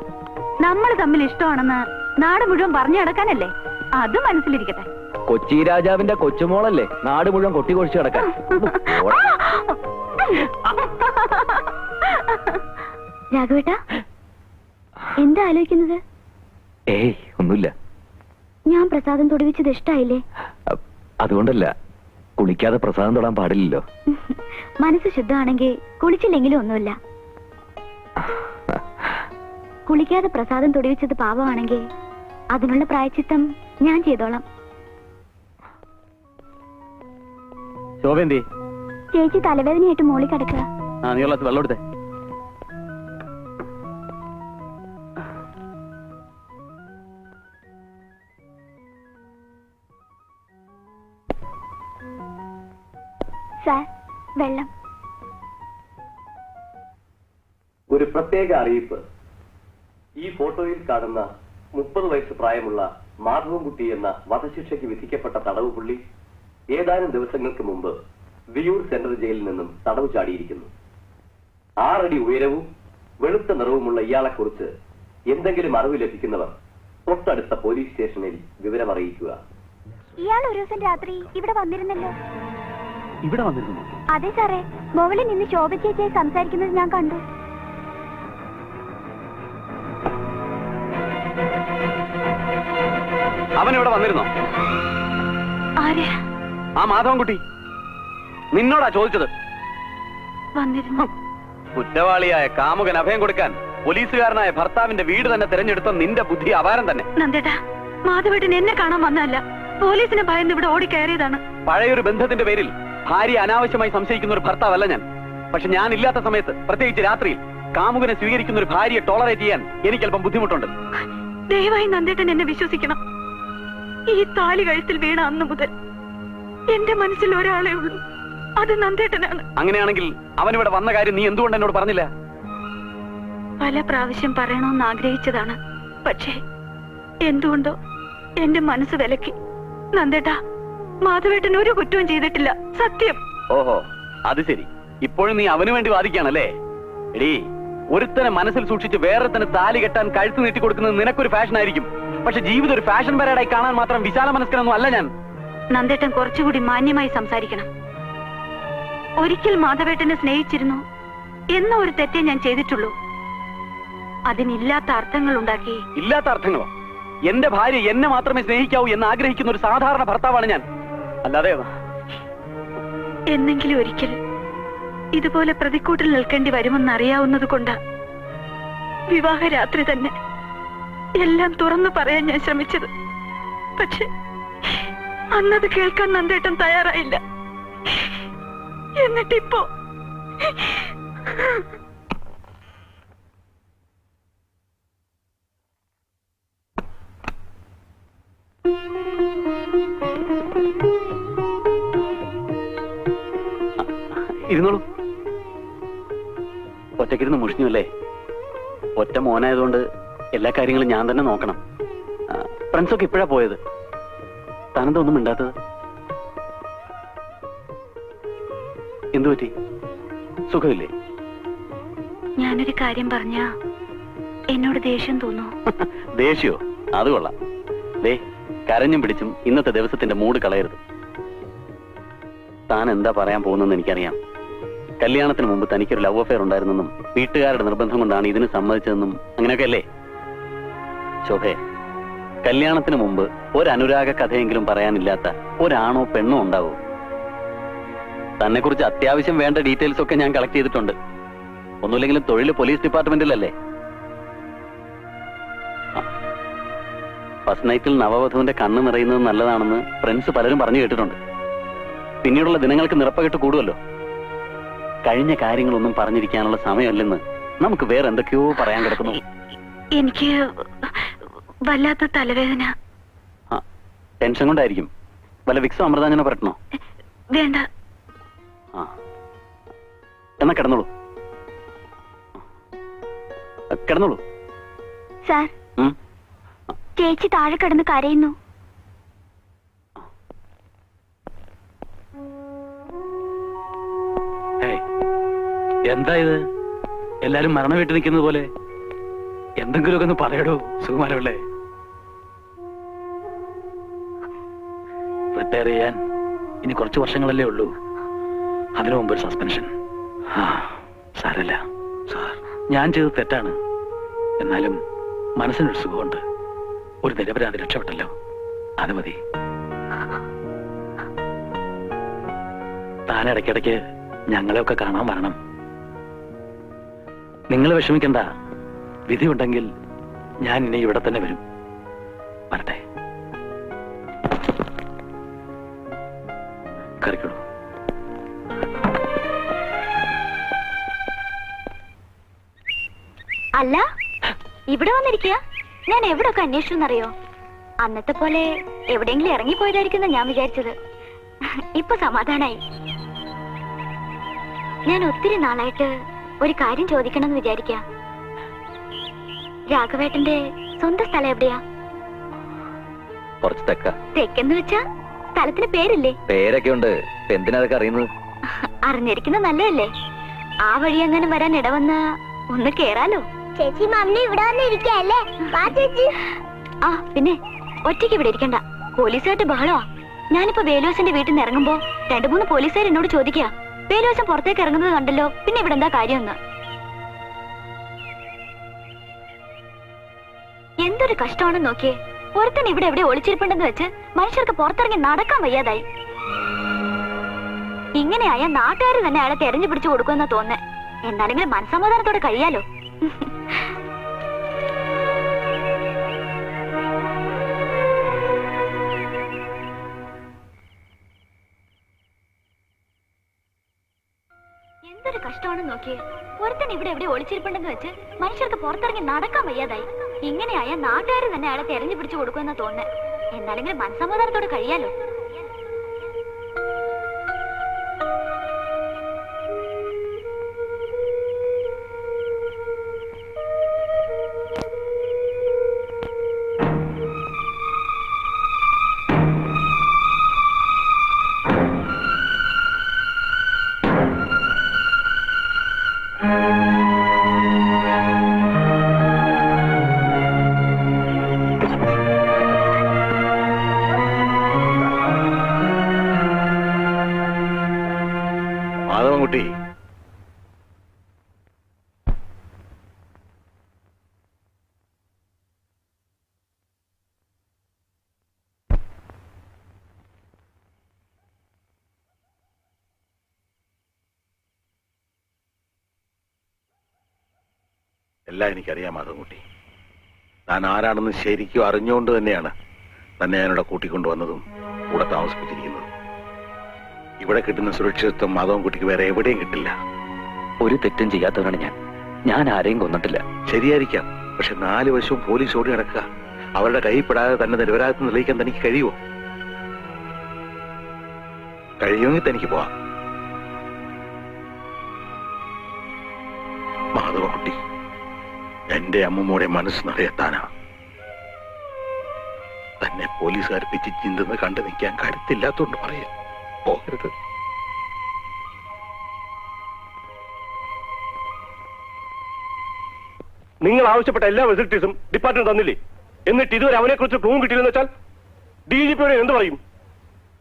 നമ്മൾ തമ്മിൽ ഇഷ്ടമാണെന്ന് നാട് മുഴുവൻ പറഞ്ഞു നടക്കാനല്ലേ, അത് മനസ്സിലിരിക്കട്ടെ. കൊച്ചി രാജാവിന്റെ കൊച്ചുമോളല്ലേ നാട് മുഴുവൻ കൊട്ടി കൊഴിച്ചു കിടക്കാൻ. രാഘവേട്ടാ, എന്താ ആലോചിക്കുന്നത്? ഏയ് ഒന്നുമില്ല. ഞാൻ പ്രസാദം തൊടുവിച്ചത് ഇഷ്ടായില്ലേ? അതുകൊണ്ടല്ല, കുളിക്കാതെ പ്രസാദം തൊടാൻ പാടില്ലല്ലോ. മനസ്സ് ശുദ്ധമാണെങ്കിൽ കുളിച്ചില്ലെങ്കിലും ഒന്നുമില്ല. കുളിക്കാതെ പ്രസാദം തൊടിവെച്ചത് പാപമാണെങ്കിൽ അതിനുള്ള പ്രായച്ചിത്തം ഞാൻ ചെയ്തോളാം. ശോഭന്തി, ചേച്ചി തലവേദനയായിട്ട് മോളി കിടക്കുക. നീ ഗ്ലാസ് വെള്ളം എടുത്തേ. സാർ, വെള്ളം. ഒരു പ്രത്യേക അറിയിപ്പ്. ഈ ഫോട്ടോയിൽ കാണുന്ന 30 വയസ്സ് പ്രായമുള്ള മാധവൻകുട്ടി എന്ന വധശിക്ഷയ്ക്ക് വിധിക്കപ്പെട്ട തടവ് പുള്ളി ഏതാനും ദിവസങ്ങൾക്ക് മുമ്പ് വിയൂർ സെൻട്രൽ ജയിലിൽ നിന്നും തടവ് ചാടിയിരിക്കുന്നു. 6 അടി ഉയരവും വെളുത്ത നിറവുമുള്ള ഇയാളെക്കുറിച്ച് എന്തെങ്കിലും അറിവ് ലഭിക്കുന്നവർ തൊട്ടടുത്ത പോലീസ് സ്റ്റേഷനിൽ വിവരമറിയിക്കുക. ഇയാൾ ഒരു ദിവസം രാത്രി ഇവിടെ വന്നിരുന്നല്ലോ. ഇവിടെ വന്നിരുന്നു? അതെ സാറേ, മുകളിൽ നിന്ന് ശോഭ ചേച്ചിയായി സംസാരിക്കുന്നത് ഞാൻ കണ്ടു. അവൻ ഇവിടെ വന്നിരുന്നോ? ആര്? ആ മാധവൻകുട്ടി. നിന്നോടാ ചോദിച്ചത്. വന്നിരുന്നു. കുറ്റവാളിയായ കാമുകൻ അഭയം കൊടുക്കാൻ പോലീസുകാരനായ ഭർത്താവിന്റെ വീട് തന്നെ തിരഞ്ഞെടുത്ത നിന്റെ ബുദ്ധി അപാരം തന്നെ. നന്ദേട്ടാ, മാധവേട്ടൻ എന്നെ കാണാൻ വന്നതല്ല, പോലീസിനെ ഭയന്ന് ഇവിടെ ഓടിക്കയറിയതാണ്. പഴയൊരു ബന്ധത്തിന്റെ പേരിൽ ഭാര്യ അനാവശ്യമായി സംശയിക്കുന്ന ഒരു ഭർത്താവല്ല ഞാൻ. പക്ഷെ ഞാൻ ഇല്ലാത്ത സമയത്ത്, പ്രത്യേകിച്ച് രാത്രിയിൽ, കാമുകനെ സ്വീകരിക്കുന്ന ഒരു ഭാര്യയെ ടോളറേറ്റ് ചെയ്യാൻ എനിക്ക് അല്പം ബുദ്ധിമുട്ടുണ്ട്. ദയവായി നന്ദേട്ടൻ എന്നെ വിശ്വസിക്കണം. ഈ താലി കഴുത്തിൽ വീണ അന്നു മുതൽ എന്റെ മനസ്സിൽ ഒരാളെ ഉള്ളൂ, അത് നന്ദേട്ടനാണ്. അങ്ങനെയാണെങ്കിൽ അവനിവിടെ വന്ന കാര്യം നീ എന്തുകൊണ്ട് എന്നോട് പറഞ്ഞില്ല? പല പ്രാവശ്യം പറയണമെന്ന് ആഗ്രഹിച്ചതാണ്, പക്ഷേ എന്തുകൊണ്ടോ എന്റെ മനസ്സ് വിലക്കി. നന്ദേട്ടാ, മാധവേട്ടൻ ഒരു കുറ്റവും ചെയ്തിട്ടില്ല, സത്യം. ഓഹോ, അത് ശരി. ഇപ്പോഴും നീ അവന് വേണ്ടി വാദിക്കുകയാണല്ലേ? എടീ, ഒരുത്തനെ മനസ്സിൽ സൂക്ഷിച്ച് വേറൊരുത്തനെ താലി കെട്ടാൻ കഴുത്ത് നീട്ടി കൊടുക്കുന്നത് നിനക്കൊരു ഫാഷൻ ആയിരിക്കും. പക്ഷെ ജീവിതം ഒരു ഫാഷൻ പരേഡായി കാണാൻ മാത്രം വിശാല മനസ്കനൊന്നും അല്ല ഞാൻ. നന്ദേട്ടൻ കുറച്ചുകൂടി മാന്യമായി സംസാരിക്കണം. ഒരിക്കൽ മാധവേട്ടനെ സ്നേഹിച്ചിരുന്നു എന്ന ഒരു തെറ്റേ ഞാൻ ചെയ്തിട്ടുള്ളൂ. അതിനില്ലാത്ത അർത്ഥങ്ങൾ ഉണ്ടാക്കി. ഇല്ലാത്ത അർത്ഥങ്ങളോ? എന്റെ ഭാര്യ എന്നെ മാത്രമേ സ്നേഹിക്കാവൂ എന്ന് ആഗ്രഹിക്കുന്ന ഒരു സാധാരണ ഭർത്താവാണ് ഞാൻ, അല്ലാതെ. എന്നെങ്കിലും ഒരിക്കൽ ഇതുപോലെ പ്രതിക്കൂട്ടിൽ നിൽക്കേണ്ടി വരുമെന്ന് അറിയാവുന്നത് കൊണ്ട് വിവാഹരാത്രി തന്നെ എല്ലാം തുറന്നു പറയാൻ ഞാൻ ശ്രമിച്ചത്. പക്ഷെ അന്നത് കേൾക്കാൻ നന്ദേട്ടൻ തയ്യാറായില്ല. എന്നിട്ടിപ്പോ ഇരുന്നോളൂ. ഒറ്റക്കിരുന്ന് മുഷിഞ്ഞല്ലേ? ഒറ്റ മോനായതുകൊണ്ട് എല്ലാ കാര്യങ്ങളും ഞാൻ തന്നെ നോക്കണം. ഫ്രണ്ട്സൊക്കെ ഇപ്പോഴാ പോയത്. താനെന്തൊന്നും മിണ്ടാത്തത്? എന്തു പറ്റി? സുഖമില്ലേ? ഞാനൊരു കാര്യം പറഞ്ഞ എന്നോട് ദേഷ്യം തോന്നോ? ദേഷ്യോ? അത് കൊള്ളാം. ദേ, കരഞ്ഞും പിടിച്ചും ഇന്നത്തെ ദിവസത്തിന്റെ മൂഡ് കളയരുത്. താൻ എന്താ പറയാൻ പോകുന്നെന്ന് എനിക്കറിയാം. കല്യാണത്തിന് മുമ്പ് തനിക്കൊരു ലവ് അഫെയർ ഉണ്ടായിരുന്നെന്നും വീട്ടുകാരുടെ നിർബന്ധം കൊണ്ടാണ് ഇതിന് സമ്മതിച്ചതെന്നും അങ്ങനെയൊക്കെ അല്ലേ? ശോഭേ, കല്യാണത്തിന് മുമ്പ് ഒരു അനുരാഗ കഥയെങ്കിലും പറയാനില്ലാത്ത ഒരാണോ പെണ്ണോ ഉണ്ടാവൂ? തന്നെ കുറിച്ച് അത്യാവശ്യം വേണ്ട ഡീറ്റെയിൽസ് ഒക്കെ ഞാൻ കളക്ട് ചെയ്തിട്ടുണ്ട്. ഒന്നുമില്ലെങ്കിലും തൊഴിൽ പോലീസ് ഡിപ്പാർട്ട്മെന്റിലല്ലേ? ഫസ്റ്റ് നൈറ്റിൽ നവവധുവിന്റെ കണ്ണ് നിറയുന്നത് നല്ലതാണെന്ന് ഫ്രണ്ട്സ് പലരും പറഞ്ഞു കേട്ടിട്ടുണ്ട്. പിന്നീടുള്ള ദിനങ്ങൾക്ക് നിറപ്പകിട്ട് കൂടുമല്ലോ. കഴിഞ്ഞ കാര്യങ്ങളൊന്നും പറഞ്ഞിരിക്കാനുള്ള സമയമല്ലെന്ന് നമുക്ക് വേറെ എന്തൊക്കെയോ പറയാൻ കിടക്കുന്നു. എനിക്ക് വല്ലാത്ത തലവേദന. ടെൻഷൻ കൊണ്ടായിരിക്കും. വല്ല വിക്സോ അമൃതാഞ്ജനോ പരട്ടണോ? വേണ്ട. എന്നാ കിടന്നോളൂ. കിടന്നോളൂ. സാർ, ചേച്ചി താഴെ കിടന്ന് കരയുന്നു. എന്താ ഇത്? എല്ലാരും മരണ വീട്ടിൽ നിൽക്കുന്നത് പോലെ. എന്തെങ്കിലുമൊക്കെ ഒന്ന് പറയടോ സുകുമാരല്ലേ. റിട്ടയർ ചെയ്യാൻ ഇനി കുറച്ച് വർഷങ്ങളല്ലേ ഉള്ളൂ. അതിനു മുമ്പ് ഒരു സസ്പെൻഷൻ. സാരല്ല സാർ, ഞാൻ ചെയ്തത് തെറ്റാണ്. എന്നാലും മനസ്സിനൊരു സുഖമുണ്ട്. ഒരു നിരപരാധി രക്ഷപ്പെട്ടല്ലോ, അത് മതി. താൻ ഇടയ്ക്കിടയ്ക്ക് ഞങ്ങളെയൊക്കെ കാണാൻ വരണം. നിങ്ങൾ വിഷമിക്കണ്ട, വിധി ഉണ്ടെങ്കിൽ ഞാൻ ഇനി ഇവിടെ തന്നെ വരും. വരട്ടെ. കറിക്കോളൂ. അല്ല, ഇവിടെ വന്നിരിക്കുക. ഞാൻ എവിടൊക്കെ അന്വേഷിച്ചെന്നറിയോ? അന്നത്തെ പോലെ എവിടെയെങ്കിലും ഇറങ്ങിപ്പോയതായിരിക്കുന്ന ഞാൻ വിചാരിച്ചത്. ഇപ്പൊ സമാധാനായി. ഞാൻ ഒത്തിരി നാളായിട്ട് ഒരു കാര്യം ചോദിക്കണമെന്ന് വിചാരിക്ക. രാഘവേട്ടന്റെ സ്വന്തം സ്ഥലം എവിടെയാ? കുറച്ച് തെക്ക. തെക്കെന്ന് വെച്ചാ സ്ഥലത്തിന് പേരില്ലേ? പേരൊക്കെ ഉണ്ട്. എന്തിനാ അതൊക്കെ അറിയുന്നത്? അറിഞ്ഞിരിക്കുന്നത് നല്ലതല്ലേ? ആ വഴി അങ്ങനെ വരാൻ ഇടവന്ന ഒന്ന് കേറാലോ. ചേച്ചി മാമിനെ ഇവിടെ വന്നിരിക്കല്ലേ? വാ ചേച്ചി. ആ പിന്നെ ഒറ്റയ്ക്ക് ഇവിടെ ഇരിക്കണ്ട. പോലീസുകാരുടെ ബഹളമാ. ഞാനിപ്പോ വേലുവസിന്റെ വീട്ടിൽ നിന്ന് ഇറങ്ങുമ്പോ 2-3 പോലീസുകാർ എന്നോട് ചോദിക്കുക, വേലുവസം പുറത്തേക്ക് ഇറങ്ങുന്നത് കണ്ടല്ലോ, പിന്നെ ഇവിടെ എന്താ കാര്യമെന്ന്. എന്തൊരു കഷ്ടമാണെന്ന് നോക്കിയേ. ഒരുത്തൻ ഇവിടെ എവിടെ ഒളിച്ചിരിപ്പുണ്ടെന്ന് വെച്ച് മനുഷ്യർക്ക് പുറത്തിറങ്ങി നടക്കാൻ വയ്യാതായി. ഇങ്ങനെയായ നാട്ടുകാർ തന്നെ അയാളെ തെരഞ്ഞു പിടിച്ചു കൊടുക്കുമെന്നാ തോന്നേ. എന്നാലെങ്കിലും മനസ്സമാധാനത്തോടെ കഴിയാലോ. എന്തൊരു കഷ്ടമാണെന്ന് നോക്കിയേ. ഒരുത്തൻ ഇവിടെ എവിടെ ഒളിച്ചിരിപ്പുണ്ടെന്ന് വെച്ച് മനുഷ്യർക്ക് പുറത്തിറങ്ങി നടക്കാൻ വയ്യാതായി. ഇങ്ങനെയായ നാട്ടുകാർ തന്നെ അയാളെ തെരഞ്ഞു പിടിച്ചു കൊടുക്കുമെന്നാ തോന്നേ. എന്നാലെങ്കിലും മനസ്സമാധാനത്തോടെ കഴിയാലോ. മാധവൻകുട്ടി, എല്ലാം എനിക്കറിയാം മാധവൻകുട്ടി. താൻ ആരാണെന്ന് ശരിക്കും അറിഞ്ഞുകൊണ്ട് തന്നെയാണ് തന്നെ ഞാനിവിടെ കൂട്ടിക്കൊണ്ടുവന്നതും കൂടെ താമസിപ്പിച്ചിരിക്കുന്നതും. ഇവിടെ കിട്ടുന്ന സുരക്ഷിതത്വം മാധവൻകുട്ടിക്ക് വേറെ എവിടെയും കിട്ടില്ല. ഒരു തെറ്റും ചെയ്യാത്തവനാണ് ഞാൻ. ഞാൻ ആരെയും കൊന്നിട്ടില്ല. ശരിയായിരിക്കാം, പക്ഷെ 4 വർഷവും പോലീസ് ഓടി നടക്കുക. അവരുടെ കൈപ്പെടാതെ തന്നെ നിരപരാധിത്വം തെളിയിക്കാൻ തനിക്ക് കഴിയുമോ? കഴിയുമെങ്കിൽ തനിക്ക് പോവാം. മാധവൻകുട്ടി, എന്റെ അമ്മൂമ്മയുടെ മനസ്സ് നിറയെത്താനാ. തന്നെ പോലീസുകാർ പിച്ച് ചിന്തെന്ന് കണ്ടു നിൽക്കാൻ കരുത്തില്ലാത്തോണ്ട് പറയാം. പോകരുത്. നിങ്ങൾ ആവശ്യപ്പെട്ട എല്ലാ ഫെസിലിറ്റീസും ഡിപ്പാർട്ട്മെന്റ് തന്നില്ലേ? എന്നിട്ട് ഇതുവരെ അവനെ കുറിച്ച് പ്രൂവ് കിട്ടിയില്ലെന്ന് വെച്ചാൽ DGP എന്ത് പറയും?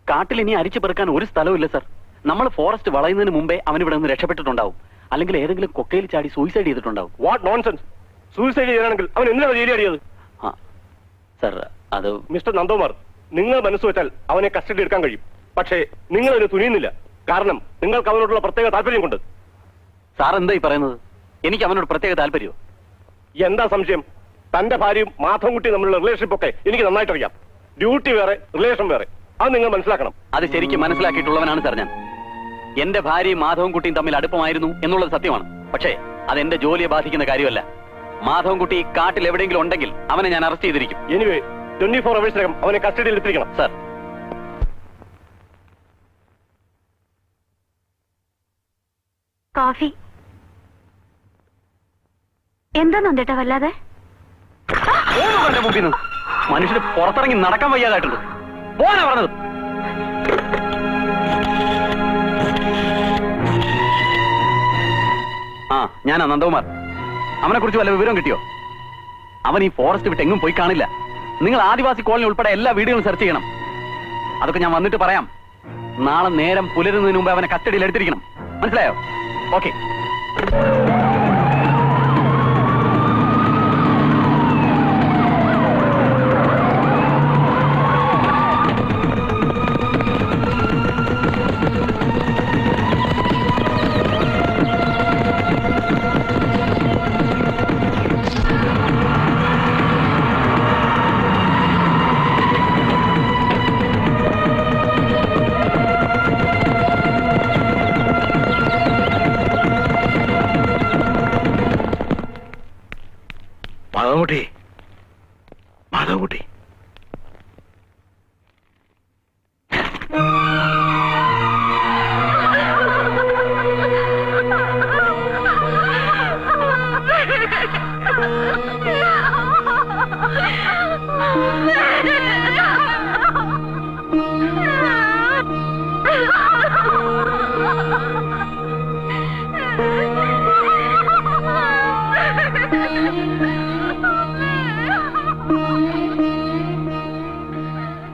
കാട്ടിൽ ഇനി അരിച്ചു പെറുക്കാൻ ഒരു സ്ഥലവും ഇല്ല സർ. നമ്മൾ ഫോറസ്റ്റ് വളയുന്നതിന് മുമ്പേ അവൻ ഇവിടെ നിന്ന് രക്ഷപ്പെട്ടിട്ടുണ്ടാവും. അല്ലെങ്കിൽ ഏതെങ്കിലും കൊക്കയിൽ ചാടി സൂയിസൈഡ് ചെയ്തിട്ടുണ്ടാവും. What nonsense! സൂയിസൈഡ് ചെയ്യാനാണെങ്കിൽ അവൻ എന്തിനാണ് ജയിലടിയത്? സർ, അത് മിസ്റ്റർ നന്ദകുമാർ, നിങ്ങൾ മനസ്സ് വെച്ചാൽ അവനെ കസ്റ്റഡി എടുക്കാൻ കഴിയും. പക്ഷേ നിങ്ങൾ അതിന് തുനിയുന്നില്ല. കാരണം നിങ്ങൾക്ക് അവനോടുള്ള പ്രത്യേക താല്പര്യം കൊണ്ട്. സാർ എന്താ ഈ പറയുന്നത്? എനിക്ക് അവനോട് പ്രത്യേക താല്പര്യമോ? എന്താ സംശയം? തന്റെ ഭാര്യയും മാധവൻകുട്ടി തമ്മിലുള്ള റിലേഷൻഷിപ്പ് ഒക്കെ എനിക്ക് നന്നായിട്ട് അറിയാം. ഡ്യൂട്ടി വേറെ, റിലേഷൻ വേറെ. അത് നിങ്ങൾ മനസ്സിലാക്കണം. അത് ശരിക്കും മനസ്സിലാക്കിയിട്ടുള്ളവനാണ് സാർ ഞാൻ. എന്റെ ഭാര്യയും മാധവൻകുട്ടിയും തമ്മിൽ അടുപ്പമായിരുന്നു എന്നുള്ളത് സത്യമാണ്. പക്ഷേ അത് എന്റെ ജോലിയെ ബാധിക്കുന്ന കാര്യമല്ല. മാധവൻകുട്ടി കാട്ടിൽ എവിടെയെങ്കിലും ഉണ്ടെങ്കിൽ അവനെ ഞാൻ അറസ്റ്റ് ചെയ്തിരിക്കും. എനിവേ 24 അവേഴ്സിനകം അവനെ കസ്റ്റഡിയിൽ എത്തിക്കണം സാർ. കോഫി എന്താ നന്ദേട്ടാ വല്ലാതെ? മനുഷ്യന് പുറത്തിറങ്ങി നടക്കാൻ വയ്യാതായിട്ടുണ്ട്. പോകാനാ പറഞ്ഞത്. ഞാനാ നന്ദകുമാർ. അവനെ കുറിച്ച് വല്ല വിവരം കിട്ടിയോ? അവൻ ഈ ഫോറസ്റ്റ് വിട്ട് എങ്ങും പോയി കാണില്ല. നിങ്ങൾ ആദിവാസി കോളനി ഉൾപ്പെടെ എല്ലാ വീടുകളും സെർച്ച് ചെയ്യണം. അതൊക്കെ ഞാൻ വന്നിട്ട് പറയാം. നാളെ നേരം പുലരുന്നതിന് മുമ്പ് അവനെ കസ്റ്റഡിയിൽ എടുത്തിരിക്കണം. മനസ്സിലായോ? ഓക്കെ.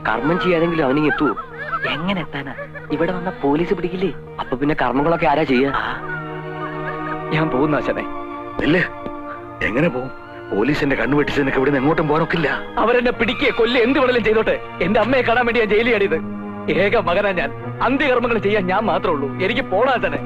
കർമ്മം ചെയ്യാതെങ്കിലും അവനിങ് എത്തുവോ? എങ്ങനെ എത്താനാ? ഇവിടെ വന്ന പോലീസ് പിടിക്കില്ലേ? അപ്പൊ പിന്നെ കർമ്മങ്ങളൊക്കെ ആരാ ചെയ്യാ? ഞാൻ പോകുന്ന ആശാനെ. ഇല്ലേ, എങ്ങനെ പോവും? പോലീസിന്റെ കണ്ണുവെട്ടിച്ച് നിനക്ക് ഇവിടെ നിന്ന് എങ്ങോട്ടും പോകാനൊക്കില്ല. അവരെന്നെ പിടിക്കേ കൊല്ലേ എന്ത് വേണേലും ചെയ്തോട്ടെ. എന്റെ അമ്മയെ കാണാൻ വേണ്ടി ഞാൻ ജയിലിൽ ചാടിയത്. ഏക മകനാ ഞാൻ. അന്ത്യകർമ്മങ്ങൾ ചെയ്യാൻ ഞാൻ മാത്രമേ ഉള്ളൂ. എനിക്ക് പോണ ആശാനെ.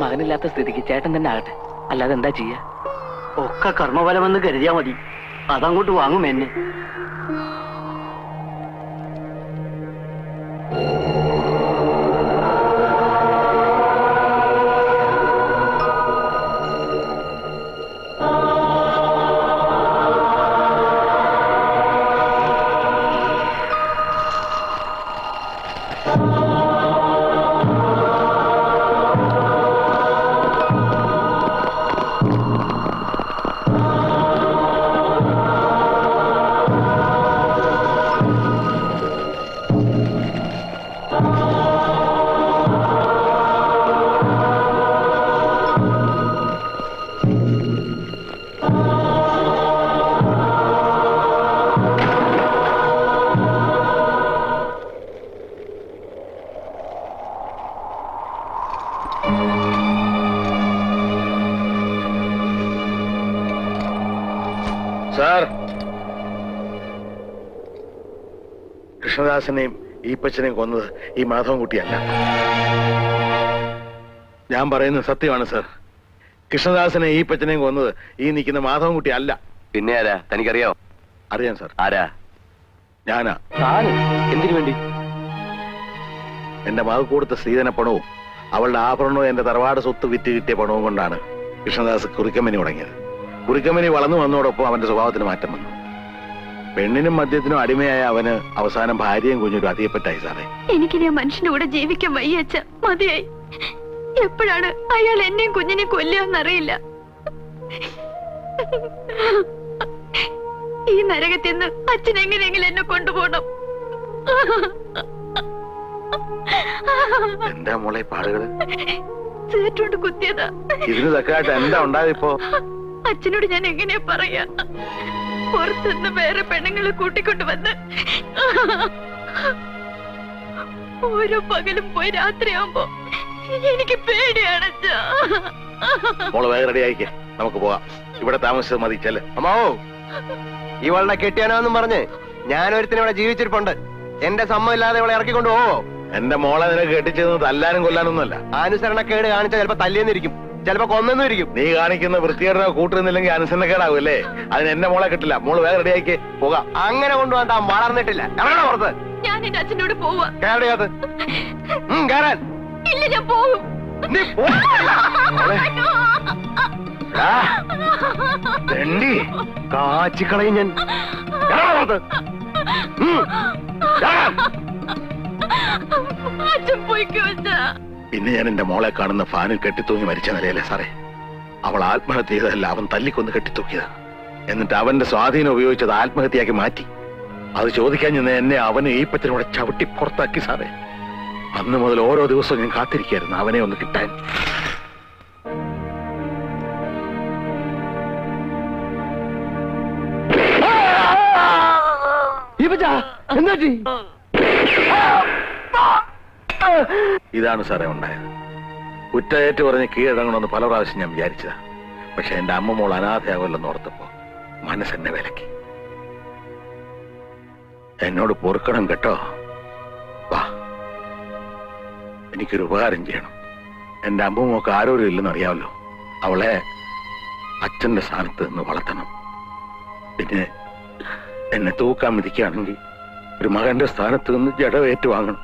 മകനില്ലാത്ത സ്ഥിതിക്ക് ചേട്ടൻ തന്നെ ആകട്ടെ. അല്ലാതെ എന്താ ചെയ്യാ? ഒക്കെ കർമ്മഫലമെന്ന് കരുതിയാ മതി. അതങ്ങോട്ട് വാങ്ങും എന്നെ. സാർ, കൃഷ്ണദാസനെയും ഈപ്പച്ചനെയും കൊന്നത് ഈ മാധവൻകുട്ടിയല്ല. ഞാൻ പറയുന്നത് സത്യമാണ് സാർ. കൃഷ്ണദാസനെ ഈപ്പച്ചനെയും കൊന്നത് ഈ നിൽക്കുന്ന മാധവൻകുട്ടി അല്ല. പിന്നെ ആരാ? തനിക്കറിയാവോ? അറിയാം സാർ. ആരാ? ഞാനാ. എന്തിനു വേണ്ടി? എന്റെ മകൾ കൊടുത്ത സ്ത്രീധന പണവും അവളുടെ ആഭരണവും എന്റെ തറവാട് സ്വത്ത് വിറ്റ് കിട്ടിയ പണവും കൊണ്ടാണ് കൃഷ്ണദാസ് കുറിക്കമ്പനി തുടങ്ങിയത്. കുറിക്കമ്പനി വളർന്നു വന്നതോടൊപ്പം അവന്റെ സ്വഭാവത്തിന് മാറ്റം വന്നു. പെണ്ണിനും മദ്യത്തിനും അടിമയായ അവന് അവസാനം ഭാര്യയും കുഞ്ഞിനും അധികപ്പെട്ടായി സാറേ. എനിക്കിനി ആ മനുഷ്യന്റെ കൂടെ ജീവിക്കാൻ വയ്യ അച്ഛ. മതിയായി. എപ്പോഴാണ് അയാൾ എന്നെയും കുഞ്ഞിനെയും കൊല്ലുകയെന്നറിയില്ല. ഈ നരകത്തിൽ നിന്ന് അച്ഛൻ എങ്ങനെയെങ്കിലും എന്നെ കൊണ്ടുപോകണം. എന്താ മോളെ പാടുകള്? ചേട്ടോണ്ട് കുത്തിയതാ. ഇതിന് തക്കായിട്ട് എന്താ ഉണ്ടായതിപ്പോ? അച്ഛനോട് ഞാൻ എങ്ങനെയാ പറയാ? പുറത്തുനിന്ന് വേറെ പെണ്ണുങ്ങളെ കൂട്ടിക്കൊണ്ടുവന്ന് ഓരോ പകലും പോയി രാത്രിയാവുമ്പോ എനിക്ക് പേടിയാണ് അച്ഛാ. മോള് വേഗം റെഡി ആയിക്കേ, നമുക്ക് പോവാം. ഇവിടെ താമസിച്ചത് മതി. ചെല്ല് അമ്മാവോ. ഇവളുടെ കെട്ടിയാനാന്നും പറഞ്ഞ് ഞാനൊരുത്തിന് ഇവിടെ ജീവിച്ചിരിപ്പുണ്ട്. എന്റെ സമ്മതമില്ലാതെ ഇവളെ ഇറക്കിക്കൊണ്ട് പോവോ? എന്റെ മോളെ നിനക്ക് കെട്ടിച്ചത് തല്ലാനും കൊല്ലാനൊന്നുമല്ല. അനുസരണക്കേട് കാണിച്ചാൽ ചിലപ്പോ തല്ലിയെന്നിരിക്കും, ചിലപ്പോ കൊന്നെന്നും ഇരിക്കും. നീ കാണിക്കുന്ന വൃത്തികേടനോ കൂട്ടുന്നില്ലെങ്കിൽ അനുസരണക്കേടാവും അല്ലേ? അതിന് എന്റെ മോളെ കിട്ടില്ല. മോള് വേഗം റെഡിയാക്കി പോകാം. അങ്ങനെ കൊണ്ടുപോകാൻ താൻ വളർന്നിട്ടില്ല. എവിടെ പുറത്ത് ഞാൻ എന്റെ അച്ഛനോട് പോവാ. കേരളീയത്ത് കയറാൻ ഇല്ല, ഞാൻ പോവും. നീ പോ. ആ, തെണ്ടി കാച്ചിക്കളയും ഞാൻ. എവിടെ പുറത്ത് അച്ഛൻ പോയിക്കോ അച്ഛാ. പിന്നെ ഞാൻ എന്റെ മോളെ കാണുന്ന ഫാനിൽ കെട്ടിത്തൂങ്ങി മരിച്ച നിലയല്ലേ സാറേ? അവൾ ആത്മഹത്യ ചെയ്തതല്ല, അവൻ തല്ലിക്കൊന്ന് കെട്ടിത്തൂക്കിയതാ. എന്നിട്ട് അവന്റെ സ്വാധീനം ഉപയോഗിച്ചത് ആത്മഹത്യയാക്കി മാറ്റി. അത് ചോദിക്കാൻ ചെന്ന് എന്നെ അവന് ഈ പച്ചനോടെ ചവിട്ടി പുറത്താക്കി സാറേ. അന്ന് മുതൽ ഓരോ ദിവസവും ഞാൻ കാത്തിരിക്കായിരുന്നു അവനെ ഒന്ന് കിട്ടാൻ. ഇതാണ് സാറേ ഉണ്ടായത്. കുറ്റയേറ്റ് പറഞ്ഞ് കീഴടങ്ങണമെന്ന് പല പ്രാവശ്യം ഞാൻ വിചാരിച്ചതാ. പക്ഷെ എന്റെ അമ്മ മോൾ അനാഥയാവല്ലെന്ന് ഓർത്തപ്പോ മനസ്സെന്നെ വിലക്കി. എന്നോട് പൊറുക്കണം കേട്ടോ. വാ, എനിക്കൊരു ഉപകാരം ചെയ്യണം. എന്റെ അമ്മമ്മക്ക് ആരോരും ഇല്ലെന്ന് അറിയാമല്ലോ. അവളെ അച്ഛന്റെ സ്ഥാനത്ത് നിന്ന് വളർത്തണം. പിന്നെ എന്നെ തൂക്കാൻ വിധിക്കുകയാണെങ്കിൽ ഒരു മകന്റെ സ്ഥാനത്ത് നിന്ന് ജഡവേറ്റ് വാങ്ങണം.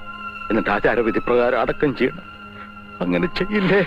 എന്നിട്ട് ആചാരവിധി പ്രകാരം അടക്കം ചെയ്യണം. അങ്ങനെ ചെയ്യില്ലേ?